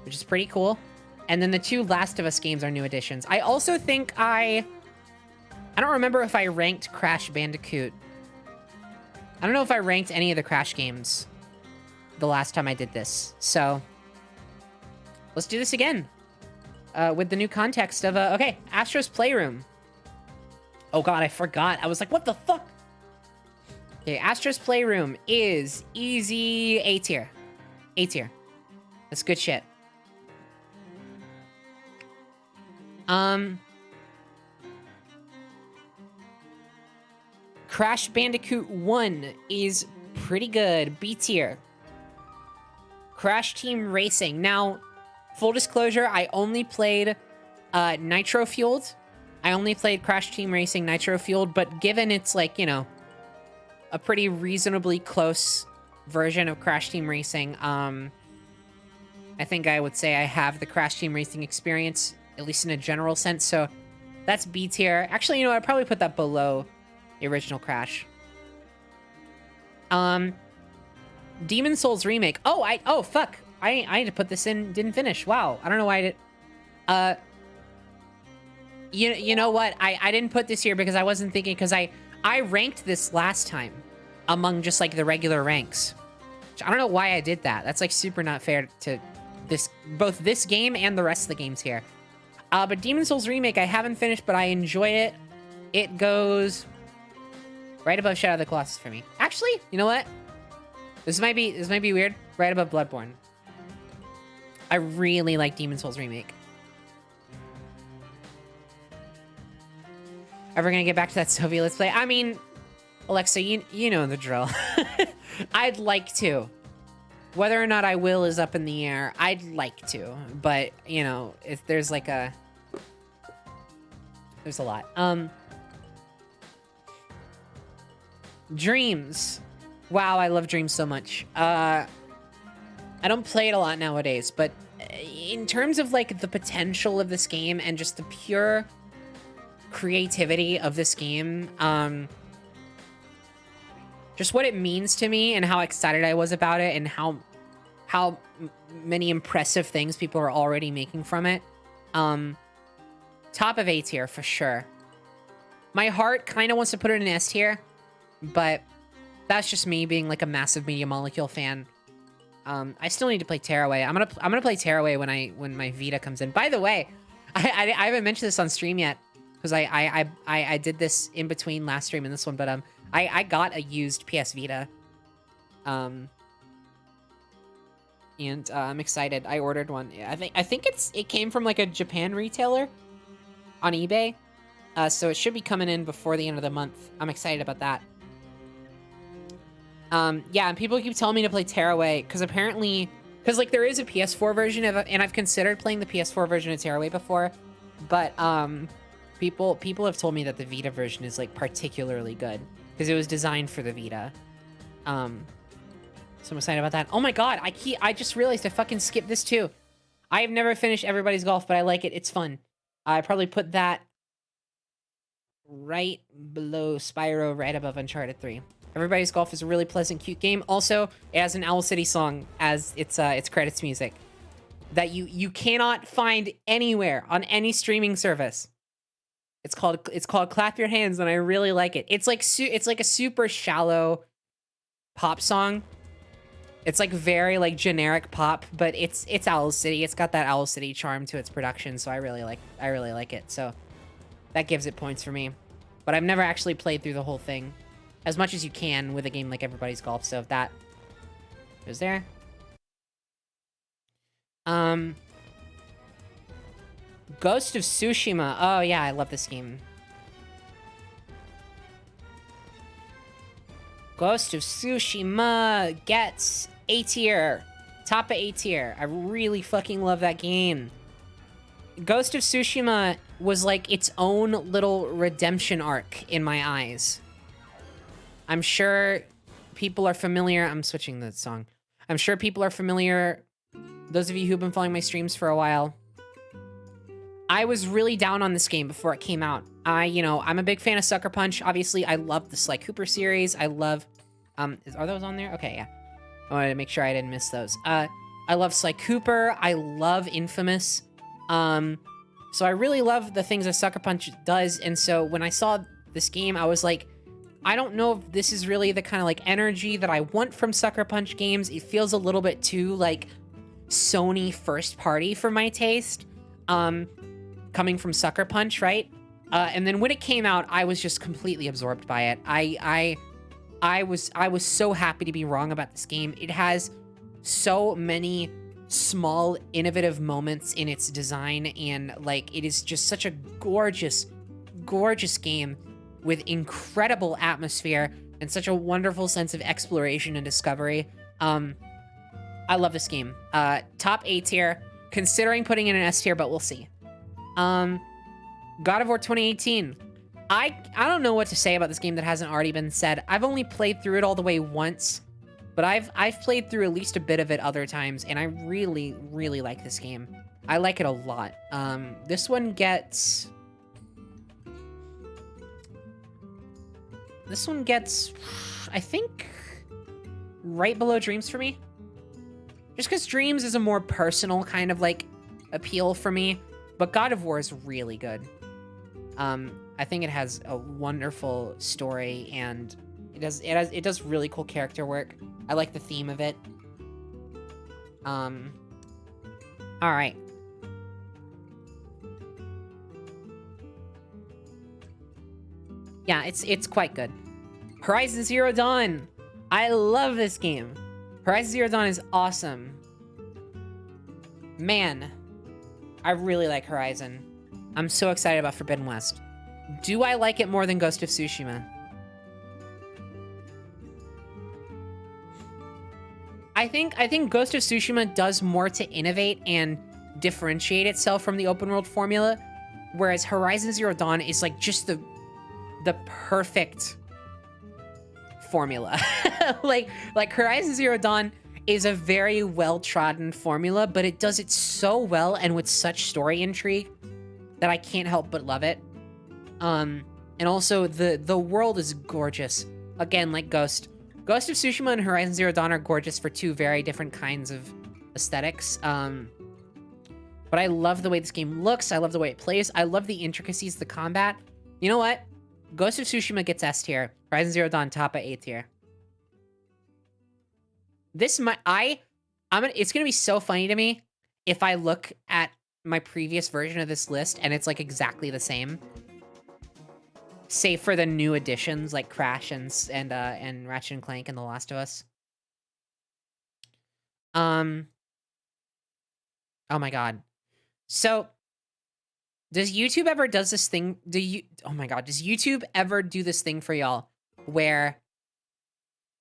which is pretty cool. And then the 2 Last of Us games are new additions. I also think I don't remember if I ranked Crash Bandicoot. I don't know if I ranked any of the Crash games the last time I did this. So let's do this again with the new context of, okay, Astro's Playroom. Oh god, I forgot. I was like, what the fuck? Okay, Astro's Playroom is easy A tier. A tier. That's good shit. Crash Bandicoot 1 is pretty good. B tier. Crash Team Racing. Now, full disclosure, I only played Nitro Fueled. I only played Crash Team Racing Nitro Fueled, but given it's like, you know, a pretty reasonably close version of Crash Team Racing, I think I would say I have the Crash Team Racing experience, at least in a general sense, so that's B tier. Actually, you know, I'd probably put that below the original Crash. Demon Souls Remake. Oh, fuck. I had to put this in, didn't finish. Wow, I don't know why I did. You know what? I didn't put this here because I wasn't thinking, because I ranked this last time among just like the regular ranks. I don't know why I did that. That's like super not fair to both this game and the rest of the games here. But Demon Souls Remake I haven't finished, but I enjoy it. It goes right above Shadow of the Colossus for me. Actually, you know what? This might be weird. Right above Bloodborne. I really like Demon Souls Remake. Ever gonna get back to that Soviet Let's Play? I mean, Alexa, you know the drill. I'd like to. Whether or not I will is up in the air. I'd like to, but you know, if there's like there's a lot. Dreams. Wow, I love Dreams so much. I don't play it a lot nowadays, but in terms of like the potential of this game and just the pure creativity of this game, just what it means to me and how excited I was about it and how many impressive things people are already making from it. Top of A tier for sure. My heart kind of wants to put it in S tier, but that's just me being like a massive Media Molecule fan. I still need to play Tearaway. I'm gonna play Tearaway when my Vita comes in. By the way, I haven't mentioned this on stream yet because I did this in between last stream and this one, but I got a used PS Vita. And I'm excited. I ordered one. I think it came from like a Japan retailer on eBay. So it should be coming in before the end of the month. I'm excited about that. Yeah, and people keep telling me to play Tearaway because apparently, like there is a PS4 version of it, and I've considered playing the PS4 version of Tearaway before, but people have told me that the Vita version is like particularly good because it was designed for the Vita. So I'm excited about that. Oh my god, I just realized I fucking skipped this too. I have never finished Everybody's Golf, but I like it. It's fun. I probably put that right below Spyro, right above Uncharted 3. Everybody's Golf is a really pleasant, cute game. Also, it has an Owl City song as its credits music that you cannot find anywhere on any streaming service. It's called Clap Your Hands, and I really like it. It's like a super shallow pop song. It's like very like generic pop, but it's Owl City. It's got that Owl City charm to its production, so I really like it. So that gives it points for me. But I've never actually played through the whole thing as much as you can with a game like Everybody's Golf. So if that was there. Ghost of Tsushima. Oh yeah, I love this game. Ghost of Tsushima gets A tier. Top of A tier. I really fucking love that game. Ghost of Tsushima was like its own little redemption arc in my eyes. I'm sure people are familiar. I'm switching the song. I'm sure people are familiar. Those of you who've been following my streams for a while. I was really down on this game before it came out. I'm a big fan of Sucker Punch. Obviously, I love the Sly Cooper series. I love, are those on there? Okay, yeah. I wanted to make sure I didn't miss those. I love Sly Cooper. I love Infamous. So I really love the things that Sucker Punch does. And so when I saw this game, I was like, I don't know if this is really the kind of like energy that I want from Sucker Punch games. It feels a little bit too like Sony first party for my taste. Coming from Sucker Punch, right? And then when it came out, I was just completely absorbed by it. I was so happy to be wrong about this game. It has so many small, innovative moments in its design, and like it is just such a gorgeous, gorgeous game with incredible atmosphere and such a wonderful sense of exploration and discovery. I love this game. Top A tier, considering putting in an S tier, but we'll see. God of War 2018. I don't know what to say about this game that hasn't already been said. I've only played through it all the way once, but I've played through at least a bit of it other times, and I really, really like this game. I like it a lot. This one gets, I think, right below Dreams for me. Just because Dreams is a more personal kind of like appeal for me, but God of War is really good. I think it has a wonderful story, and it does really cool character work. I like the theme of it. All right. Yeah, it's quite good. Horizon Zero Dawn. I love this game. Horizon Zero Dawn is awesome. Man, I really like Horizon. I'm so excited about Forbidden West. Do I like it more than Ghost of Tsushima? I think Ghost of Tsushima does more to innovate and differentiate itself from the open world formula, whereas Horizon Zero Dawn is like just the perfect formula. like Horizon Zero Dawn is a very well-trodden formula, but it does it so well and with such story intrigue that I can't help but love it. And also the world is gorgeous. Again, like Ghost of Tsushima and Horizon Zero Dawn are gorgeous for two very different kinds of aesthetics. But I love the way this game looks. I love the way it plays. I love the intricacies of the combat. You know what? Ghost of Tsushima gets S tier. Horizon Zero Dawn top of A tier. It's gonna be so funny to me if I look at my previous version of this list and it's like exactly the same, save for the new additions like Crash and Ratchet and Clank and The Last of Us. Oh my god. So does YouTube ever does this thing? Oh my god, does YouTube ever do this thing for y'all where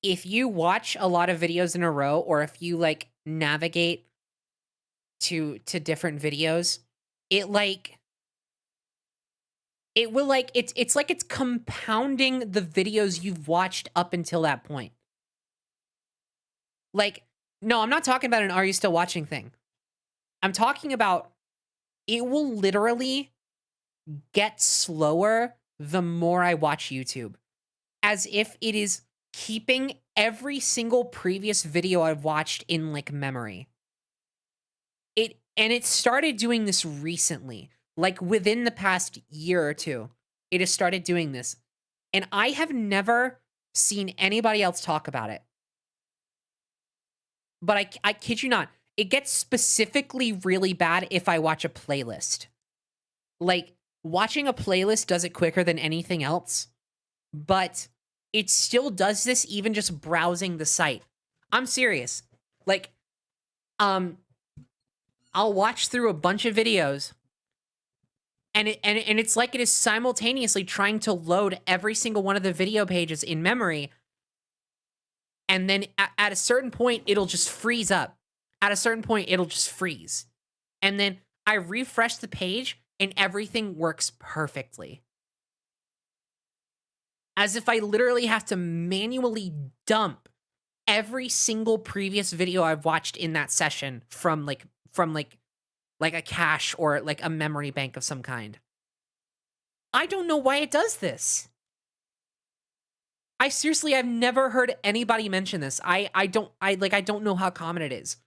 if you watch a lot of videos in a row, or if you like navigate to different videos, it's like it's compounding the videos you've watched up until that point. Like, no, I'm not talking about an "Are you still watching" thing. I'm talking about it will literally get slower the more I watch YouTube, as if it is keeping every single previous video I've watched in like memory. It started doing this recently, like within the past year or two. It has started doing this, and I have never seen anybody else talk about it. But I kid you not, it gets specifically really bad if I watch a playlist. Like, watching a playlist does it quicker than anything else, but it still does this even just browsing the site. I'm serious. Like, I'll watch through a bunch of videos, and it's like it is simultaneously trying to load every single one of the video pages in memory, and then at a certain point, it'll just freeze up. At a certain point, it'll just freeze. And then I refresh the page, and everything works perfectly. As if I literally have to manually dump every single previous video I've watched in that session from a cache or like a memory bank of some kind. I don't know why it does this. I've never heard anybody mention this. I don't know how common it is.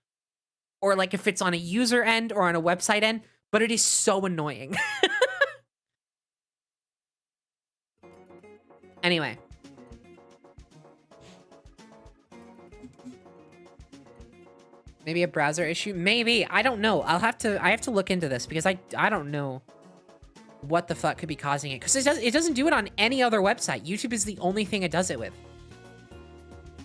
Or like if it's on a user end or on a website end, but it is so annoying. Anyway. Maybe a browser issue? Maybe. I don't know. I have to look into this because I don't know what the fuck could be causing it. Because it doesn't do it on any other website. YouTube is the only thing it does it with.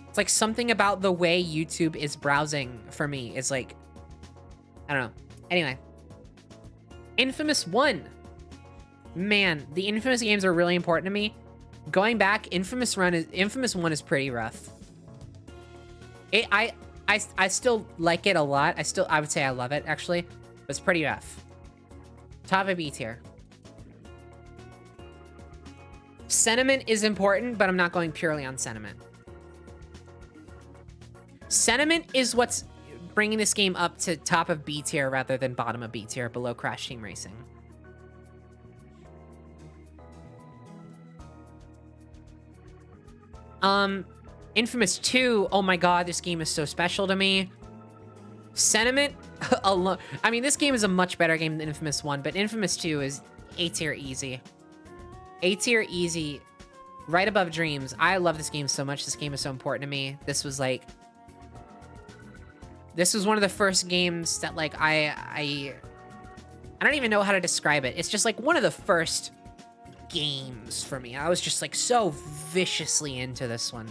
It's like something about the way YouTube is browsing for me is like, I don't know. Anyway. Infamous 1. Man, the Infamous games are really important to me. Going back, Infamous 1 is pretty rough. I still like it a lot. I would say I love it, actually. But it's pretty rough. Top of B tier. Sentiment is important, but I'm not going purely on sentiment. Sentiment is what's bringing this game up to top of B tier rather than bottom of B tier, below Crash Team Racing. Infamous 2, oh my god, this game is so special to me. Sentiment alone. I mean, this game is a much better game than Infamous 1, but Infamous 2 is A tier easy. A tier easy, right above Dreams. I love this game so much. This game is so important to me. This was one of the first games that like I don't even know how to describe it. It's just like one of the first games for me. I was just like so viciously into this one.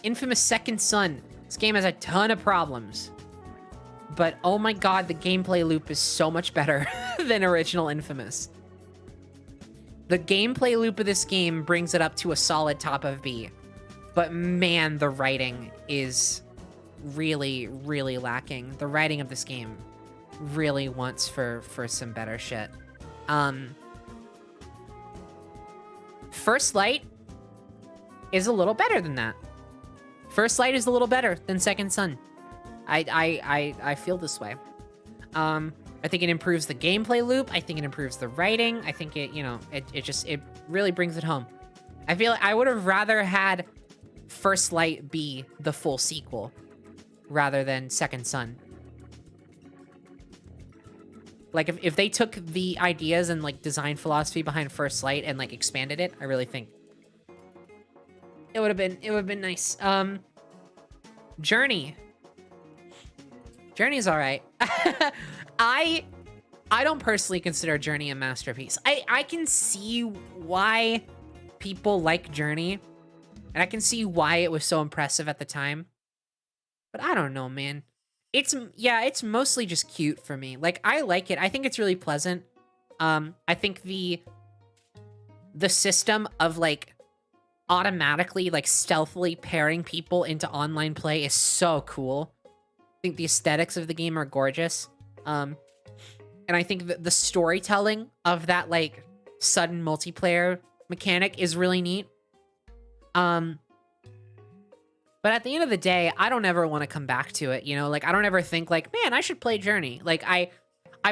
Infamous Second Son. This game has a ton of problems. But oh my god, the gameplay loop is so much better than original Infamous. The gameplay loop of this game brings it up to a solid top of B. But man, the writing is really, really lacking. The writing of this game really wants for some better shit. First Light is a little better than that. First Light is a little better than Second Son. I feel this way. I think it improves the gameplay loop. I think it improves the writing. I think it, it really brings it home. I feel like I would have rather had First Light be the full sequel rather than Second Son. Like if they took the ideas and like design philosophy behind First Light and like expanded it, I really think it would have been nice. Journey. Journey's all right. I don't personally consider Journey a masterpiece. I can see why people like Journey, and I can see why it was so impressive at the time. But I don't know, man. It's mostly just cute for me. Like, I like it. I think it's really pleasant. I think the system of like automatically like stealthily pairing people into online play is so cool. I think the aesthetics of the game are gorgeous. And I think that the storytelling of that like sudden multiplayer mechanic is really neat. But at the end of the day, I don't ever want to come back to it, you know? Like, I don't ever think like, man, I should play Journey. Like, I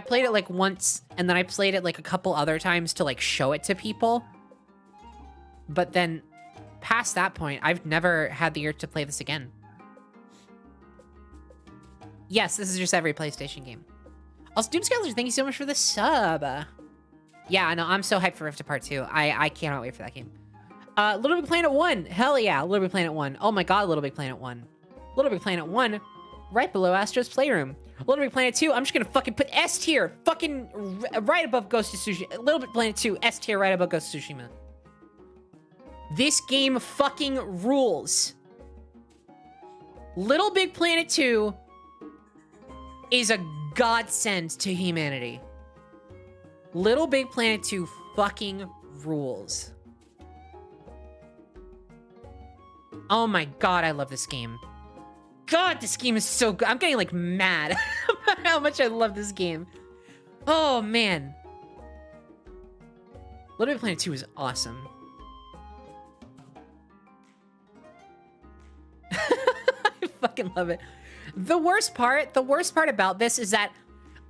played it like once, and then I played it like a couple other times to like show it to people. But then past that point, I've never had the urge to play this again. Yes, this is just every PlayStation game. Also, Doomscaler, thank you so much for the sub. Yeah, I know. I'm so hyped for Rift Apart 2. I cannot wait for that game. Little Big Planet 1. Hell yeah, Little Big Planet 1. Oh my god, Little Big Planet 1. Little Big Planet 1, right below Astro's Playroom. Little Big Planet 2, I'm just gonna fucking put S tier, fucking right above Ghost of Tsushima. Little Big Planet 2, S tier, right above Ghost of Tsushima. This game fucking rules. Little Big Planet 2 is a godsend to humanity. Little Big Planet 2 fucking rules. Oh my god, I love this game. God, this game is so good. I'm getting, like, mad about how much I love this game. Oh, man. Little Big Planet 2 is awesome. I fucking love it. The worst part about this is that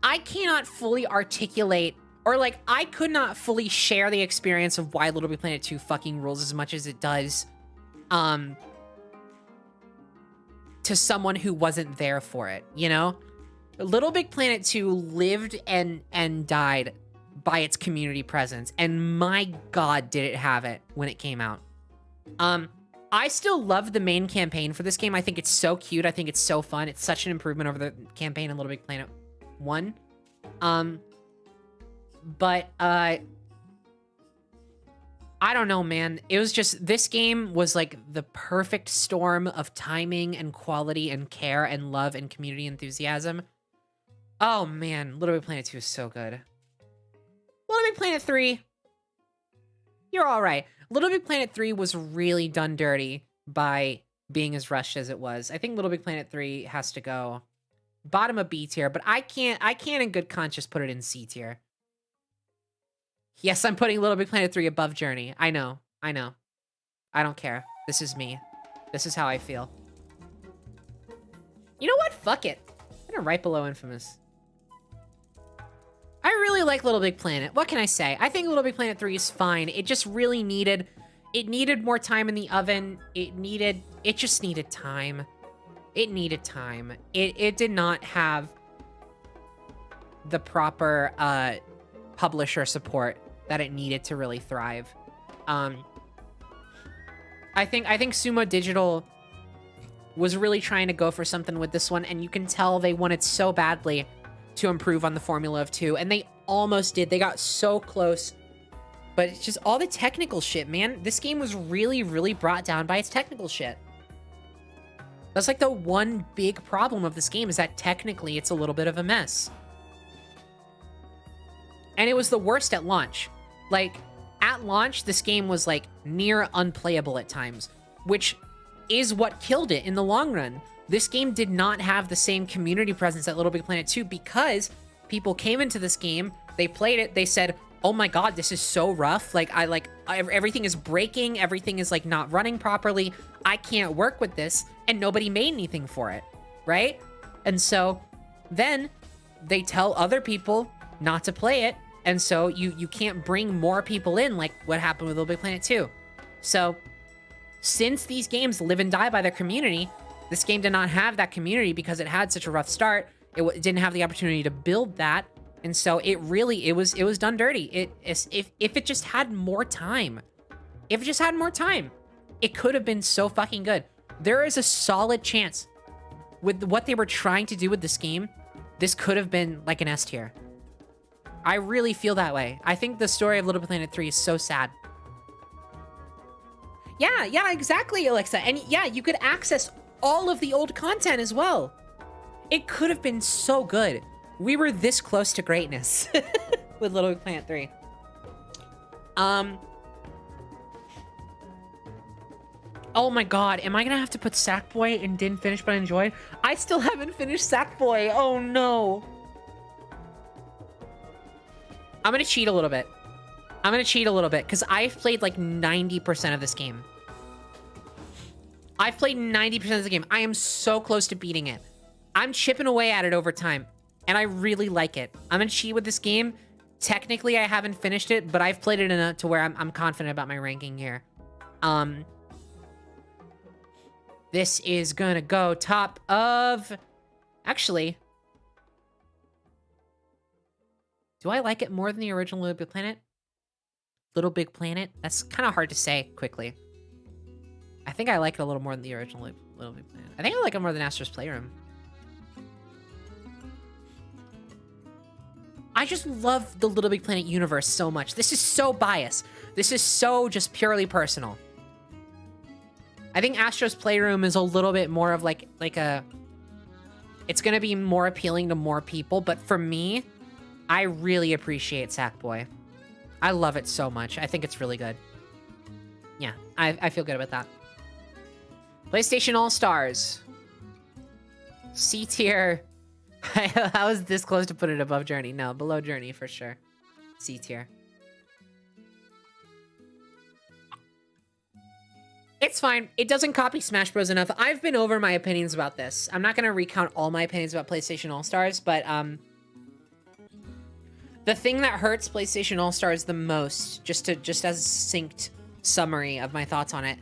I cannot fully articulate, or, like, I could not fully share the experience of why Little Big Planet 2 fucking rules as much as it does, to someone who wasn't there for it, you know? Little Big Planet 2 lived and died by its community presence, and my god, did it have it when it came out. I still love the main campaign for this game. I think it's so cute. I think it's so fun. It's such an improvement over the campaign in Little Big Planet 1. But I don't know, man. It was just, this game was like the perfect storm of timing and quality and care and love and community enthusiasm. Oh man, Little Big Planet 2 is so good. Little Big Planet 3, you're all right. Little Big Planet 3 was really done dirty by being as rushed as it was. I think Little Big Planet 3 has to go bottom of B tier, but I can't in good conscience put it in C tier. Yes, I'm putting Little Big Planet 3 above Journey. I know. I don't care. This is me. This is how I feel. You know what? Fuck it. I'm gonna right below Infamous. I really like Little Big Planet. What can I say? I think Little Big Planet 3 is fine. It just really needed more time in the oven. It just needed time. It needed time. It did not have the proper publisher support that it needed to really thrive. I think Sumo Digital was really trying to go for something with this one, and you can tell they wanted so badly to improve on the formula of 2, and they almost did. They got so close, but it's just all the technical shit, man. This game was really, really brought down by its technical shit. That's like the one big problem of this game, is that technically it's a little bit of a mess. And it was the worst at launch. Like, at launch, this game was, like, near unplayable at times, which is what killed it in the long run. This game did not have the same community presence at Little Big Planet 2 because people came into this game, they played it, they said, oh my god, this is so rough. Like, everything is breaking, everything is, like, not running properly. I can't work with this, and nobody made anything for it, right? And so then they tell other people not to play it, and so you can't bring more people in like what happened with Little Big Planet 2. So since these games live and die by their community, this game did not have that community because it had such a rough start. It didn't have the opportunity to build that, and so it was done dirty. If it just had more time, it could have been so fucking good. There is a solid chance with what they were trying to do with this game, this could have been like an S tier. I really feel that way. I think the story of Little Big Planet 3 is so sad. Yeah, exactly, Alexa. And yeah, you could access all of the old content as well. It could have been so good. We were this close to greatness with Little Big Planet 3. Oh my god, am I gonna have to put Sackboy and didn't finish but enjoyed? I still haven't finished Sackboy. Oh no. I'm gonna cheat a little bit. Because I've played like 90% of this game. I've played 90% of the game. I am so close to beating it. I'm chipping away at it over time, and I really like it. I'm gonna cheat with this game. Technically, I haven't finished it, but I've played it enough to where I'm confident about my ranking here. This is gonna go top of... Actually... Do I like it more than the original Little Big Planet? Little Big Planet? That's kind of hard to say quickly. I think I like it a little more than the original Little Big Planet. I think I like it more than Astro's Playroom. I just love the Little Big Planet universe so much. This is so biased. This is so just purely personal. I think Astro's Playroom is a little bit more of like a... It's gonna be more appealing to more people, but for me, I really appreciate Sackboy. I love it so much. I think it's really good. Yeah, I feel good about that. PlayStation All-Stars. C tier. I was this close to put it above Journey. No, below Journey for sure. C tier. It's fine. It doesn't copy Smash Bros. Enough. I've been over my opinions about this. I'm not going to recount all my opinions about PlayStation All-Stars, but the thing that hurts PlayStation All-Stars the most, just as a succinct summary of my thoughts on it,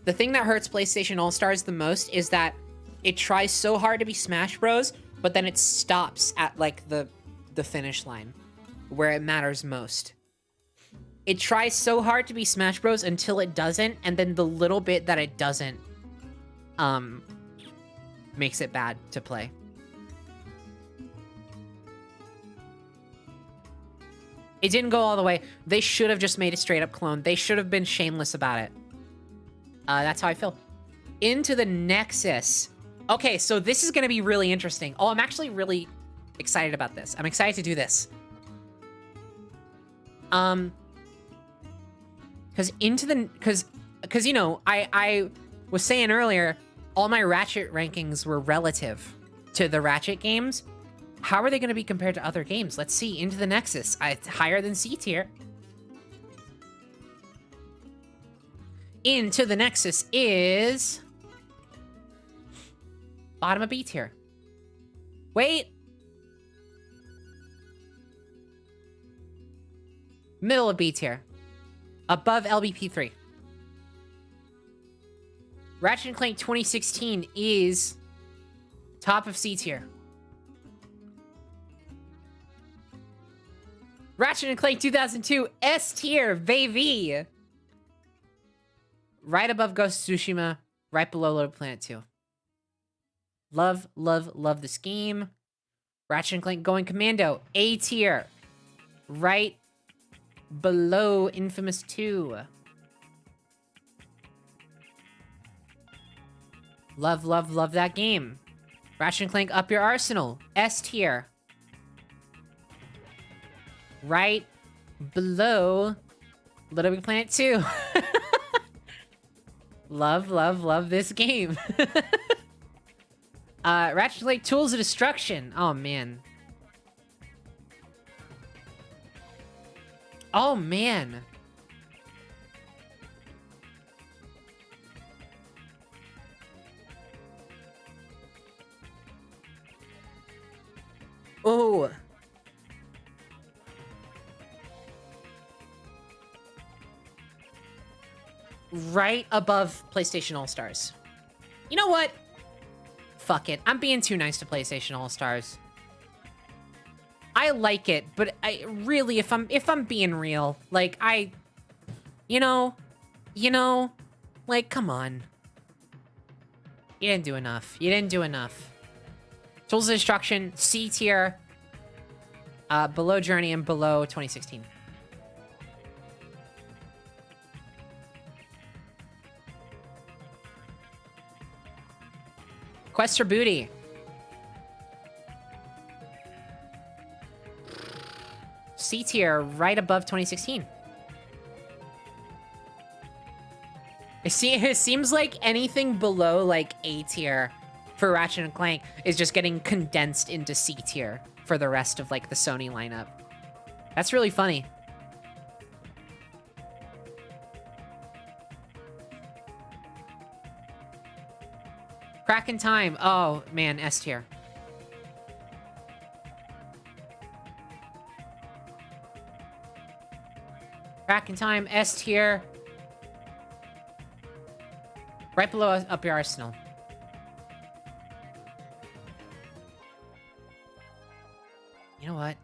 the thing that hurts PlayStation All-Stars the most is that it tries so hard to be Smash Bros., but then it stops at, like, the finish line, where it matters most. It tries so hard to be Smash Bros. Until it doesn't, and then the little bit that it doesn't, makes it bad to play. It didn't go all the way. They should have just made a straight-up clone. They should have been shameless about it. That's how I feel. Into the Nexus. Okay, so this is going to be really interesting. Oh, I'm actually really excited about this. I'm excited to do this. Because you know, I was saying earlier, all my Ratchet rankings were relative to the Ratchet games. How are they going to be compared to other games? Let's see. Into the Nexus. It's higher than C tier. Into the Nexus is... bottom of B tier. Wait. Middle of B tier. Above LBP3. Ratchet & Clank 2016 is top of C tier. Ratchet & Clank 2002, S tier, baby! Right above Ghost of Tsushima, right below Little Planet 2. Love, love, love this game. Ratchet & Clank Going Commando, A tier. Right below Infamous 2. Love, love, love that game. Ratchet & Clank Up Your Arsenal, S tier. Right below Little Big Planet 2. Love, love, love this game. Ratchet & Clank Tools of Destruction. Oh, man. Oh, man. Oh. Right above PlayStation All-Stars. You know what? Fuck it. I'm being too nice to PlayStation All-Stars. I like it, but I really, if I'm being real, like, you know, like, come on. You didn't do enough. You didn't do enough. Tools of Destruction, C tier, below Journey and below 2016. Quest for Booty. C tier, right above 2016. It seems like anything below, like, A tier for Ratchet & Clank is just getting condensed into C tier for the rest of, like, the Sony lineup. That's really funny. Crack in Time. Oh, man, S tier. Crack in Time, S tier. Right below up your arsenal. You know what?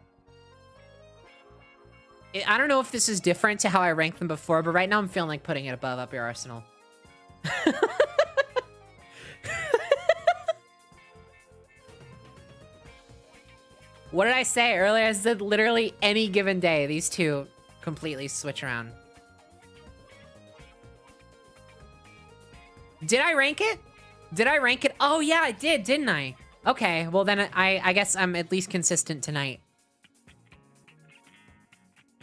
I don't know if this is different to how I ranked them before, but right now I'm feeling like putting it above up your arsenal. What did I say earlier? I said literally any given day, these two completely switch around. Did I rank it? Did I rank it? Oh yeah, I did, didn't I? Okay, well then I guess I'm at least consistent tonight.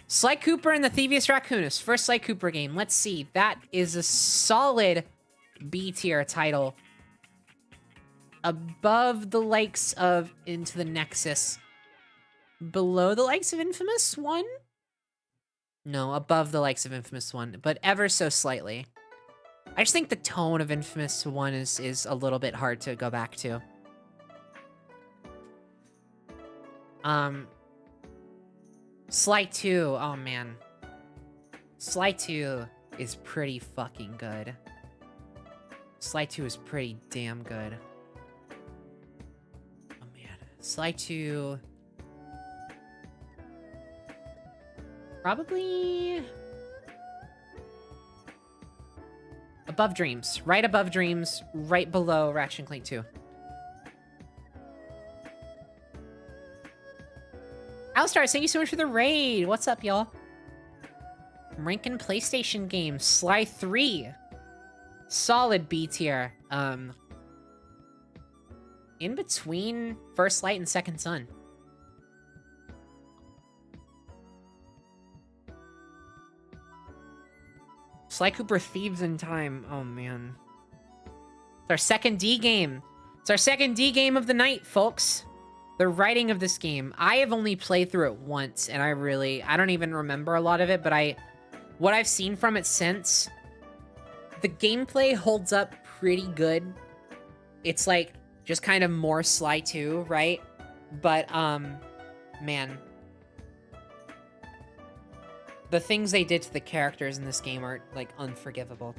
Sly Cooper and the Thievius Raccoonus. First Sly Cooper game. Let's see. That is a solid B tier title. Above the likes of Into the Nexus. Below the likes of Infamous 1? No, above the likes of Infamous 1, but ever so slightly. I just think the tone of Infamous 1 is a little bit hard to go back to. Sly 2, oh man. Sly 2 is pretty fucking good. Sly 2 is pretty damn good. Oh man. Sly 2... Probably... above Dreams. Right above Dreams. Right below Ratchet and Clank 2. Alistar, thank you so much for the raid. What's up, y'all? I'm ranking PlayStation games. Sly 3. Solid B tier. In between First Light and Second Son. Sly Cooper Thieves in Time. Oh, man. It's our second D game. It's our second D game of the night, folks. The writing of this game. I have only played through it once, and I don't even remember a lot of it, but what I've seen from it since, the gameplay holds up pretty good. It's like, just kind of more Sly 2, right? But, man. The things they did to the characters in this game are, like, unforgivable.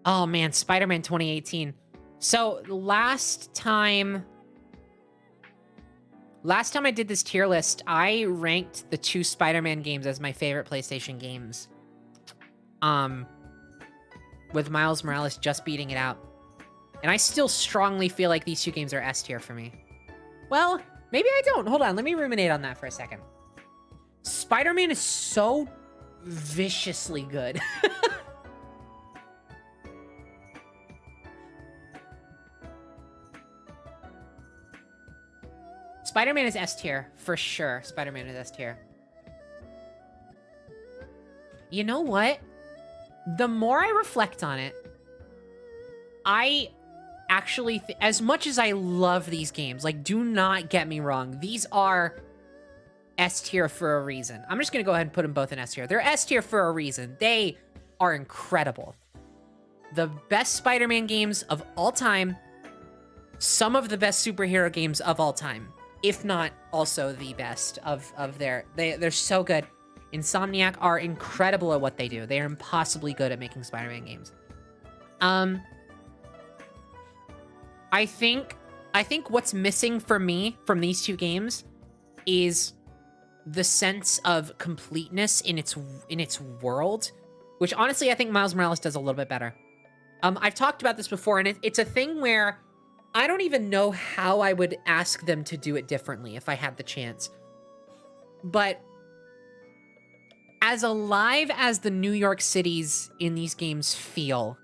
Oh, man, Spider-Man 2018. So, last time I did this tier list, I ranked the 2 Spider-Man games as my favorite PlayStation games. With Miles Morales just beating it out. And I still strongly feel like these 2 games are S tier for me. Well, maybe I don't. Hold on, let me ruminate on that for a second. Spider-Man is so viciously good. Spider-Man is S tier, for sure. Spider-Man is S tier. You know what? The more I reflect on it, I actually, as much as I love these games, like, do not get me wrong, these are S tier for a reason. I'm just gonna go ahead and put them both in S tier. They're S tier for a reason. They are incredible. The best Spider-Man games of all time, some of the best superhero games of all time, if not also the best of they're so good. Insomniac are incredible at what they do. They are impossibly good at making Spider-Man games. I think what's missing for me from these 2 games is the sense of completeness in its world, which honestly I think Miles Morales does a little bit better. I've talked about this before, and it's a thing where I don't even know how I would ask them to do it differently if I had the chance. But as alive as the New York cities in these games feel,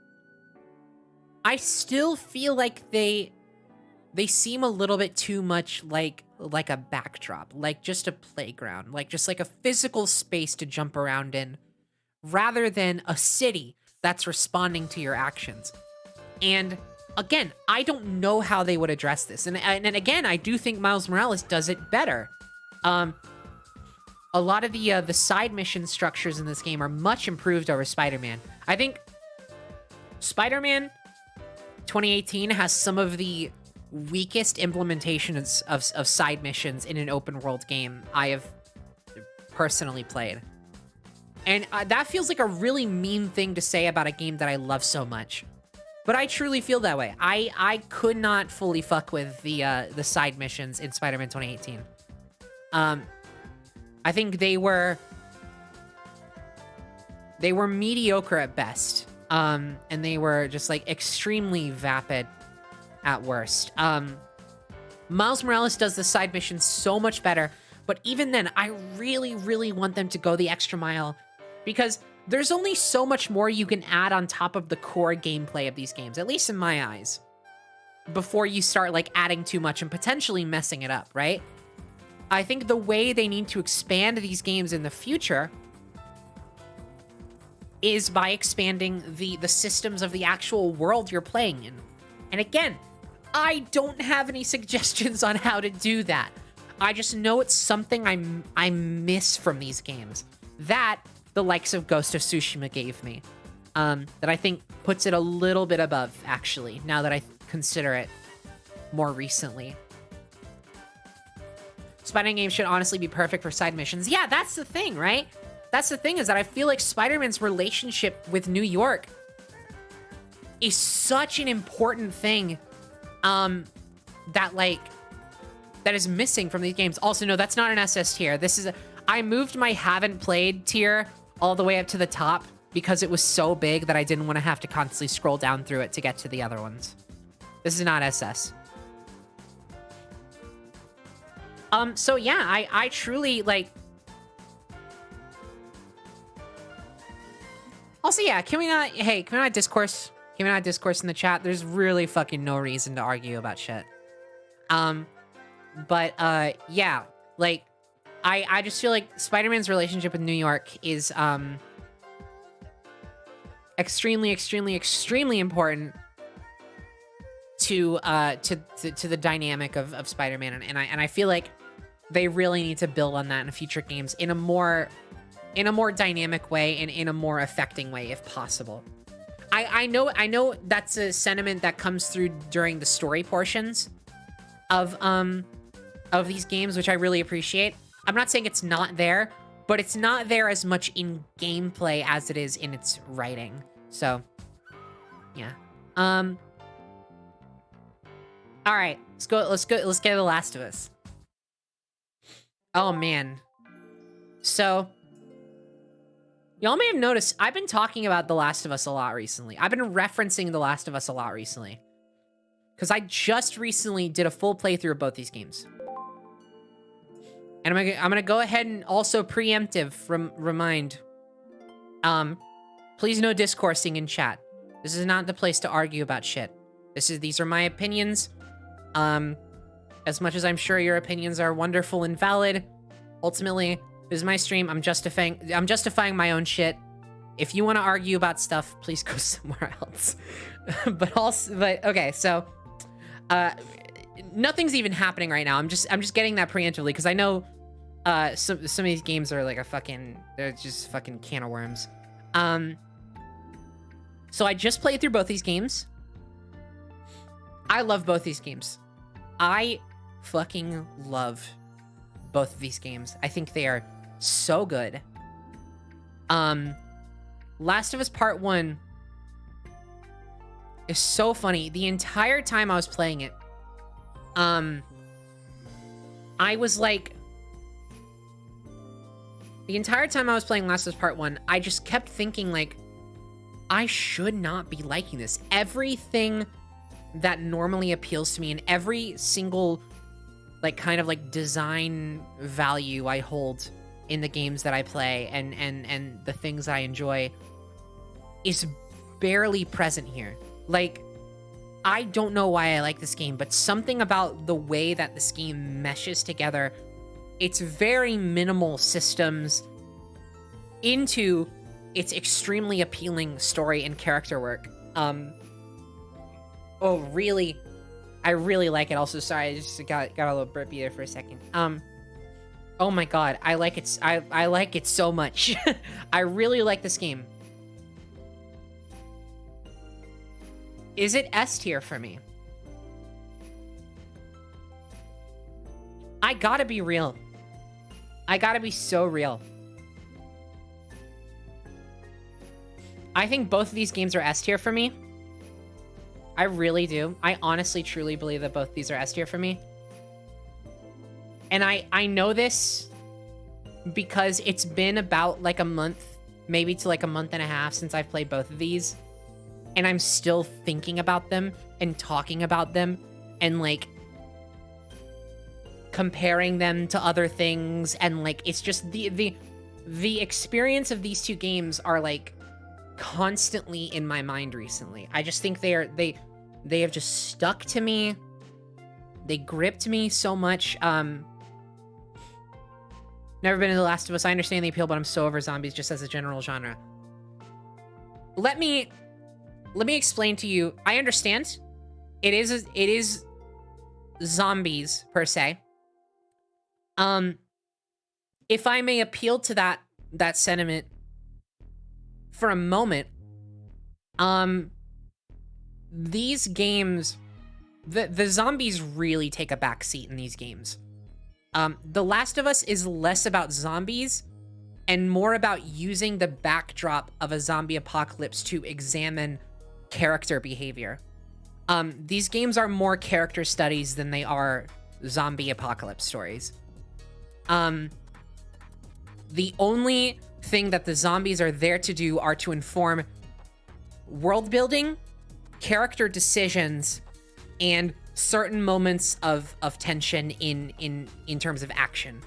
I still feel like they seem a little bit too much like a backdrop, like just a playground, like just like a physical space to jump around in, rather than a city that's responding to your actions. And again, I don't know how they would address this. And again, I do think Miles Morales does it better. A lot of the side mission structures in this game are much improved over Spider-Man. I think Spider-Man 2018 has some of the weakest implementations of side missions in an open world game I have personally played. And that feels like a really mean thing to say about a game that I love so much. But I truly feel that way. I could not fully fuck with the side missions in Spider-Man 2018. I think they were mediocre at best. And they were just like extremely vapid at worst. Miles Morales does the side missions so much better, but even then, I really, really want them to go the extra mile, because there's only so much more you can add on top of the core gameplay of these games, at least in my eyes, before you start like adding too much and potentially messing it up, right? I think the way they need to expand these games in the future is by expanding the systems of the actual world you're playing in. And again, I don't have any suggestions on how to do that. I just know it's something I miss from these games. That the likes of Ghost of Tsushima gave me. That I think puts it a little bit above, actually, now that I consider it more recently. Spider-Man games should honestly be perfect for side missions. Yeah, that's the thing, right? That's the thing, is that I feel like Spider-Man's relationship with New York is such an important thing that is missing from these games. Also, no, that's not an SS tier. This is I moved my haven't played tier all the way up to the top because it was so big that I didn't want to have to constantly scroll down through it to get to the other ones. This is not SS. So yeah, I truly, like... Also, yeah, can we not discourse? Can we not discourse in the chat? There's really fucking no reason to argue about shit. Yeah, like, I just feel like Spider-Man's relationship with New York is, extremely, extremely, extremely important to the dynamic of Spider-Man, and I feel like they really need to build on that in future games in a more dynamic way and in a more affecting way, if possible. I know that's a sentiment that comes through during the story portions of these games, which I really appreciate. I'm not saying it's not there, but it's not there as much in gameplay as it is in its writing. So, yeah. All right, let's get The Last of Us. Oh man. So, y'all may have noticed I've been talking about The Last of Us a lot recently. I've been referencing The Last of Us a lot recently, because I just recently did a full playthrough of both these games. And I'm gonna go ahead and also preemptive remind, please no discoursing in chat. This is not the place to argue about shit. These are my opinions. As much as I'm sure your opinions are wonderful and valid, ultimately, this is my stream. I'm justifying my own shit. If you want to argue about stuff, please go somewhere else. but okay, so nothing's even happening right now. I'm just getting that preemptively because I know some of these games are like they're just fucking can of worms. So I just played through both these games. I love both these games. I fucking love both of these games. I think they are so good. Last of Us Part 1 is so funny. The entire time I was playing it, I was like... The entire time I was playing Last of Us Part 1, I just kept thinking, like, I should not be liking this. Everything that normally appeals to me and every single, like, kind of, like, design value I hold in the games that I play and the things I enjoy is barely present here. Like, I don't know why I like this game, but something about the way that this game meshes together, its very minimal systems into its extremely appealing story and character work. Oh, really? I really like it. Also, sorry, I just got a little burpy there for a second. Oh my god, I like it. I like it so much. I really like this game. Is it S tier for me? I gotta be real. I gotta be so real. I think both of these games are S tier for me. I really do. I honestly, truly believe that both of these are S tier for me. And I know this because it's been about like a month, maybe to like a month and a half since I've played both of these. And I'm still thinking about them and talking about them and like comparing them to other things. And like, it's just the experience of these two games are like constantly in my mind recently. I just think they have just stuck to me. They gripped me so much. Never been in The Last of Us. I understand the appeal, but I'm so over zombies just as a general genre. Let me explain to you. I understand. It is zombies per se. If I may appeal to that sentiment for a moment, these games, the zombies really take a back seat in these games. The Last of Us is less about zombies and more about using the backdrop of a zombie apocalypse to examine character behavior. These games are more character studies than they are zombie apocalypse stories. The only thing that the zombies are there to do are to inform world building, character decisions, and certain moments of tension in terms of action.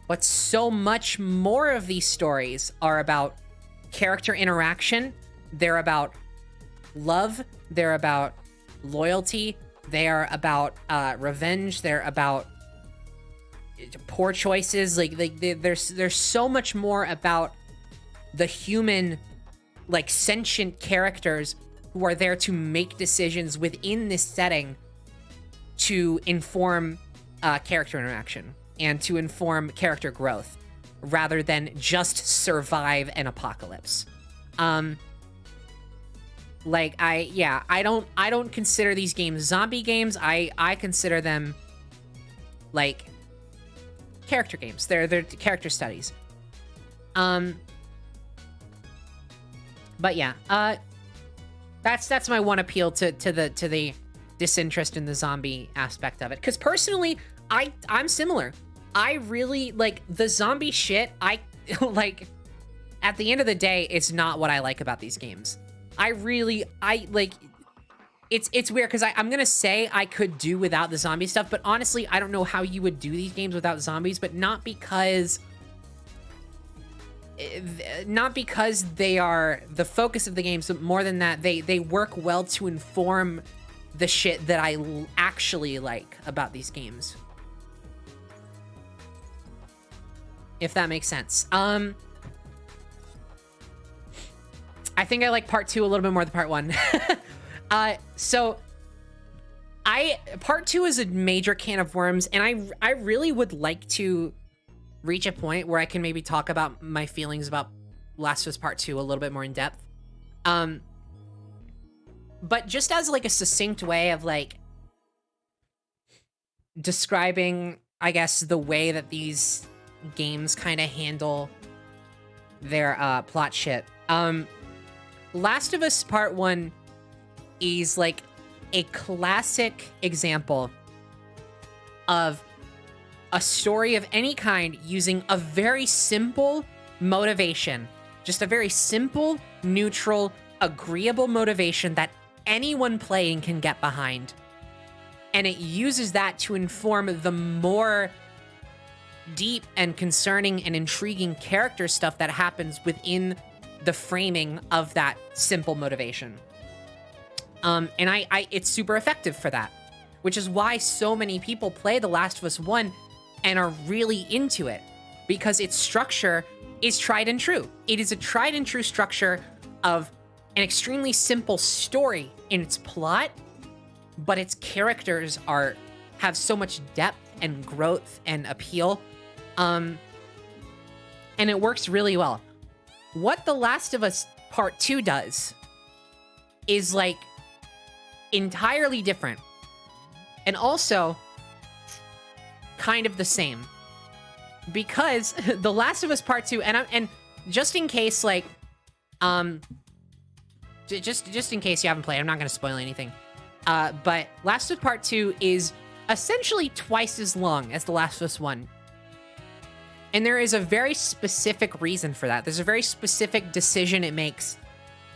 But so much more of these stories are about character interaction. They're about love. They're about loyalty. They are about revenge. They're about poor choices. Like there's so much more about the human, like, sentient characters who are there to make decisions within this setting to inform character interaction and to inform character growth rather than just survive an apocalypse. I don't consider these games zombie games. I consider them like character games. They're character studies. But yeah, that's my one appeal to the disinterest in the zombie aspect of it. Because personally, I'm similar. I really like the zombie shit. I like, at the end of the day, it's not what I like about these games. It's weird because I'm gonna say I could do without the zombie stuff, but honestly, I don't know how you would do these games without zombies, but not because they are the focus of the games, but more than that, they work well to inform the shit that I actually like about these games. If that makes sense. I think I like part 2 a little bit more than part 1. So part 2 is a major can of worms, and I really would like to reach a point where I can maybe talk about my feelings about Last of Us Part 2 a little bit more in depth. But just as like a succinct way of like describing, I guess, the way that these games kind of handle their plot shit. Last of Us Part 1 is like a classic example of a story of any kind using a very simple motivation. Just a very simple, neutral, agreeable motivation that anyone playing can get behind. And it uses that to inform the more deep and concerning and intriguing character stuff that happens within the framing of that simple motivation. And it's super effective for that, which is why so many people play The Last of Us 1 and are really into it, because its structure is tried and true. It is a tried and true structure of an extremely simple story in its plot, but its characters have so much depth and growth and appeal. And it works really well. What The Last of Us Part 2 does is like entirely different. And also, kind of the same. Because The Last of Us Part 2, and just in case, like, just in case you haven't played, I'm not going to spoil anything. But Last of Us Part 2 is essentially twice as long as The Last of Us 1. And there is a very specific reason for that. There's a very specific decision it makes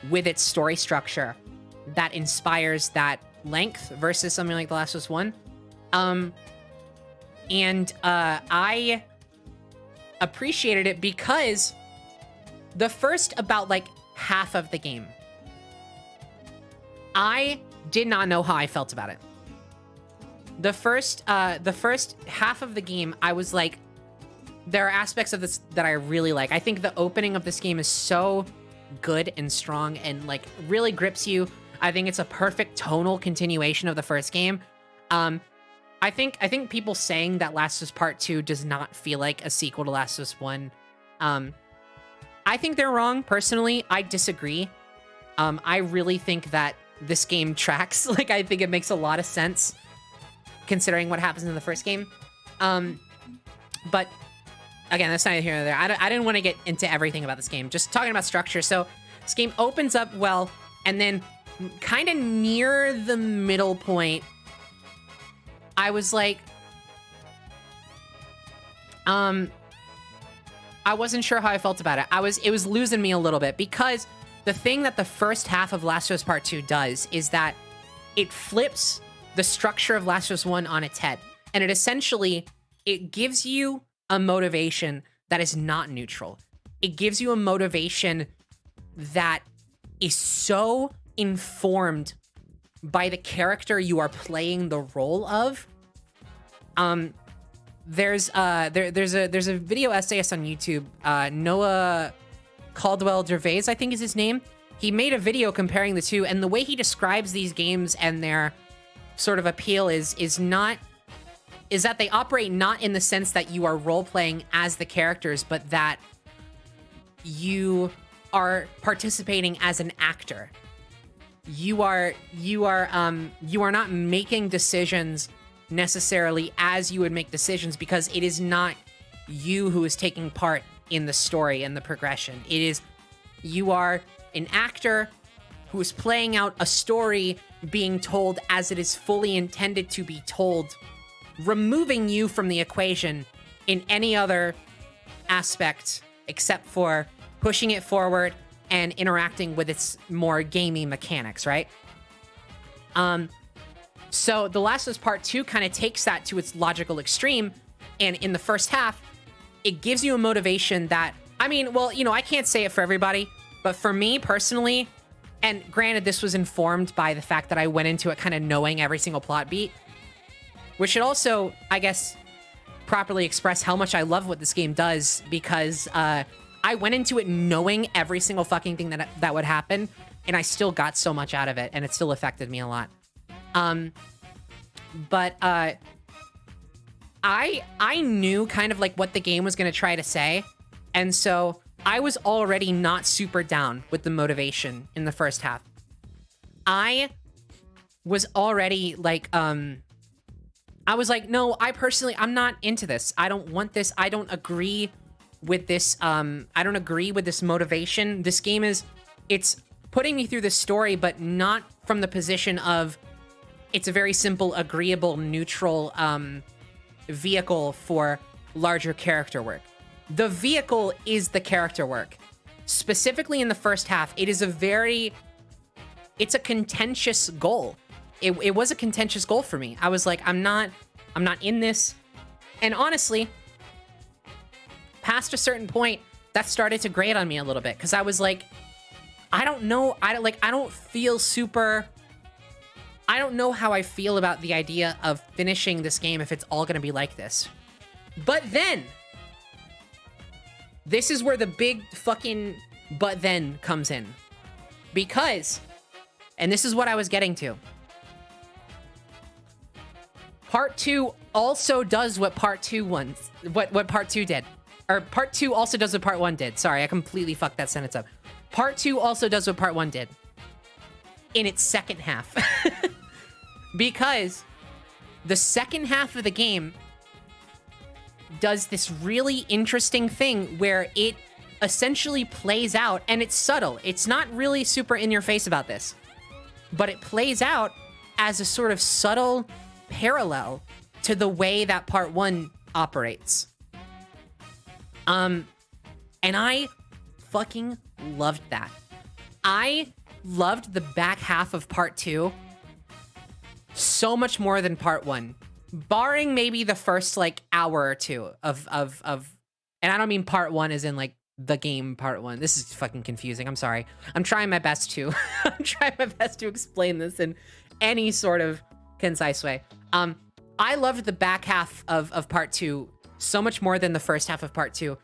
with its story structure that inspires that length versus something like The Last of Us 1. I appreciated it because the first about like half of the game, I did not know how I felt about it. The first half of the game, I was like, there are aspects of this that I really like. I think the opening of this game is so good and strong and like really grips you. I think it's a perfect tonal continuation of the first game. I think people saying that Last of Us Part 2 does not feel like a sequel to Last of Us 1. I think they're wrong. Personally, I disagree. I really think that this game tracks. Like, I think it makes a lot of sense considering what happens in the first game. But again, that's neither here nor there. I didn't want to get into everything about this game. Just talking about structure. So this game opens up well, and then kind of near the middle point, I was like, I wasn't sure how I felt about it. It was losing me a little bit because the thing that the first half of Last of Us Part 2 does is that it flips the structure of Last of Us 1 on its head. And it gives you a motivation that is not neutral. It gives you a motivation that is so informed by the character you are playing the role of. There's a video essayist on YouTube, Noah Caldwell Gervais, I think is his name. He made a video comparing the two, and the way he describes these games and their sort of appeal is that they operate not in the sense that you are role-playing as the characters, but that you are participating as an actor. You are not making decisions necessarily as you would make decisions because it is not you who is taking part in the story and the progression. It is you are an actor who is playing out a story being told as it is fully intended to be told, removing you from the equation in any other aspect except for pushing it forward and interacting with its more gamey mechanics, right? So The Last of Us Part 2 kind of takes that to its logical extreme, and in the first half, it gives you a motivation that, I mean, well, you know, I can't say it for everybody, but for me personally, and granted, this was informed by the fact that I went into it kind of knowing every single plot beat, which should also, I guess, properly express how much I love what this game does, because I went into it knowing every single fucking thing that would happen, and I still got so much out of it, and it still affected me a lot. But I knew kind of like what the game was going to try to say, and so I was already not super down with the motivation in the first half. I was already like, I was like, no, I'm not into this. I don't want this. I don't agree with this. I don't agree with this motivation. This game it's putting me through this story, but not from the position of it's a very simple, agreeable, neutral vehicle for larger character work. The vehicle is the character work. Specifically in the first half, it's a contentious goal. It was a contentious goal for me. I was like, I'm not in this. And honestly, past a certain point, that started to grate on me a little bit, because I was like, I don't know. I don't know how I feel about the idea of finishing this game if it's all going to be like this. But then, this is where the big fucking but then comes in. Because, and this is what I was getting to, Part 2 also does what Part 2 what Part 2 did. Or Part 2 also does what Part 1 did. Sorry, I completely fucked that sentence up. Part 2 also does what Part 1 did. In its second half. Because the second half of the game does this really interesting thing where it essentially plays out, and it's subtle. It's not really super in your face about this, but it plays out as a sort of subtle parallel to the way that part 1 operates. And I fucking loved that. I loved the back half of part 2 so much more than part 1, barring maybe the first like hour or two of and I don't mean part 1 as in like the game part 1. This is fucking confusing. I'm sorry. I'm trying my best to explain this in any sort of concise way. I loved the back half of part 2 so much more than the first half of part 2,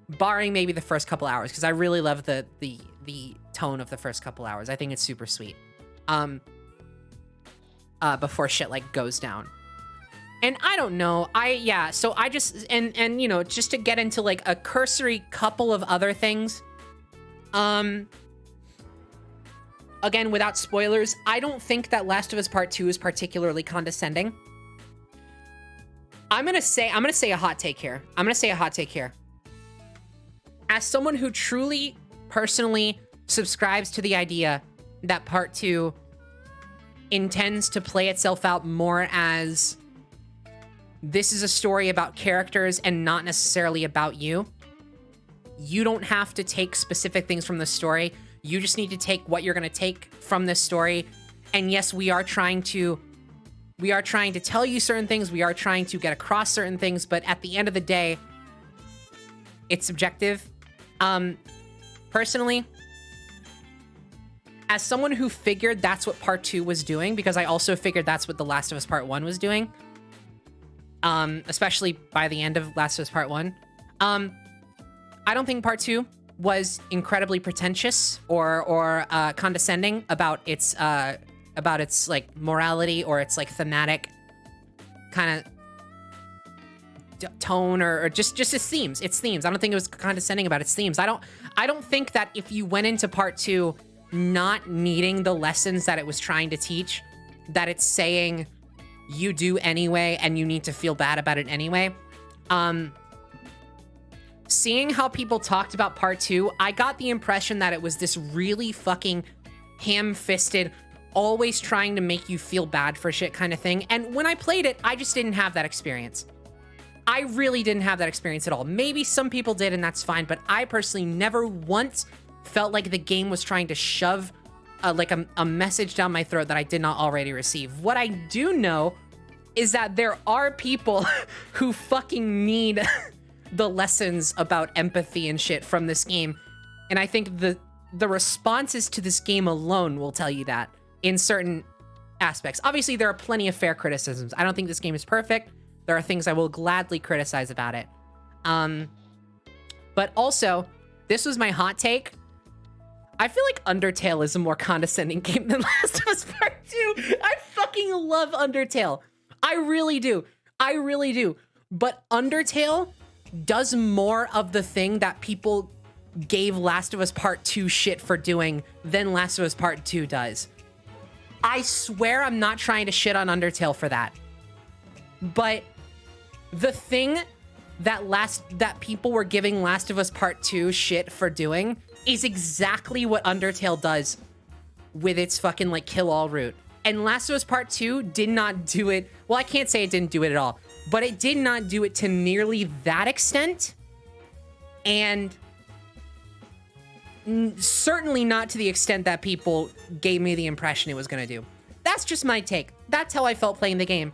barring maybe the first couple hours, because I really love the tone of the first couple hours. I think it's super sweet. Before shit like goes down. And I don't know, so I just, and you know, just to get into like a cursory couple of other things, again, without spoilers, I don't think that Last of Us Part 2 is particularly condescending. I'm gonna say a hot take here. As someone who truly, personally subscribes to the idea that Part 2 intends to play itself out more as this is a story about characters and not necessarily about you. You don't have to take specific things from the story. You just need to take what you're going to take from this story. And yes, we are trying to tell you certain things. We are trying to get across certain things, but at the end of the day, it's subjective. Personally, as someone who figured that's what part 2 was doing, because I also figured that's what The Last of Us Part 1 was doing, especially by the end of Last of Us Part 1, I don't think part 2 was incredibly pretentious or condescending about its like morality or its like thematic kind of tone or just its themes. I don't think it was condescending about its themes. I don't think that if you went into part 2 not needing the lessons that it was trying to teach, that it's saying you do anyway and you need to feel bad about it anyway. Seeing how people talked about part 2, I got the impression that it was this really fucking ham-fisted, always trying to make you feel bad for shit kind of thing. And when I played it, I just didn't have that experience. I really didn't have that experience at all. Maybe some people did, and that's fine, but I personally never once felt like the game was trying to shove like a message down my throat that I did not already receive. What I do know is that there are people who fucking need the lessons about empathy and shit from this game. And I think the responses to this game alone will tell you that in certain aspects. Obviously, there are plenty of fair criticisms. I don't think this game is perfect. There are things I will gladly criticize about it. But also, this was my hot take. I feel like Undertale is a more condescending game than Last of Us Part 2. I fucking love Undertale. I really do. But Undertale does more of the thing that people gave Last of Us Part 2 shit for doing than Last of Us Part 2 does. I swear I'm not trying to shit on Undertale for that. But the thing that people were giving Last of Us Part 2 shit for doing is exactly what Undertale does with its fucking like kill all route. And Last of Us Part 2 did not do it. Well, I can't say it didn't do it at all, but it did not do it to nearly that extent. And certainly not to the extent that people gave me the impression it was going to do. That's just my take. That's how I felt playing the game.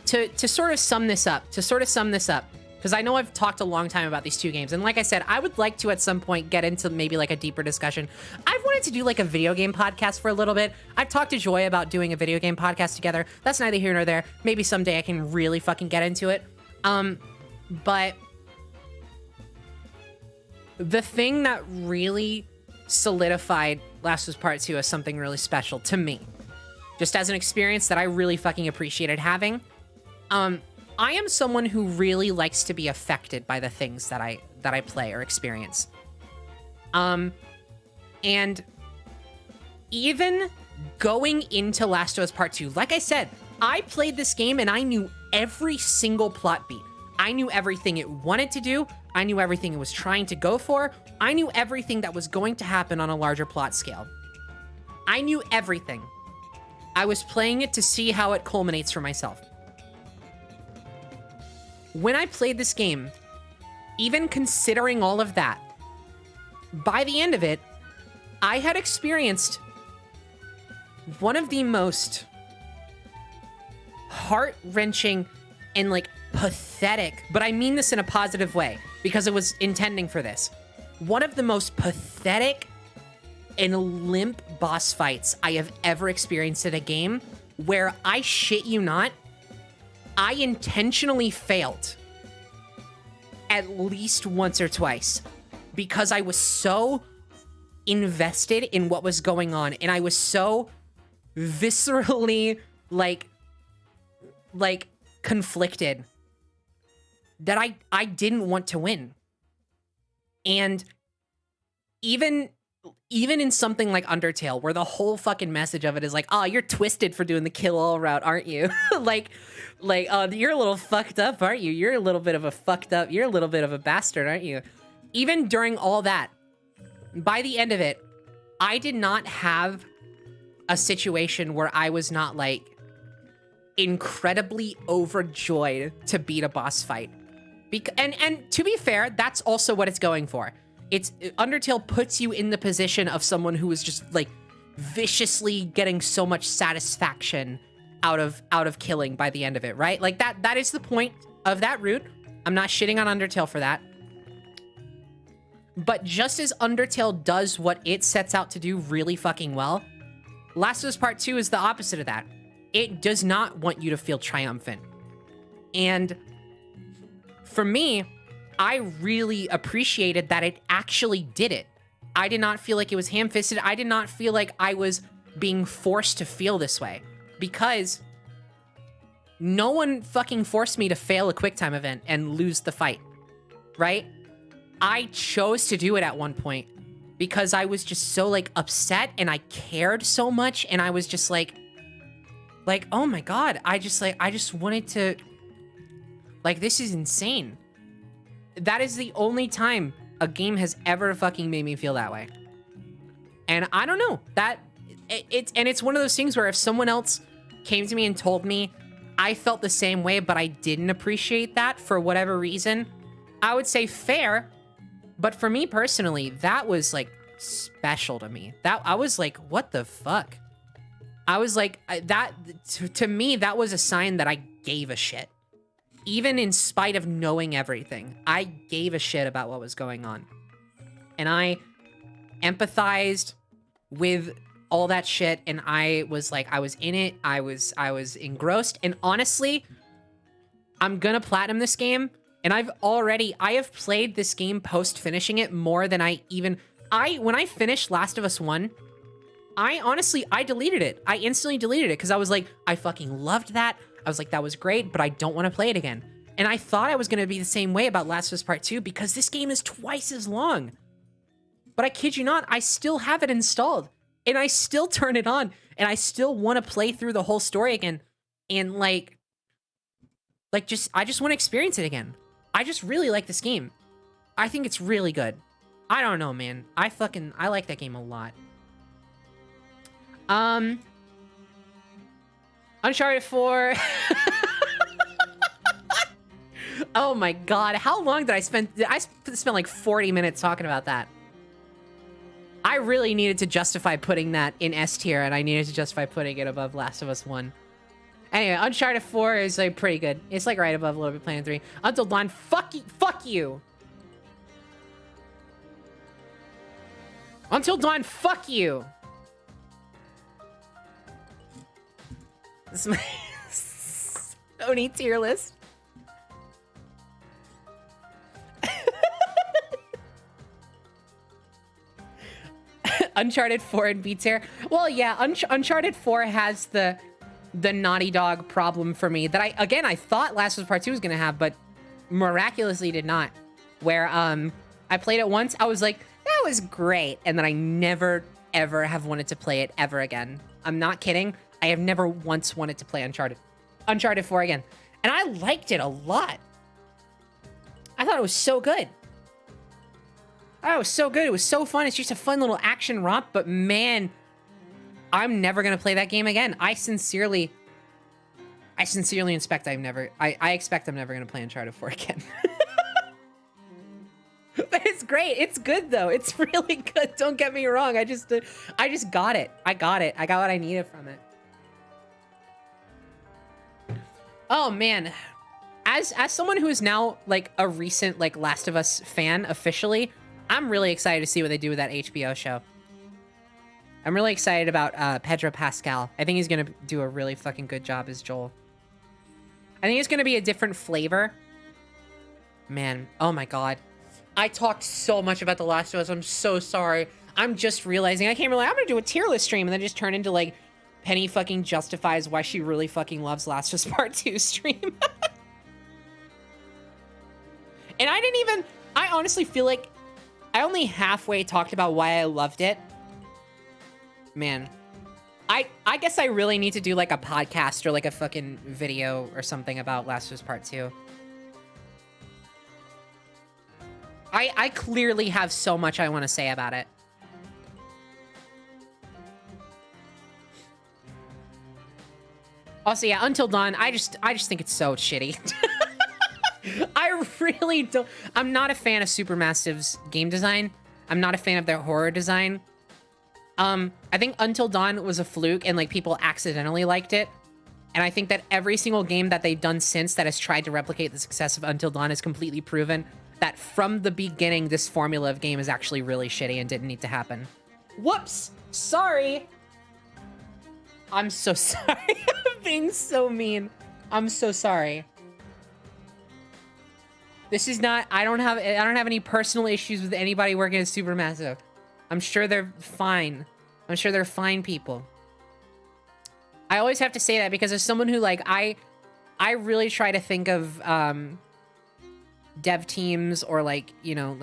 To sort of sum this up, because I know I've talked a long time about these two games, and like I said, I would like to at some point get into maybe like a deeper discussion. I've wanted to do like a video game podcast for a little bit. I've talked to Joy about doing a video game podcast together. That's neither here nor there. Maybe someday I can really fucking get into it. But the thing that really solidified Last of Us Part 2 as something really special to me, just as an experience that I really fucking appreciated having, I am someone who really likes to be affected by the things that I play or experience. And even going into Last of Us Part 2, like I said, I played this game and I knew every single plot beat. I knew everything it wanted to do. I knew everything it was trying to go for. I knew everything that was going to happen on a larger plot scale. I knew everything. I was playing it to see how it culminates for myself. When I played this game, even considering all of that, by the end of it, I had experienced one of the most heart-wrenching and like pathetic, but I mean this in a positive way because it was intending for this. One of the most pathetic and limp boss fights I have ever experienced in a game, where I shit you not, I intentionally failed at least once or twice because I was so invested in what was going on, and I was so viscerally like conflicted that I didn't want to win. And even in something like Undertale, where the whole fucking message of it is like, oh, you're twisted for doing the kill all route, aren't you? like, you're a little fucked up, aren't you? You're a little bit of a bastard, aren't you? Even during all that, by the end of it, I did not have a situation where I was not like incredibly overjoyed to beat a boss fight. And to be fair, that's also what it's going for. Undertale puts you in the position of someone who is just like viciously getting so much satisfaction out of killing by the end of it, right? Like that is the point of that route. I'm not shitting on Undertale for that. But just as Undertale does what it sets out to do really fucking well, Last of Us Part 2 is the opposite of that. It does not want you to feel triumphant. And for me, I really appreciated that it actually did it. I did not feel like it was ham-fisted. I did not feel like I was being forced to feel this way, because no one fucking forced me to fail a QuickTime event and lose the fight, right? I chose to do it at one point because I was just so like upset and I cared so much, and I was just like, oh my God, I just wanted to, like, this is insane. That is the only time a game has ever fucking made me feel that way. And I don't know, it's one of those things where if someone else came to me and told me I felt the same way, but I didn't appreciate that for whatever reason, I would say fair. But for me personally, that was like special to me. That I was like, what the fuck? I was like, to me, that was a sign that I gave a shit. Even in spite of knowing everything, I gave a shit about what was going on. And I empathized with all that shit, and I was like, I was in it, I was engrossed, and honestly, I'm gonna platinum this game, and I have played this game post-finishing it more than when I finished Last of Us 1, I deleted it. I instantly deleted it, because I was like, I fucking loved that. I was like, that was great, but I don't want to play it again. And I thought I was going to be the same way about Last of Us Part 2 because this game is twice as long. But I kid you not, I still have it installed. And I still turn it on. And I still want to play through the whole story again. And I just want to experience it again. I just really like this game. I think it's really good. I don't know, man. I like that game a lot. Uncharted 4. Oh my God. How long did I spend? I spent like 40 minutes talking about that. I really needed to justify putting that in S tier, and I needed to justify putting it above Last of Us 1. Anyway, Uncharted 4 is like pretty good. It's like right above a little bit Planet 3. Until Dawn, fuck you. Until Dawn, fuck you. This is my Sony tier list. Uncharted 4 and B tier. Well, yeah, Uncharted 4 has the Naughty Dog problem for me that I thought Last of Us Part 2 was gonna have, but miraculously did not. Where I played it once, I was like, that was great, and then I never ever have wanted to play it ever again. I'm not kidding. I have never once wanted to play Uncharted 4 again. And I liked it a lot. I thought it was so good. Oh, it was so good. It was so fun. It's just a fun little action romp, but man, I'm never going to play that game again. I sincerely expect I expect I'm never going to play Uncharted 4 again. But it's great. It's good though. It's really good. Don't get me wrong. I just got it. I got it. I got what I needed from it. Oh man. As someone who is now like a recent like Last of Us fan officially, I'm really excited to see what they do with that HBO show. I'm really excited about Pedro Pascal. I think he's going to do a really fucking good job as Joel. I think it's going to be a different flavor. Man, oh my god. I talked so much about The Last of Us. I'm so sorry. I'm just realizing I'm gonna do a tier list stream and then just turn into like Penny fucking justifies why she really fucking loves Last of Us Part 2 stream. And I honestly feel like I only halfway talked about why I loved it. Man, I guess I really need to do like a podcast or like a fucking video or something about Last of Us Part 2. I clearly have so much I want to say about it. Also, yeah, Until Dawn, I just think it's so shitty. I really don't. I'm not a fan of Supermassive's game design. I'm not a fan of their horror design. I think Until Dawn was a fluke and like people accidentally liked it. And I think that every single game that they've done since that has tried to replicate the success of Until Dawn has completely proven that from the beginning, this formula of game is actually really shitty and didn't need to happen. Whoops! Sorry! I'm so sorry. I'm being so mean. I'm so sorry. This is not, I don't have any personal issues with anybody working at Supermassive. I'm sure they're fine. I'm sure they're fine people. I always have to say that because as someone who like, I really try to think of, dev teams or like, you know,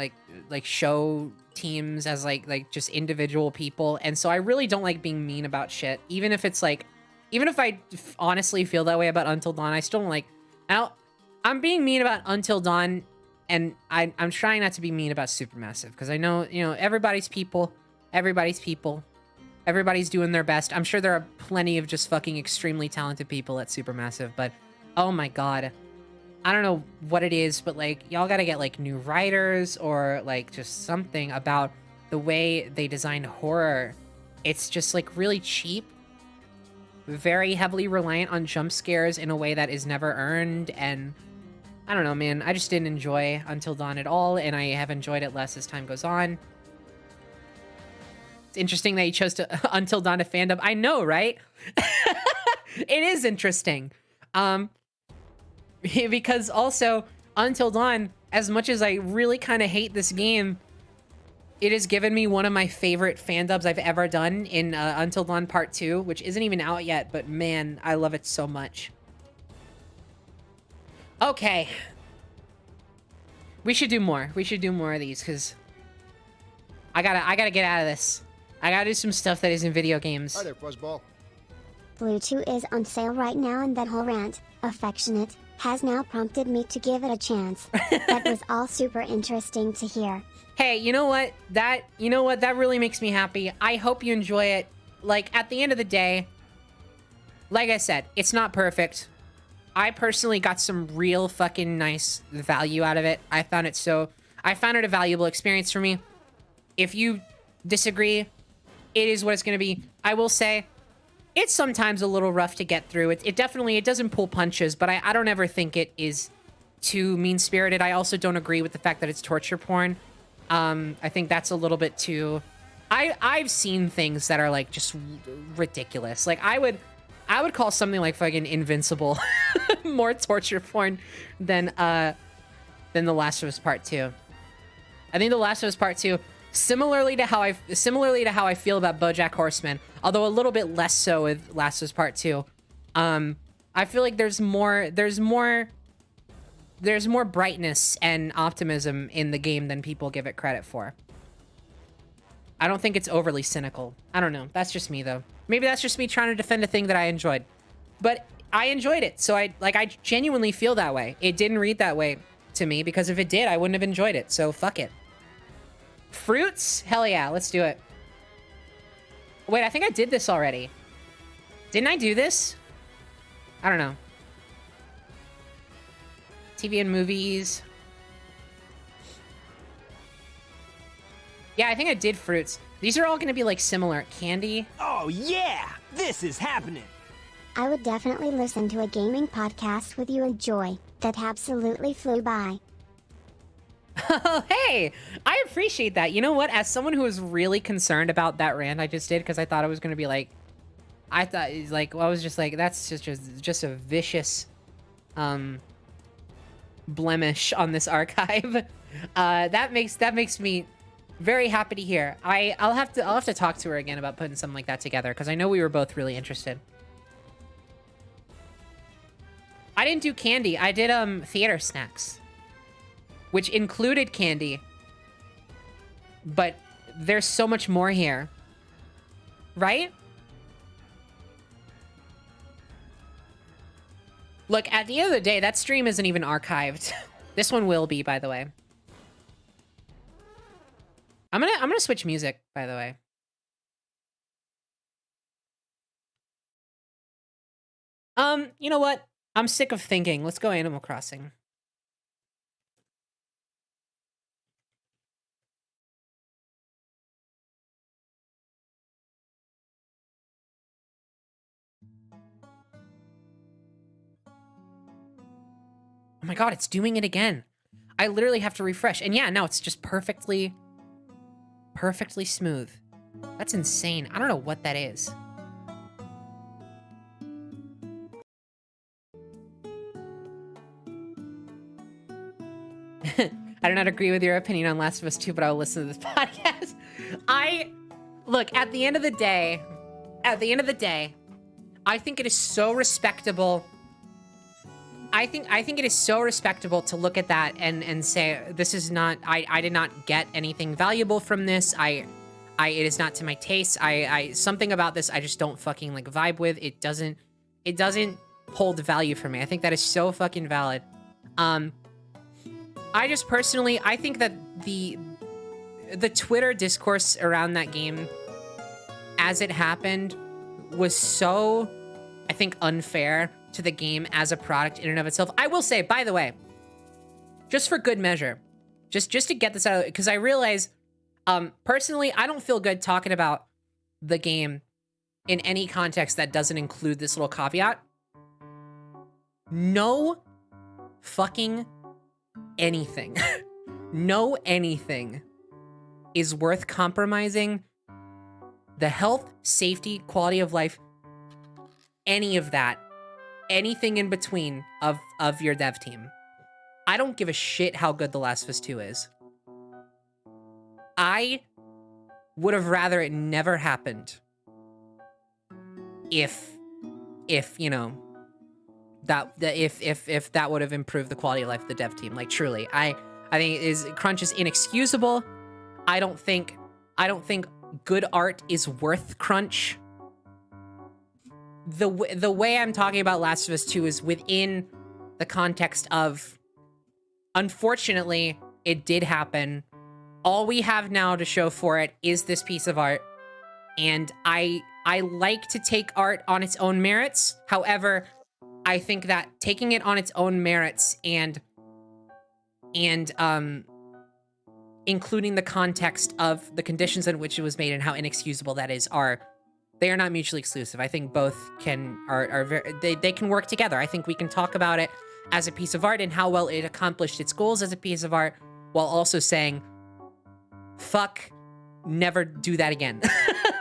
like show teams as like just individual people. And so I really don't like being mean about shit. Even if it's like, even if I honestly feel that way about Until Dawn, I still don't like, I'm being mean about Until Dawn and I'm trying not to be mean about Supermassive because I know, you know, everybody's people, everybody's doing their best. I'm sure there are plenty of just fucking extremely talented people at Supermassive, but oh my god. I don't know what it is, but like y'all gotta get like new writers or like just something about the way they designed horror. It's just like really cheap, very heavily reliant on jump scares in a way that is never earned. And I don't know, man, I just didn't enjoy Until Dawn at all. And I have enjoyed it less as time goes on. It's interesting that you chose to Until Dawn to fandom. I know, right? It is interesting. Because also, Until Dawn, as much as I really kind of hate this game, it has given me one of my favorite fandubs I've ever done in Until Dawn Part 2, which isn't even out yet, but man, I love it so much. Okay. We should do more. We should do more of these, because I gotta get out of this. I gotta do some stuff that isn't video games. Hi there, Fuzzball. Blue 2 is on sale right now and that whole rant, affectionate, has now prompted me to give it a chance. That was all super interesting to hear. Hey, you know what? That really makes me happy. I hope you enjoy it. Like, at the end of the day, like I said, it's not perfect. I personally got some real fucking nice value out of it. I found it a valuable experience for me. If you disagree, it is what it's going to be. I will say, it's sometimes a little rough to get through. It doesn't pull punches, but I don't ever think it is too mean-spirited. I also don't agree with the fact that it's torture porn. I think that's a little bit too... I've seen things that are like just ridiculous. Like I would call something like fucking Invincible more torture porn than The Last of Us Part 2. I think The Last of Us Part 2, similarly to how I feel about BoJack Horseman, although a little bit less so with Last of Us Part 2. I feel like there's more brightness and optimism in the game than people give it credit for. I don't think it's overly cynical. I don't know. That's just me, though. Maybe that's just me trying to defend a thing that I enjoyed. But I enjoyed it. So I genuinely feel that way. It didn't read that way to me because if it did, I wouldn't have enjoyed it. So fuck it. Fruits? Hell yeah, let's do it. Wait, I think I did this already. Didn't I do this? I don't know. TV and movies. Yeah, I think I did fruits. These are all going to be like similar. Candy. Oh yeah, this is happening. I would definitely listen to a gaming podcast with you and Joy. That absolutely flew by. Oh, hey, I appreciate that. You know what? As someone who was really concerned about that rant I just did, because I thought it was going to be like, I thought like, well, I was just like, that's just a vicious, blemish on this archive. That makes me very happy to hear. I'll have to talk to her again about putting something like that together because I know we were both really interested. I didn't do candy. I did theater snacks, which included candy. But there's so much more here. Right? Look, at the end of the day, that stream isn't even archived. This one will be, by the way. I'm gonna switch music, by the way. You know what? I'm sick of thinking. Let's go Animal Crossing. Oh my god, it's doing it again. I literally have to refresh. And yeah, no, it's just perfectly smooth. That's insane. I don't know what that is. I do not agree with your opinion on Last of Us 2, but I will listen to this podcast. Look, at the end of the day, I think it is so respectable. I think it is so respectable to look at that and say, this is not, I did not get anything valuable from this. It is not to my taste. Something about this I just don't fucking like vibe with. It doesn't hold value for me. I think that is so fucking valid. I just personally, I think that the Twitter discourse around that game as it happened was so, I think, unfair to the game as a product in and of itself. I will say, by the way, just for good measure, just to get this out of it, because I realize, personally, I don't feel good talking about the game in any context that doesn't include this little caveat. No fucking anything. No anything is worth compromising the health, safety, quality of life, any of that, anything in between of your dev team. I don't give a shit how good The Last of Us 2 is. I would have rather it never happened if you know, if that would have improved the quality of life of the dev team. Like, truly, I think crunch is inexcusable. I don't think good art is worth crunch. The way I'm talking about Last of Us 2 is within the context of, unfortunately, it did happen. All we have now to show for it is this piece of art, and I like to take art on its own merits. However, I think that taking it on its own merits and including the context of the conditions in which it was made and how inexcusable that is they are not mutually exclusive. I think both they can work together. I think we can talk about it as a piece of art and how well it accomplished its goals as a piece of art, while also saying, fuck, never do that again.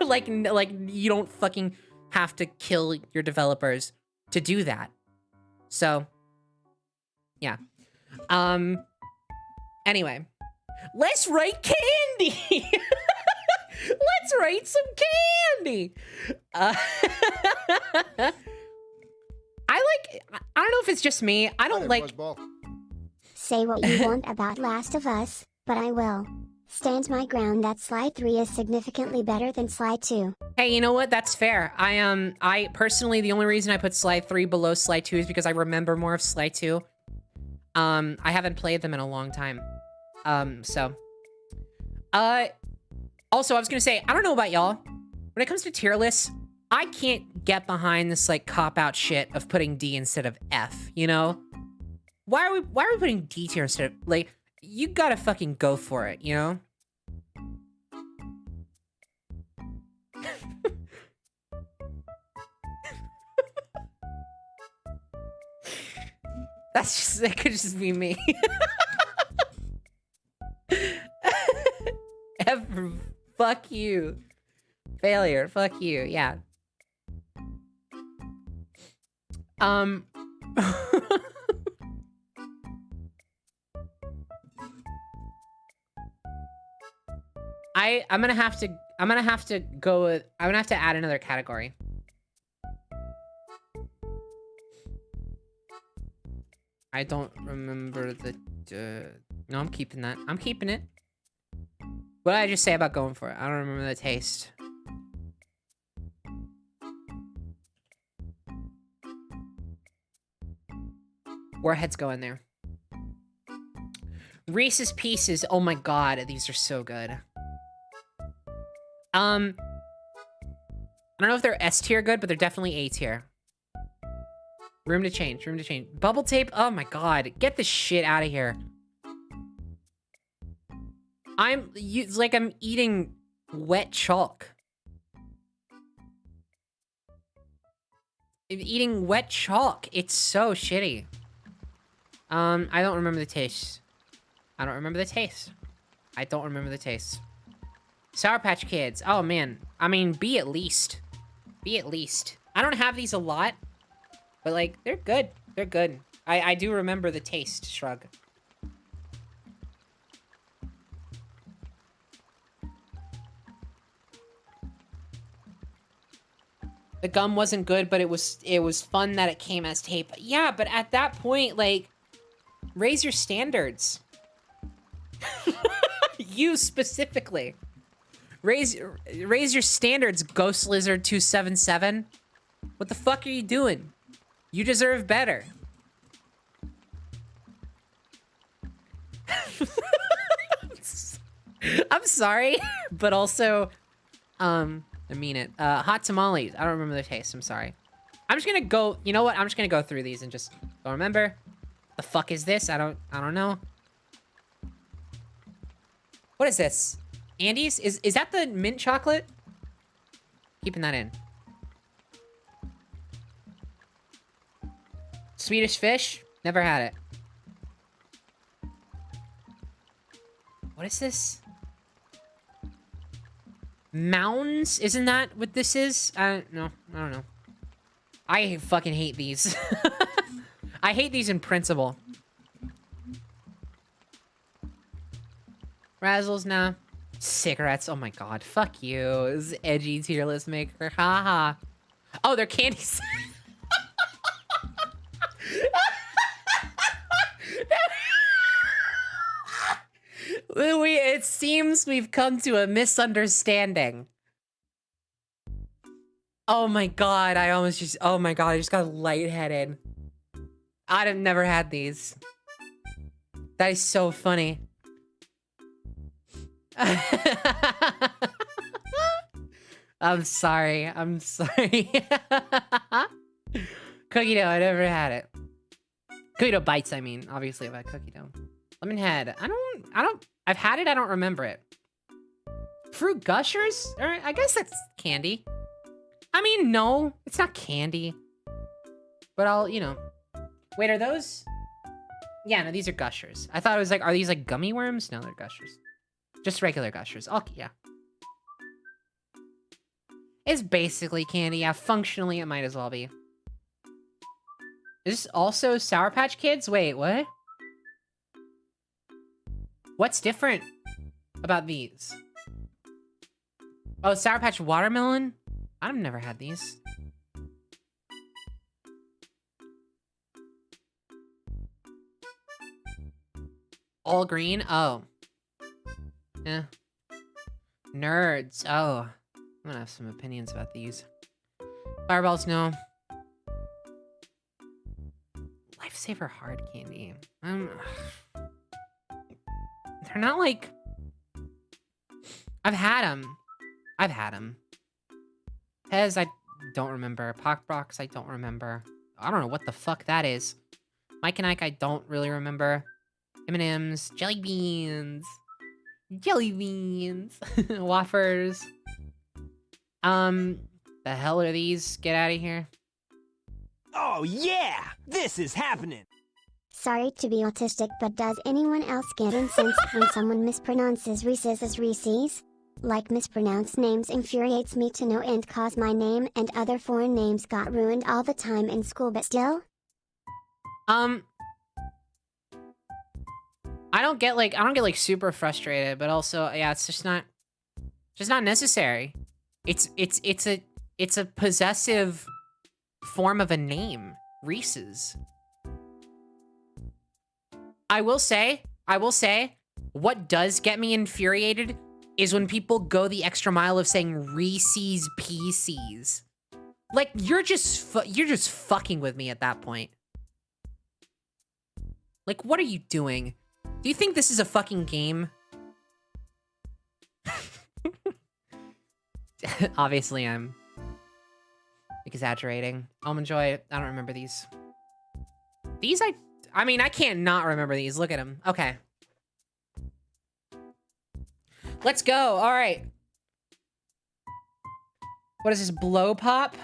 like you don't fucking have to kill your developers to do that. So, yeah. Anyway, let's write candy. Let's write some candy. I don't know if it's just me. I don't like. Say what you want about Last of Us, but I will. Stand my ground that Sly 3 is significantly better than Sly 2. Hey, you know what? That's fair. I personally, the only reason I put Sly 3 below Sly 2 is because I remember more of Sly 2. I haven't played them in a long time. Also, I was gonna say, I don't know about y'all. When it comes to tier lists, I can't get behind this, like, cop-out shit of putting D instead of F, you know? Why are we putting D tier instead of, like, you gotta fucking go for it, you know? That could just be me. Fuck you. Failure, fuck you, yeah. I'm gonna have to go with, I'm gonna have to add another category. I don't remember the, no, I'm keeping that. I'm keeping it. What did I just say about going for it? I don't remember the taste. Warheads go in there. Reese's Pieces. Oh my god, these are so good. I don't know if they're S tier good, but they're definitely A tier. Room to change, room to change. Bubble tape, oh my god. Get this shit out of here. It's like I'm eating wet chalk. I'm eating wet chalk. It's so shitty. I don't remember the taste. I don't remember the taste. I don't remember the taste. Sour Patch Kids. Oh man. I mean, B at least. B at least. I don't have these a lot. But, like, they're good. They're good. I do remember the taste, shrug. The gum wasn't good, but it was fun that it came as tape. Yeah, but at that point, like, raise your standards. You specifically. Raise your standards, Ghost Lizard 277. What the fuck are you doing? You deserve better. I'm sorry, but also, I mean it. Hot tamales. I don't remember the taste. I'm sorry. I'm just gonna go. You know what? I'm just gonna go through these and just don't remember. The fuck is this? I don't know. What is this? Andes? Is that the mint chocolate? Keeping that in. Swedish Fish? Never had it. What is this? Mounds? Isn't that what this is? No, I don't know. I fucking hate these. I hate these in principle. Razzles, nah. Cigarettes, oh my god. Fuck you. This is edgy tier list maker. Haha. Oh, they're candies. It seems we've come to a misunderstanding. Oh my god, oh my god, I just got lightheaded. I've never had these. That is so funny. I'm sorry. I'm sorry. Cookie dough, I never had it. Cookie dough bites, I mean. Obviously, I've had cookie dough. Lemonhead. I've had it, I don't remember it. Fruit Gushers? Alright, I guess that's candy. I mean, no, it's not candy. But I'll, you know. Wait, are those? Yeah, no, these are Gushers. I thought it was like, are these like gummy worms? No, they're Gushers. Just regular Gushers. Okay, yeah. It's basically candy. Yeah, functionally, it might as well be. Is this also Sour Patch Kids? Wait, what? What's different about these? Oh, Sour Patch Watermelon? I've never had these. All green? Oh. Eh. Nerds. Oh. I'm gonna have some opinions about these. Fireballs, no. Lifesaver hard candy. They're not like... I've had them. Pez, I don't remember. Pockbox, I don't remember. I don't know what the fuck that is. Mike and Ike, I don't really remember. M&M's, jelly beans. Jelly beans. Wafers. The hell are these? Get out of here. Oh yeah! This is happening! Sorry to be autistic, but does anyone else get incensed when someone mispronounces Reese's as Reese's? Like mispronounced names infuriates me to no end, cause my name and other foreign names got ruined all the time in school, but still? I don't get like super frustrated, but also yeah, it's just not necessary. It's a possessive form of a name, Reese's. I will say, what does get me infuriated is when people go the extra mile of saying Reese's Pieces. Like, you're just fucking with me at that point. Like, what are you doing? Do you think this is a fucking game? Obviously, I'm exaggerating. Almond Joy, I don't remember these. These, I mean, I can't not remember these. Look at them. Okay. Let's go. All right. What is this? Blow Pop?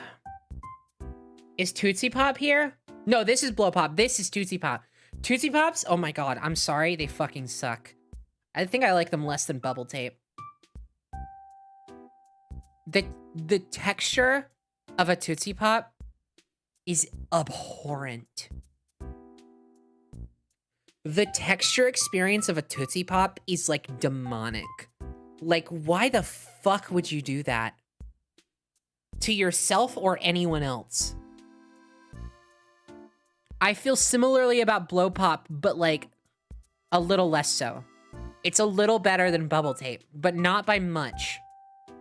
Is Tootsie Pop here? No, this is Blow Pop. This is Tootsie Pop. Tootsie Pops? Oh my god. I'm sorry. They fucking suck. I think I like them less than Bubble Tape. The texture of a Tootsie Pop is abhorrent. The texture experience of a Tootsie Pop is like demonic. Like, why the fuck would you do that? To yourself or anyone else? I feel similarly about Blow Pop, but like a little less so. It's a little better than Bubble Tape, but not by much.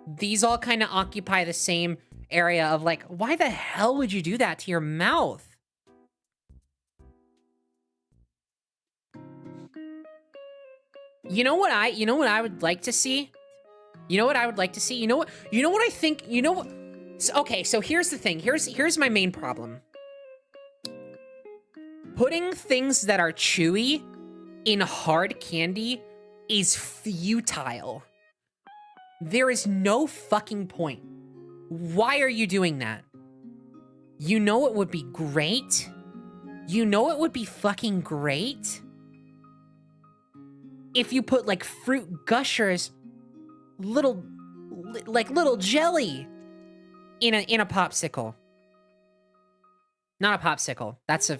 These all kind of occupy the same area of like, why the hell would you do that to your mouth? You know what I would like to see? You know what I would like to see? You know what I think, okay, so here's the thing. Here's my main problem. Putting things that are chewy in hard candy is futile. There is no fucking point. Why are you doing that? You know it would be great? You know it would be fucking great? If you put like fruit gushers, little jelly in a popsicle. Not a popsicle. That's a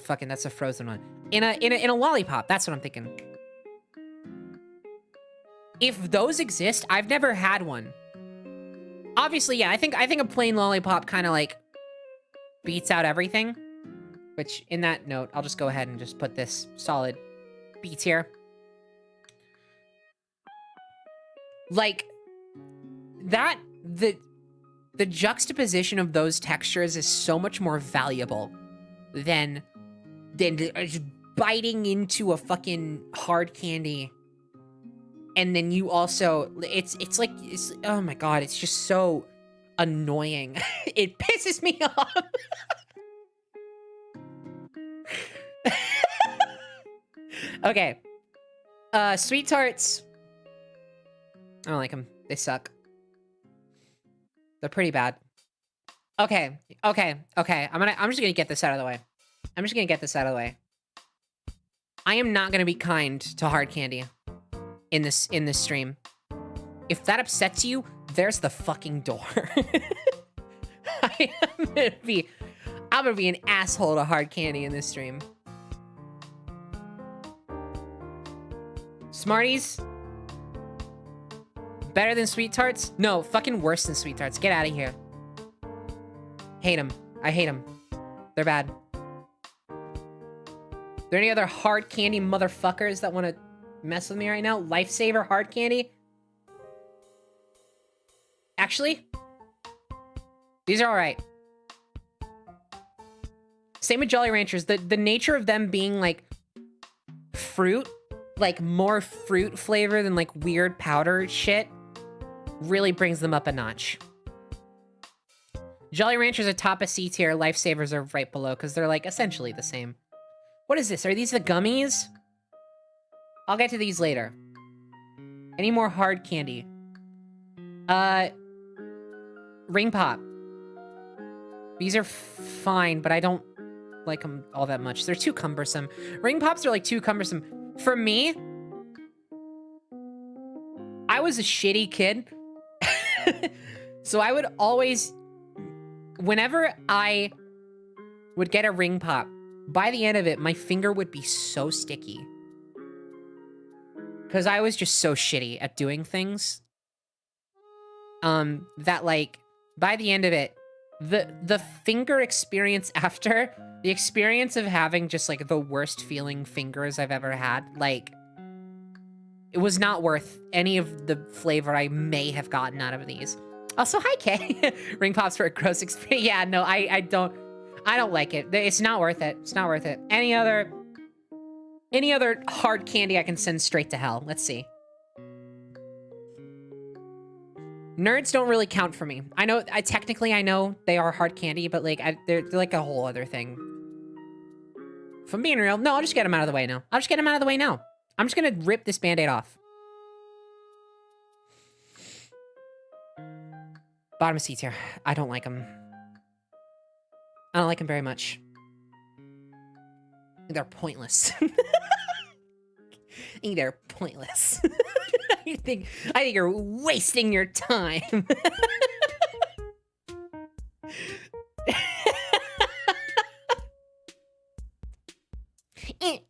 frozen one. In a lollipop. That's what I'm thinking. If those exist, I've never had one. Obviously, yeah, I think a plain lollipop kind of like beats out everything. Which, in that note, I'll just go ahead and just put this solid B tier. Like, that, the juxtaposition of those textures is so much more valuable than just biting into a fucking hard candy. And then you also, it's oh my god, it's just so annoying. It pisses me off. Okay. Sweet Tarts. I don't like them. They suck. They're pretty bad. Okay. I'm just gonna get this out of the way. I am not gonna be kind to hard candy in this stream. If that upsets you, there's the fucking door. I'm gonna be an asshole to hard candy in this stream. Smarties? Better than Sweet Tarts? No, fucking worse than Sweet Tarts. Get out of here. Hate them. I hate them. They're bad. Are there any other hard candy motherfuckers that want to mess with me right now? Lifesaver hard candy? Actually, these are all right. Same with Jolly Ranchers. The nature of them being like fruit, like more fruit flavor than like weird powder shit, really brings them up a notch. Jolly Ranchers are top of C tier. Lifesavers are right below because they're like essentially the same. What is this? Are these the gummies? I'll get to these later. Any more hard candy? Ring Pop. These are fine, but I don't like them all that much. They're too cumbersome. Ring Pops are like too cumbersome. For me, I was a shitty kid. So I would always, whenever I would get a Ring Pop, by the end of it, my finger would be so sticky. Because I was just so shitty at doing things. That like, by the end of it, the finger experience after, the experience of having just like the worst feeling fingers I've ever had, like, it was not worth any of the flavor I may have gotten out of these. Also, hi Kay. Ring Pops for a gross experience. Yeah, no, I don't like it. It's not worth it. It's not worth it. Any other hard candy I can send straight to hell. Let's see. Nerds don't really count for me. I know, technically I know they are hard candy, but like, they're like a whole other thing. If I'm being real, no, I'll just get them out of the way now. I'm just gonna rip this Band-Aid off. Bottom of C tier. I don't like them. I don't like them very much. They're pointless. They're pointless. I think you're wasting your time.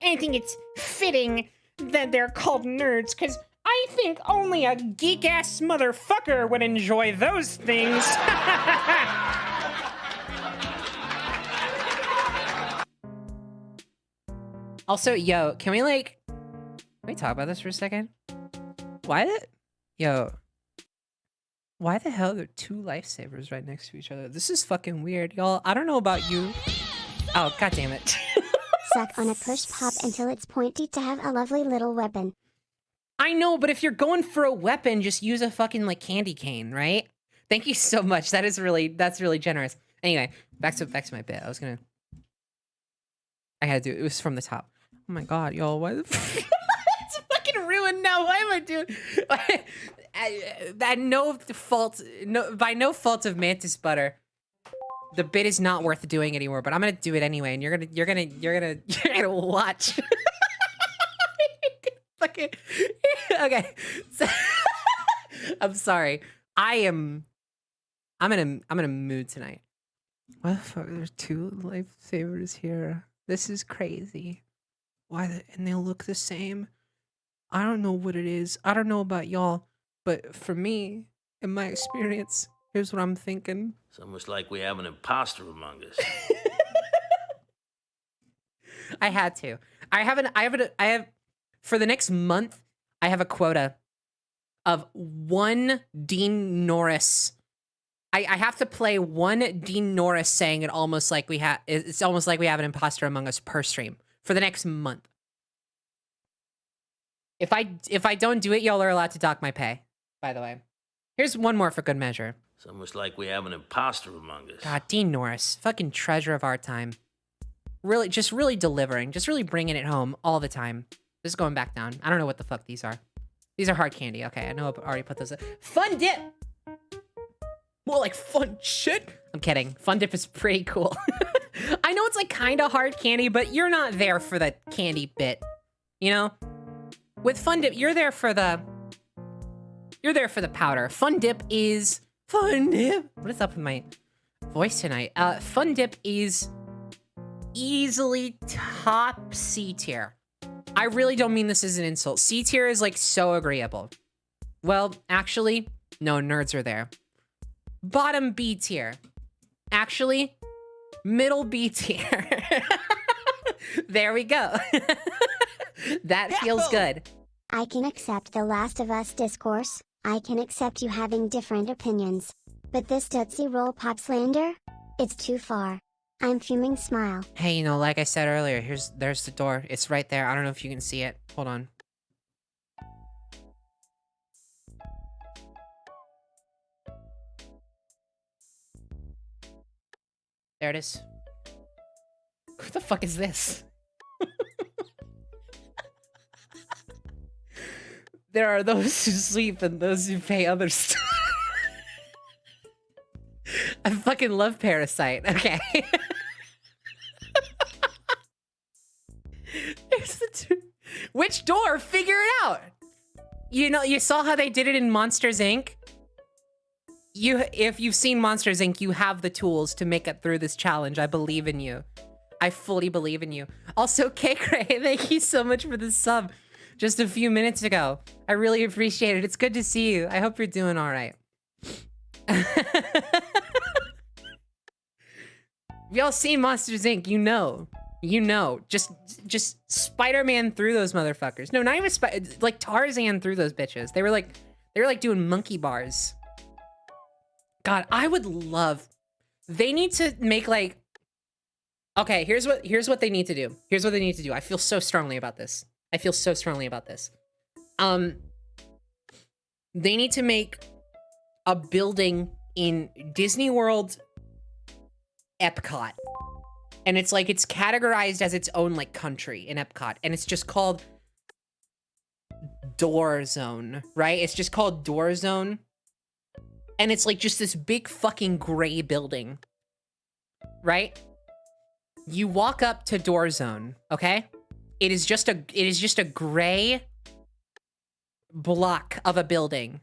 I think it's fitting that they're called nerds, because I think only a geek-ass motherfucker would enjoy those things. Also, yo, can we talk about this for a second? Why the hell are there two lifesavers right next to each other? This is fucking weird, y'all. I don't know about you. Oh, god damn it. Suck on a push pop until it's pointy to have a lovely little weapon. I know, but if you're going for a weapon, just use a fucking like candy cane, right? Thank you so much. That's really generous. Anyway, back to my bit. I had to do it. It was from the top. Oh my god, y'all, why the it's fucking ruined now. Why am I doing by no fault of Mantis Butter, the bit is not worth doing anymore, but I'm gonna do it anyway, and you're gonna watch. Fucking okay. So, I'm sorry. I'm in a mood tonight. Why the fuck? There's two lifesavers here. This is crazy. And they look the same. I don't know what it is. I don't know about y'all, but for me, in my experience, here's what I'm thinking. It's almost like we have an imposter among us. I had to. I have for the next month, I have a quota of one Dean Norris. I have to play one Dean Norris saying it's almost like we have an imposter among us per stream for the next month. If I don't do it, y'all are allowed to dock my pay, by the way. Here's one more for good measure. It's almost like we have an imposter among us. God, Dean Norris, fucking treasure of our time. Really delivering, just really bringing it home all the time. This is going back down. I don't know what the fuck these are. These are hard candy. Okay, I know I've already put those in. Fun Dip! More like fun shit. I'm kidding. Fun Dip is pretty cool. I know it's like kind of hard candy, but you're not there for the candy bit. You know? With Fun Dip, you're there for the powder. Fun Dip. What is up with my voice tonight? Fun Dip is easily top C tier. I really don't mean this as an insult. C tier is like so agreeable. Well, actually, no, nerds are there. Bottom B tier. Actually, middle B tier. There we go. That feels good. I can accept The Last of Us discourse. I can accept you having different opinions. But this Tootsie Roll Pop slander? It's too far. I'm fuming smile. Hey, you know, like I said earlier, there's the door. It's right there. I don't know if you can see it. Hold on. There it is. Who the fuck is this? There are those who sleep and those who pay others. I fucking love Parasite. Okay. There's the two. Which door? Figure it out. You know, you saw how they did it in Monsters Inc. If you've seen Monsters Inc., you have the tools to make it through this challenge. I believe in you. I fully believe in you. Also, K-Cray, thank you so much for the sub just a few minutes ago. I really appreciate it. It's good to see you. I hope you're doing all right. If y'all seen Monsters Inc., you know. You know. Just Spider-Man through those motherfuckers. No, not even like Tarzan through those bitches. They were like doing monkey bars. God, I would love... They need to make like... Okay, here's what they need to do. Here's what they need to do. I feel so strongly about this. I feel so strongly about this. They need to make a building in Disney World Epcot. And it's like, it's categorized as its own like country in Epcot. And it's just called Door Zone, right? It's just called Door Zone. And it's like just this big fucking gray building, right? You walk up to Door Zone, okay? It is just a gray block of a building.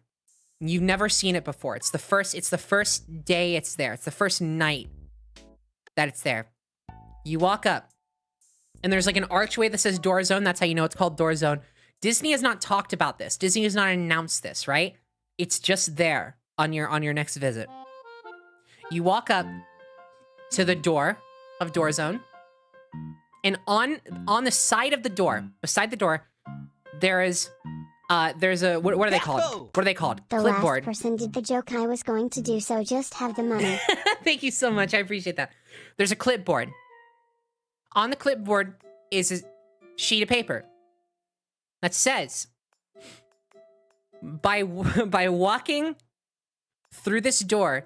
You've never seen it before. It's the first day it's there. It's the first night that it's there. You walk up and there's like an archway that says Door Zone. That's how you know it's called Door Zone. Disney has not talked about this. Disney has not announced this, right? It's just there on your next visit. You walk up to the door of Door Zone, and on the side of the door, beside the door, there's a what are they called? What are they called? The Clipboard. last person did the joke I was going to do, so just have the money. Thank you so much. I appreciate that. There's a clipboard. On the clipboard is a sheet of paper that says, by walking through this door,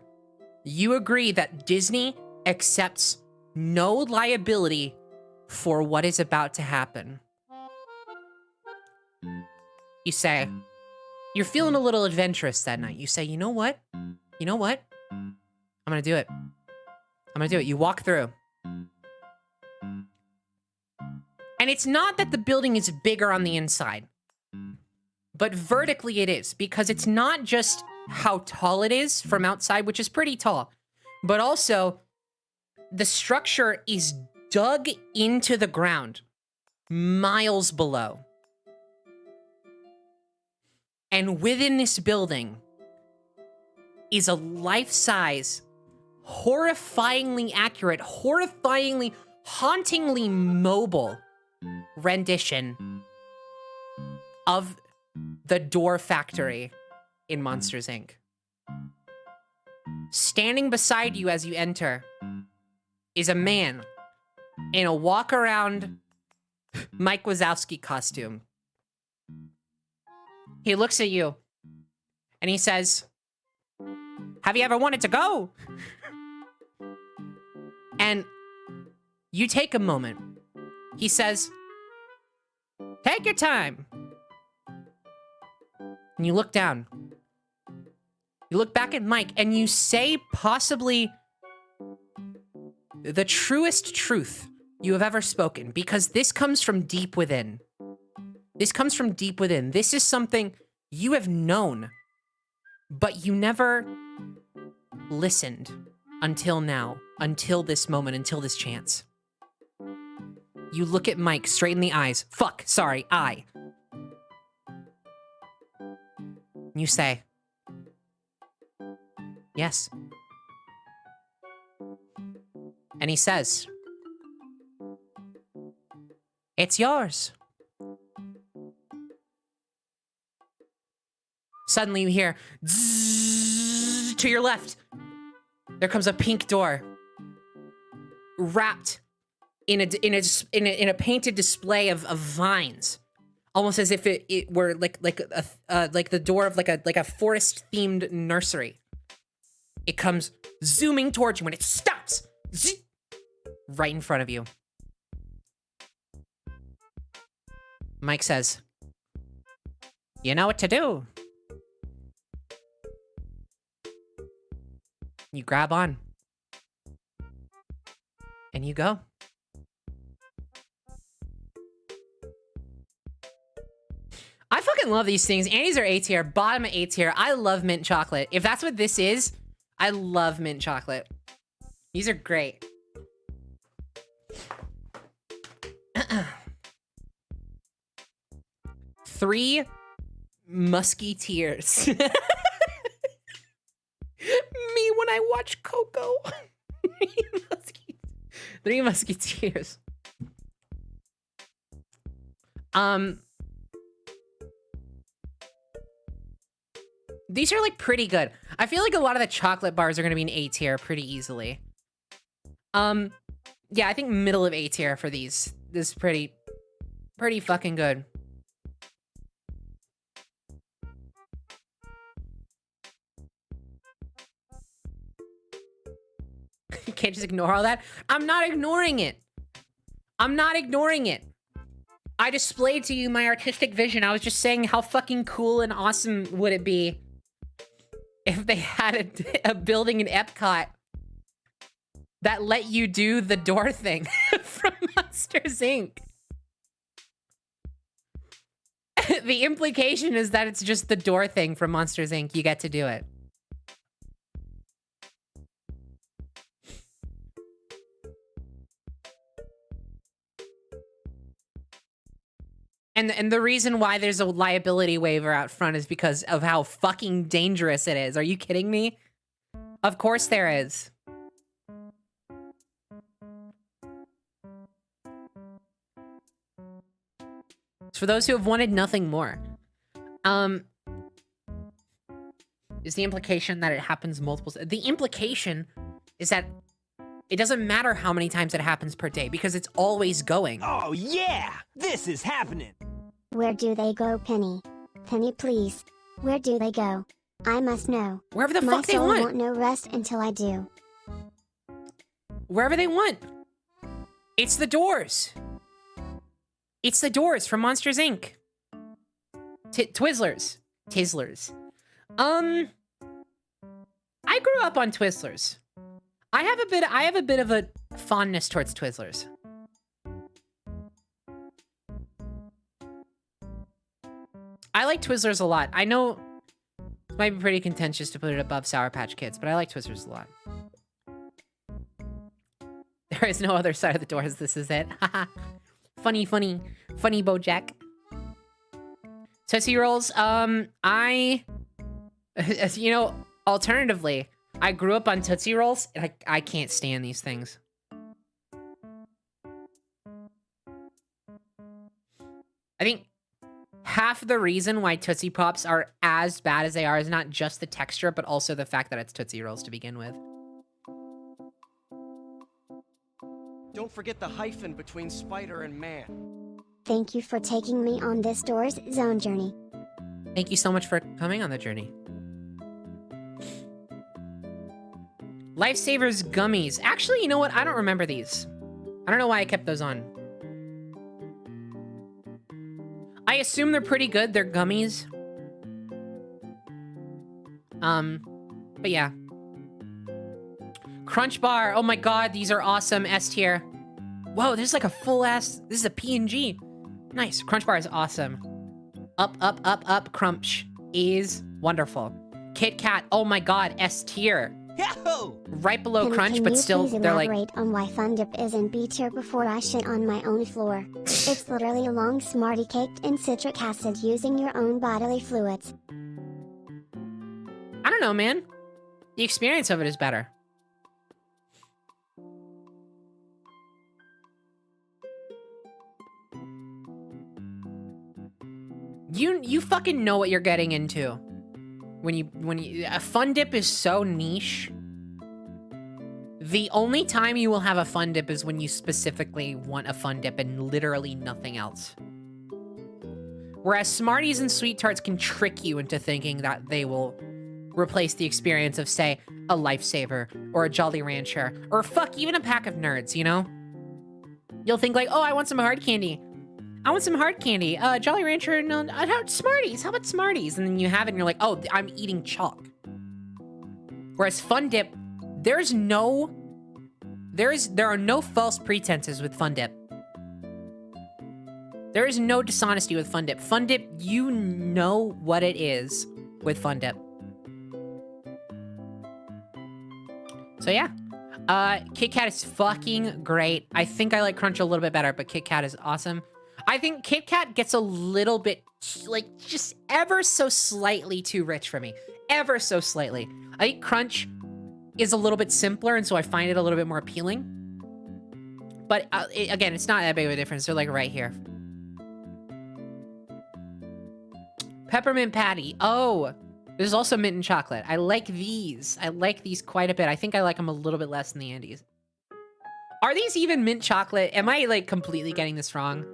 you agree that Disney accepts no liability for what is about to happen. You say, you're feeling a little adventurous that night. You say, you know what? You know what? I'm gonna do it. I'm gonna do it. You walk through. And it's not that the building is bigger on the inside, but vertically it is, because it's not just how tall it is from outside, which is pretty tall, but also the structure is dug into the ground miles below. And within this building is a life-size, horrifyingly accurate, horrifyingly, hauntingly mobile rendition of the door factory in Monsters, Inc. Standing beside you as you enter is a man in a walk-around Mike Wazowski costume. He looks at you and he says, "Have you ever wanted to go?" And you take a moment. He says, "Take your time." And you look down. You look back at Mike and you say possibly the truest truth you have ever spoken, because this comes from deep within. This comes from deep within. This is something you have known, but you never listened until now, until this moment, until this chance. You look at Mike straight in the eyes. Eye. You say, "Yes." And he says, "It's yours." Suddenly you hear zzz, to your left. There comes a pink door, wrapped in a painted display of vines, almost as if it were like the door of like a forest themed nursery. It comes zooming towards you when it stops right in front of you. Mike says, "You know what to do." You grab on. And you go. I fucking love these things. Andes are A tier, bottom of A tier. I love mint chocolate. If that's what this is, I love mint chocolate. These are great. Three Musketeers. Me when I watch Coco. Three Musketeers. These are like pretty good. I feel like a lot of the chocolate bars are gonna be in A tier pretty easily. Yeah, I think middle of A tier for these. This is pretty fucking good. You can't just ignore all that. I'm not ignoring it. I'm not ignoring it. I displayed to you my artistic vision. I was just saying how fucking cool and awesome would it be if they had a building in Epcot that let you do the door thing from Monsters, Inc. The implication is that it's just the door thing from Monsters, Inc. You get to do it. And the reason why there's a liability waiver out front is because of how fucking dangerous it is. Are you kidding me? Of course there is. It's for those who have wanted nothing more. Is the implication that it happens multiple... The implication is that it doesn't matter how many times it happens per day because it's always going. Oh yeah! This is happening! Where do they go, Penny? Penny, please. Where do they go? I must know. Wherever the fuck they want. My soul won't know rest until I do. Wherever they want. It's the doors. It's the doors from Monsters, Inc. Twizzlers. Tizzlers. I grew up on Twizzlers. I have a bit of a fondness towards Twizzlers. I like Twizzlers a lot. I know it might be pretty contentious to put it above Sour Patch Kids, but I like Twizzlers a lot. There is no other side of the doors. This is it. Funny Bojack. Tootsie Rolls. You know, alternatively, I grew up on Tootsie Rolls, and I can't stand these things. I think half the reason why Tootsie Pops are as bad as they are is not just the texture, but also the fact that it's Tootsie Rolls to begin with. Don't forget the hyphen between spider and man. Thank you for taking me on this Doors Zone journey. Thank you so much for coming on the journey. Lifesavers gummies. Actually, you know what? I don't remember these. I don't know why I kept those on. I assume they're pretty good. They're gummies. But yeah. Crunch Bar. Oh my god, these are awesome. S tier. Whoa, this is like a full ass... This is a PNG. Nice. Crunch Bar is awesome. Up. Crunch is wonderful. Kit Kat. Oh my god, S tier. Yahoo! Right below Penny, Crunch, can but you still, please they're like... elaborate on why Fun Dip is in B tier before I shit on my own floor? It's literally a long Smartie caked in citric acid using your own bodily fluids. I don't know, man. The experience of it is better. You fucking know what you're getting into. a Fun Dip is so niche. The only time you will have a Fun Dip is when you specifically want a Fun Dip and literally nothing else. Whereas Smarties and Sweet Tarts can trick you into thinking that they will replace the experience of, say, a Lifesaver or a Jolly Rancher or fuck, even a pack of Nerds, you know? You'll think like, oh, I want some hard candy. I want some hard candy. Jolly Rancher, no, Smarties. How about Smarties? And then you have it and you're like, oh, I'm eating chalk. Whereas Fun Dip, there are no false pretenses with Fun Dip. There is no dishonesty with Fun Dip. Fun Dip, you know what it is with Fun Dip. So yeah. Kit Kat is fucking great. I think I like Crunch a little bit better, but Kit Kat is awesome. I think Kit Kat gets a little bit, like, just ever so slightly too rich for me. Ever so slightly. I think Crunch is a little bit simpler, and so I find it a little bit more appealing. But again, it's not that big of a difference. They're like right here. Peppermint Patty. Oh, there's also mint and chocolate. I like these. I like these quite a bit. I think I like them a little bit less than the Andes. Are these even mint chocolate? Am I like completely getting this wrong?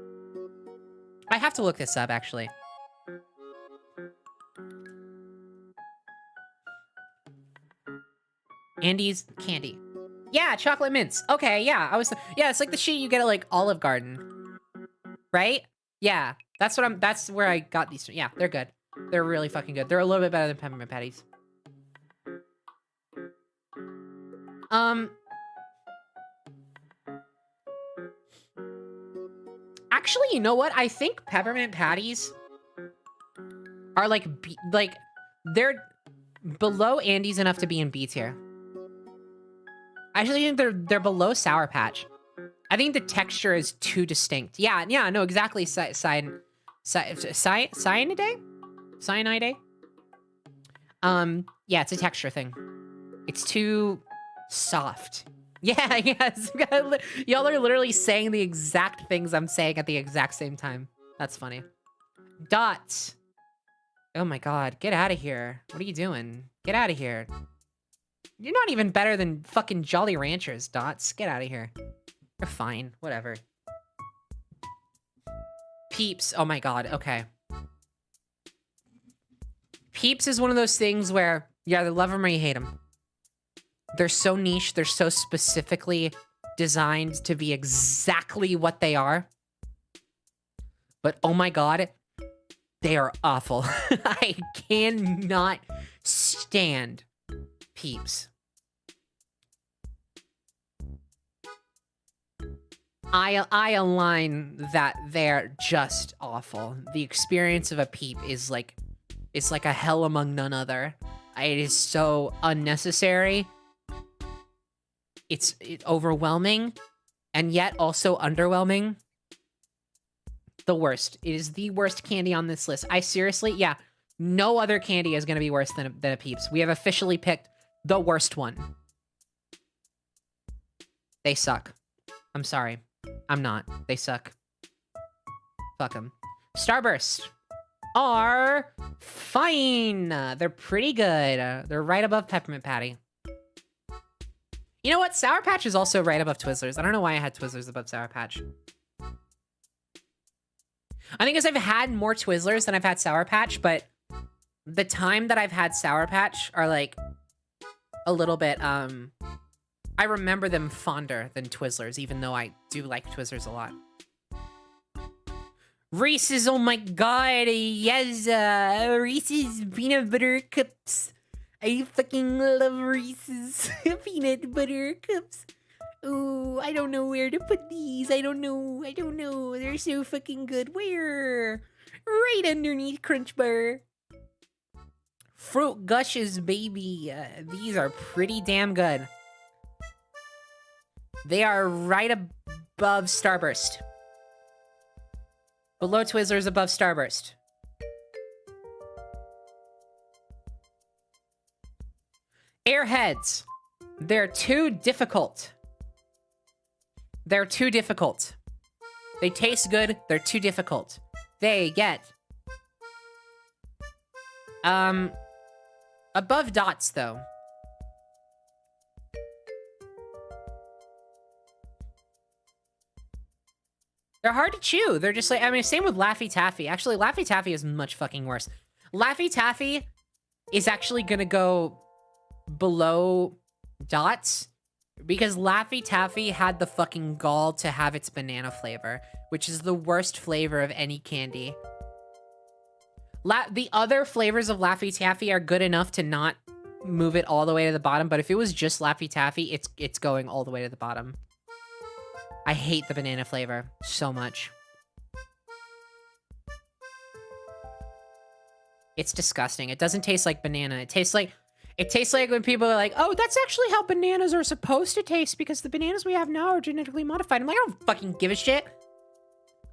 I have to look this up, actually. Andes candy. Yeah, chocolate mints. Okay, yeah. Yeah, it's like the shit you get at like Olive Garden. Right? Yeah. That's where I got these. Yeah, they're good. They're really fucking good. They're a little bit better than peppermint patties. Actually, you know what? I think peppermint patties are like they're below Andes enough to be in B tier. I actually think they're below Sour Patch. I think the texture is too distinct. Yeah, no, exactly. Cyanide? Cyanide? Yeah, it's a texture thing. It's too soft. Yeah, yes. Y'all are literally saying the exact things I'm saying at the exact same time. That's funny. Dots. Oh my god, get out of here. What are you doing? Get out of here. You're not even better than fucking Jolly Ranchers, Dots. Get out of here. You're fine. Whatever. Peeps. Oh my god, okay. Peeps is one of those things where you either love them or you hate them. They're so niche. They're so specifically designed to be exactly what they are. But oh my god, they are awful. I cannot stand Peeps. I align that they're just awful. The experience of a Peep is like, it's like a hell among none other. It is so unnecessary. It's overwhelming, and yet also underwhelming. The worst. It is the worst candy on this list. I seriously, yeah, no other candy is going to be worse than a Peeps. We have officially picked the worst one. They suck. I'm sorry. I'm not. They suck. Fuck them. Starburst are fine. They're pretty good. They're right above Peppermint Patty. You know what? Sour Patch is also right above Twizzlers. I don't know why I had Twizzlers above Sour Patch. I think because I've had more Twizzlers than I've had Sour Patch, but the time that I've had Sour Patch are like a little bit, I remember them fonder than Twizzlers, even though I do like Twizzlers a lot. Reese's, oh my god, yes, Reese's peanut butter cups. I fucking love Reese's peanut butter cups. Ooh, I don't know where to put these. I don't know. They're so fucking good. Where? Right underneath Crunch Bar. Fruit Gushes, baby. These are pretty damn good. They are right above Starburst. Below Twizzlers, above Starburst. Airheads. They're too difficult. They're too difficult. They taste good. They're too difficult. They get Above dots, though. They're hard to chew. They're just like, I mean, same with Laffy Taffy. Actually, Laffy Taffy is much fucking worse. Laffy Taffy is actually gonna go below dots because Laffy Taffy had the fucking gall to have its banana flavor, which is the worst flavor of any candy. The other flavors of Laffy Taffy are good enough to not move it all the way to the bottom, but if it was just Laffy Taffy, it's going all the way to the bottom. I hate the banana flavor so much. It's disgusting. It doesn't taste like banana. It tastes like when people are like, oh, that's actually how bananas are supposed to taste because the bananas we have now are genetically modified. I'm like, I don't fucking give a shit.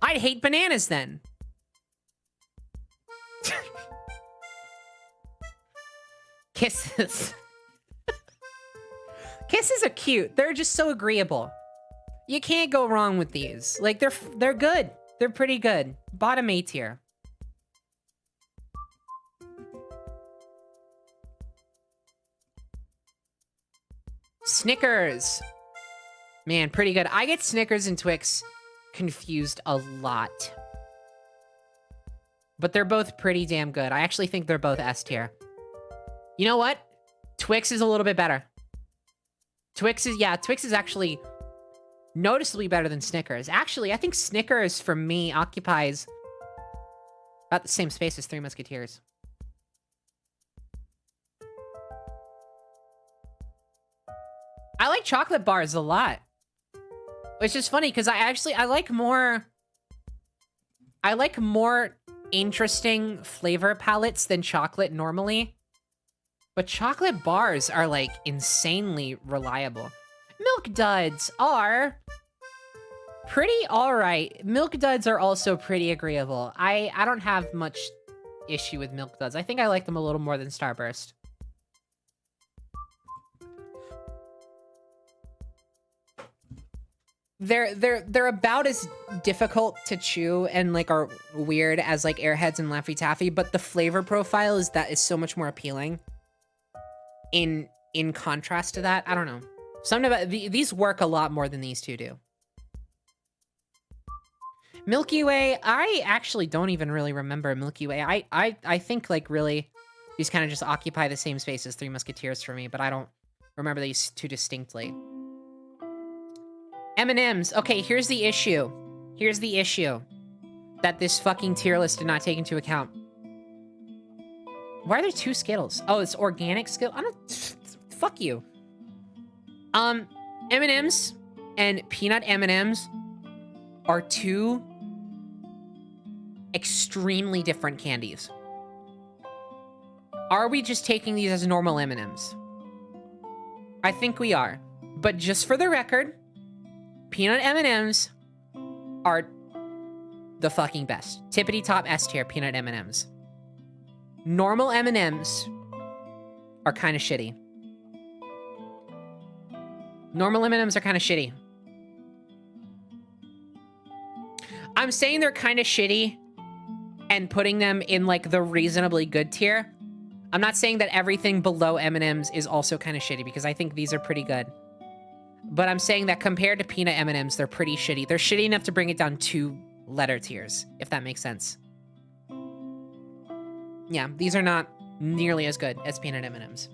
I'd hate bananas then. Kisses. Kisses are cute. They're just so agreeable. You can't go wrong with these. Like, they're good. They're pretty good. Bottom A tier. Snickers. Man, pretty good. I get Snickers and Twix confused a lot. But they're both pretty damn good. I actually think they're both S tier. You know what? Twix is a little bit better. Twix is actually noticeably better than Snickers. Actually, I think Snickers, for me, occupies about the same space as Three Musketeers. I like chocolate bars a lot. Which is funny, because I like more interesting flavor palettes than chocolate normally. But chocolate bars are, like, insanely reliable. Milk Duds are pretty alright. Milk Duds are also pretty agreeable. I don't have much issue with Milk Duds. I think I like them a little more than Starburst. They're about as difficult to chew and like are weird as like Airheads and Laffy Taffy, but the flavor profile is so much more appealing. In contrast to that, I don't know. Something about these work a lot more than these two do. Milky Way, I actually don't even really remember Milky Way. I think like really these kind of just occupy the same space as Three Musketeers for me, but I don't remember these two distinctly. M&M's. Okay, here's the issue. Here's the issue that this fucking tier list did not take into account. Why are there two Skittles? Oh, it's organic Skittle. I don't. Fuck you. M&M's and peanut M&M's are two extremely different candies. Are we just taking these as normal M&M's? I think we are. But just for the record, peanut M&M's are the fucking best. Tippity top S tier peanut M&M's. Normal M&M's are kind of shitty. Normal M&M's are kind of shitty. I'm saying they're kind of shitty and putting them in like the reasonably good tier. I'm not saying that everything below M&M's is also kind of shitty because I think these are pretty good. But I'm saying that compared to peanut M&M's, they're pretty shitty. They're shitty enough to bring it down 2 letter tiers, if that makes sense. Yeah, these are not nearly as good as peanut M&M's.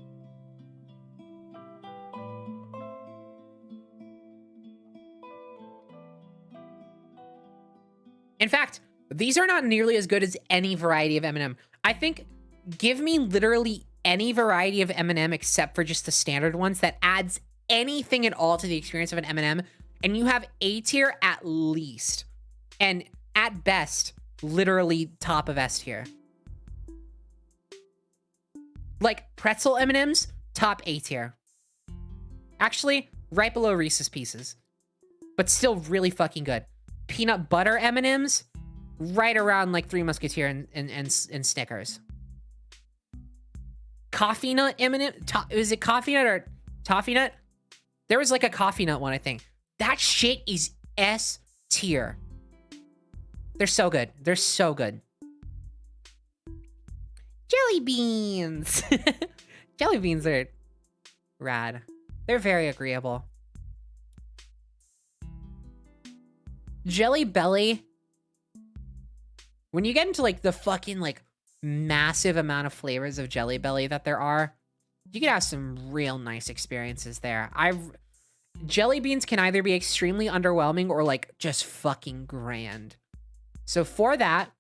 In fact, these are not nearly as good as any variety of M&M. I think give me literally any variety of M&M except for just the standard ones that adds anything at all to the experience of an M&M, and you have A tier at least. And at best, literally top of S tier. Like pretzel M&Ms, top A tier. Actually, right below Reese's Pieces. But still really fucking good. Peanut butter M&Ms, right around like Three Musketeer and Snickers. Coffee nut M&M, is it coffee nut or toffee nut? There was like a coffee nut one, I think. That shit is S tier. They're so good. They're so good. Jelly beans. Jelly beans are rad. They're very agreeable. Jelly Belly. When you get into like the fucking like massive amount of flavors of Jelly Belly that there are, you can have some real nice experiences there. Jelly beans can either be extremely underwhelming or like just fucking grand. So for that,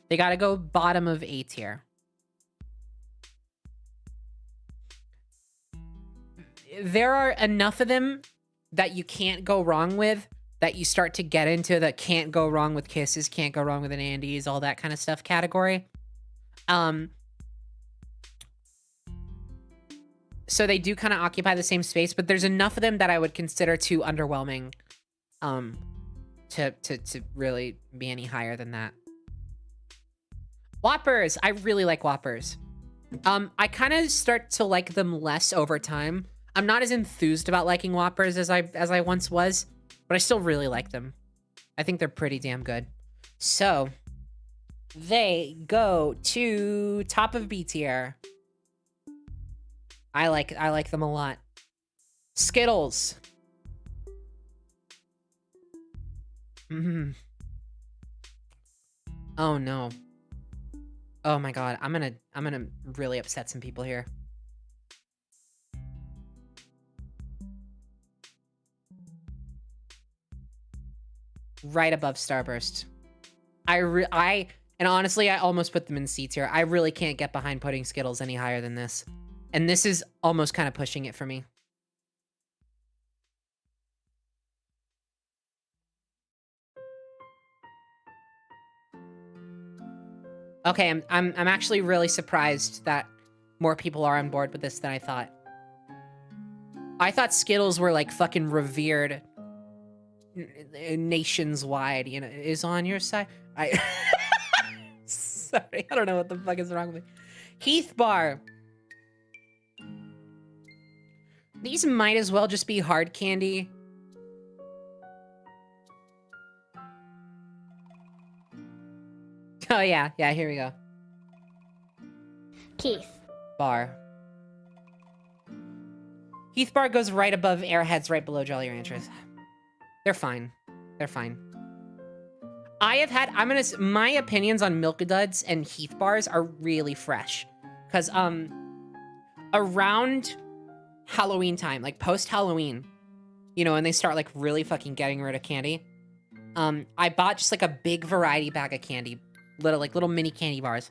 they gotta go bottom of A tier. There are enough of them that you can't go wrong with, that you start to get into the can't go wrong with kisses, can't go wrong with an Andes, all that kind of stuff category. So they do kind of occupy the same space, but there's enough of them that I would consider too underwhelming to really be any higher than that. Whoppers. I really like Whoppers. I kind of start to like them less over time. I'm not as enthused about liking Whoppers as I once was, but I still really like them. I think they're pretty damn good. So they go to top of B tier. I like them a lot. Skittles. Oh no. Oh my god, I'm gonna really upset some people here. Right above Starburst. And honestly, I almost put them in C tier. I really can't get behind putting Skittles any higher than this. And this is almost kind of pushing it for me. Okay, I'm actually really surprised that more people are on board with this than I thought. I thought Skittles were like fucking revered nations wide, you know, is on your side. Sorry, I don't know what the fuck is wrong with me. Heath Bar. These might as well just be hard candy. Oh yeah, here we go. Keith. Bar. Heath Bar goes right above Airheads, right below Jolly Ranchers. They're fine. They're fine. My opinions on Milk Duds and Heath Bars are really fresh. Because, around Halloween time, like post-Halloween, you know, and they start like really fucking getting rid of candy. I bought just like a big variety bag of candy, little mini candy bars.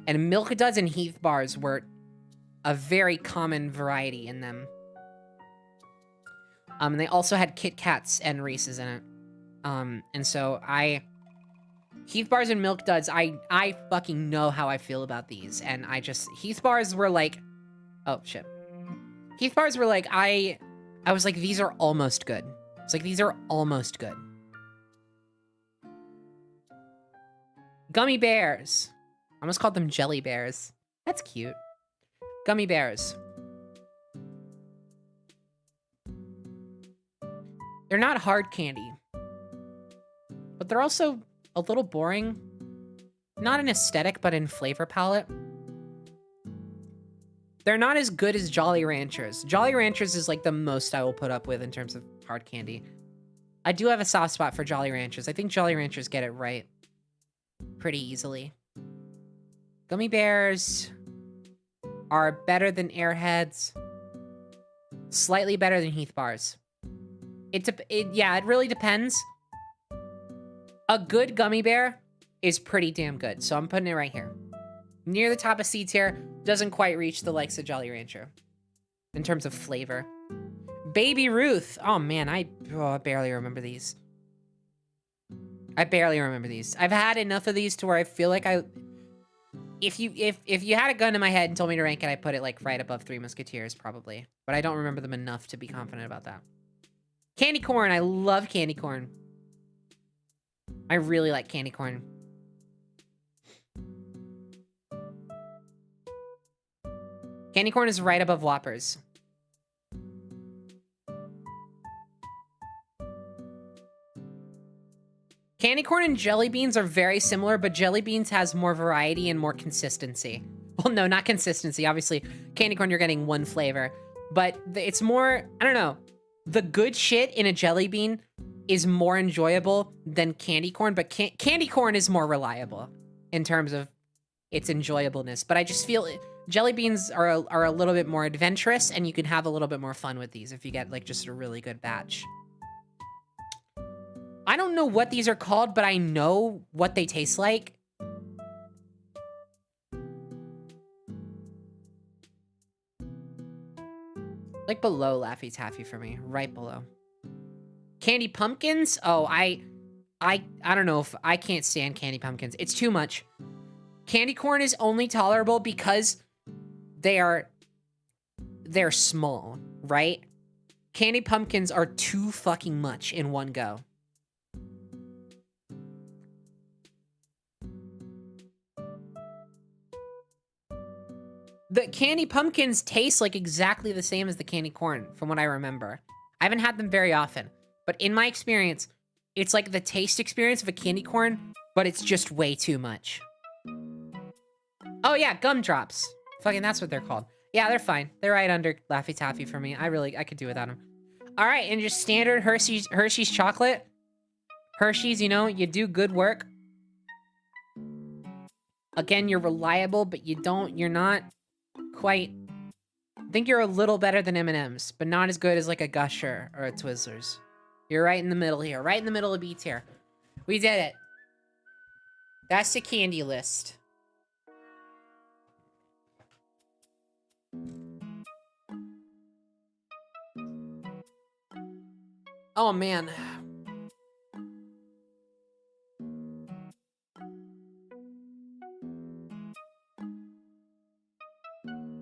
And Milk Duds and Heath Bars were a very common variety in them. And they also had Kit Kats and Reese's in it. And so Heath Bars and Milk Duds, I fucking know how I feel about these. And Heath Bars were like, oh shit. Heath Bars were like, I was like, these are almost good. It's like, these are almost good. Gummy Bears. I almost called them Jelly Bears. That's cute. Gummy Bears. They're not hard candy, but they're also a little boring. Not in aesthetic, but in flavor palette. They're not as good as Jolly Ranchers. Jolly Ranchers is like the most I will put up with in terms of hard candy. I do have a soft spot for Jolly Ranchers. I think Jolly Ranchers get it right pretty easily. Gummy Bears are better than Airheads. Slightly better than Heath Bars. Yeah, it really depends. A good gummy bear is pretty damn good, so I'm putting it right here. Near the top of C tier, doesn't quite reach the likes of Jolly Rancher in terms of flavor. Baby Ruth. Oh man, I barely remember these. I barely remember these. I've had enough of these to where I feel like if you had a gun to my head and told me to rank it, I'd put it like right above Three Musketeers probably. But I don't remember them enough to be confident about that. Candy corn. I love candy corn. I really like candy corn. Candy corn is right above Whoppers. Candy corn and jelly beans are very similar, but jelly beans has more variety and more consistency. Well, no, not consistency. Obviously, candy corn, you're getting one flavor. But it's more, I don't know. The good shit in a jelly bean is more enjoyable than candy corn, but candy corn is more reliable in terms of its enjoyableness. But I just feel jelly beans are a little bit more adventurous, and you can have a little bit more fun with these if you get like just a really good batch. I don't know what these are called, but I know what they taste like. Like below Laffy Taffy for me, right below. Candy pumpkins? Oh, I don't know if I can't stand candy pumpkins. It's too much. Candy corn is only tolerable because they're small, right? Candy pumpkins are too fucking much in one go. The candy pumpkins taste like exactly the same as the candy corn, from what I remember. I haven't had them very often, but in my experience, it's like the taste experience of a candy corn, but it's just way too much. Oh yeah, gumdrops. Fucking that's what they're called. Yeah, they're fine. They're right under Laffy Taffy for me. I could do without them. All right, and just standard Hershey's chocolate. Hershey's, you know, you do good work. Again, you're reliable, but you're not quite. I think you're a little better than M&M's, but not as good as like a Gusher or a Twizzlers. You're right in the middle here, right in the middle of B tier. We did it. That's the candy list. Oh man.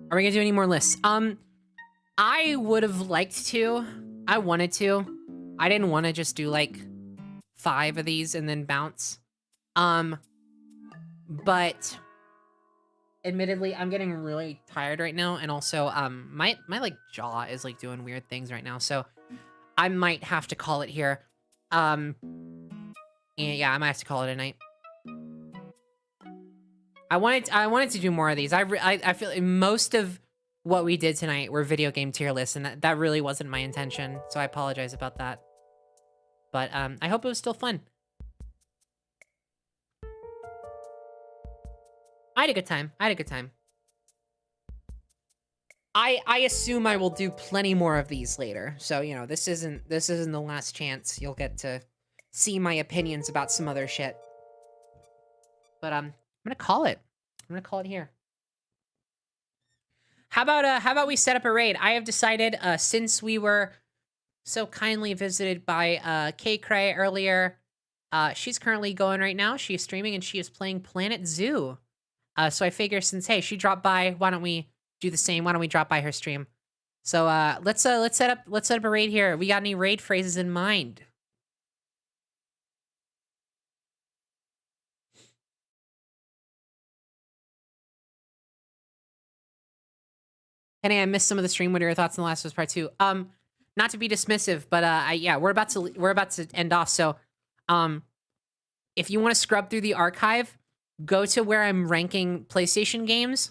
Are we gonna do any more lists? I would have liked to. I wanted to. I didn't want to just do like 5 of these and then bounce. But admittedly, I'm getting really tired right now, and also my like jaw is like doing weird things right now, so I might have to call it here. And yeah, I might have to call it a night. I wanted to do more of these. I feel like most of what we did tonight were video game tier lists, and that really wasn't my intention, so I apologize about that. But I hope it was still fun. I had a good time. I assume I will do plenty more of these later. So, you know, this isn't the last chance you'll get to see my opinions about some other shit. But I'm gonna call it. I'm gonna call it here. How about we set up a raid? I have decided, since we were so kindly visited by K Cray earlier, she's currently going right now. She is streaming and she is playing Planet Zoo. So I figure since hey, she dropped by, why don't we do the same? Why don't we drop by her stream? So let's set up a raid here. We got any raid phrases in mind? Kenny, I missed some of the stream. What are your thoughts on The Last of Us Part 2? Not to be dismissive, but yeah, we're about to end off. So, if you want to scrub through the archive, go to where I'm ranking PlayStation games,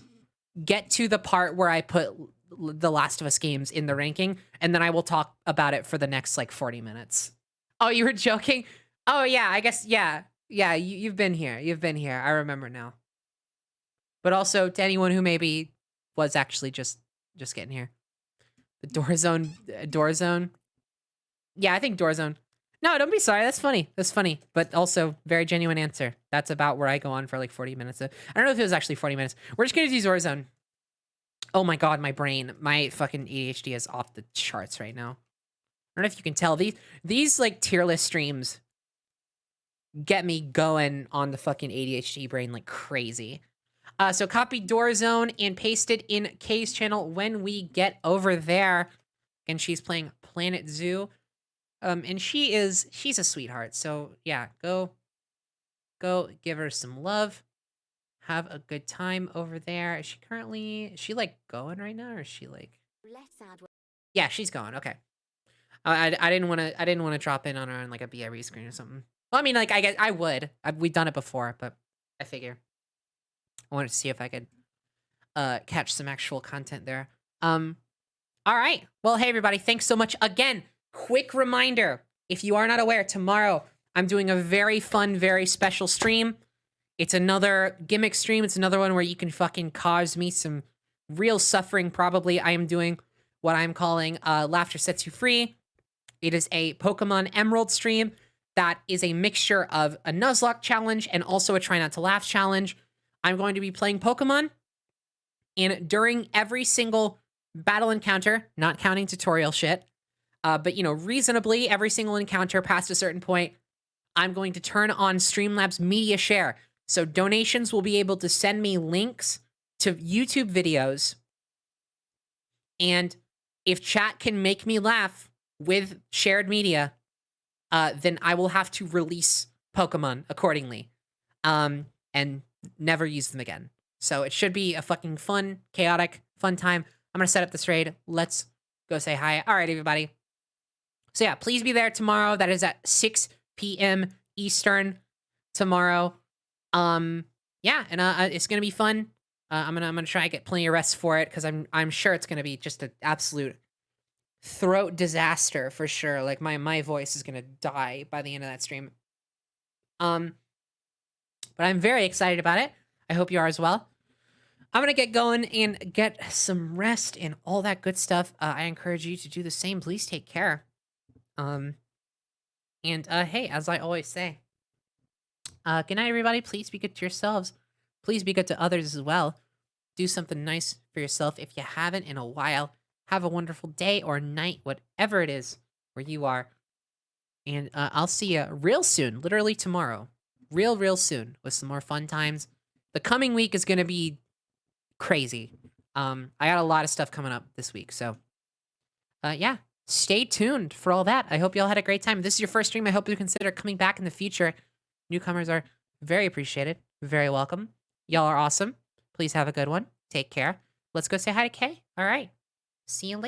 get to the part where I put the Last of Us games in the ranking, and then I will talk about it for the next like 40 minutes. Oh, you were joking? Oh yeah, I guess yeah. You've been here. I remember now. But also to anyone who maybe was actually just getting here. The door zone. Yeah, I think door zone. No, don't be sorry. That's funny. But also very genuine answer. That's about where I go on for like 40 minutes. I don't know if it was actually 40 minutes. We're just gonna do door zone. Oh my god, my brain, my fucking ADHD is off the charts right now. I don't know if you can tell. These like tier list streams get me going on the fucking ADHD brain like crazy. So copy door zone and paste it in Kay's channel when we get over there. And she's playing Planet Zoo. And she's a sweetheart. So yeah, go give her some love. Have a good time over there. Is she like going right now, or is she like? Yeah, she's going. Okay. I didn't want to drop in on her on like a BRE screen or something. Well, I mean, like I guess I would. We've done it before, but I figure I wanted to see if I could catch some actual content there. All right. Well, hey everybody, thanks so much again. Quick reminder, if you are not aware, tomorrow I'm doing a very fun, very special stream. It's another gimmick stream. It's another one where you can fucking cause me some real suffering, probably. I am doing what I'm calling Laughter Sets You Free. It is a Pokemon Emerald stream that is a mixture of a Nuzlocke challenge and also a Try Not to Laugh challenge. I'm going to be playing Pokemon, and during every single battle encounter, not counting tutorial shit, but, you know, reasonably every single encounter past a certain point, I'm going to turn on Streamlabs Media Share. So donations will be able to send me links to YouTube videos. And if chat can make me laugh with shared media, then I will have to release Pokemon accordingly. And never use them again. So it should be a fucking fun, chaotic, fun time. I'm going to set up this raid. Let's go say hi. All right, everybody. So yeah, please be there tomorrow. That is at 6 p.m. Eastern tomorrow. Yeah, and it's gonna be fun. I'm gonna try to get plenty of rest for it because I'm sure it's gonna be just an absolute throat disaster for sure. Like my voice is gonna die by the end of that stream. But I'm very excited about it. I hope you are as well. I'm gonna get going and get some rest and all that good stuff. I encourage you to do the same. Please take care. Hey, as I always say, good night, everybody. Please be good to yourselves. Please be good to others as well. Do something nice for yourself if you haven't in a while. Have a wonderful day or night, whatever it is where you are. And I'll see you real soon, literally tomorrow. Real soon with some more fun times. The coming week is going to be crazy. I got a lot of stuff coming up this week, so yeah. Stay tuned for all that. I hope you all had a great time. If this is your first stream, I hope you consider coming back in the future. Newcomers are very appreciated. Very welcome. Y'all are awesome. Please have a good one. Take care. Let's go say hi to Kay. All right. See you later.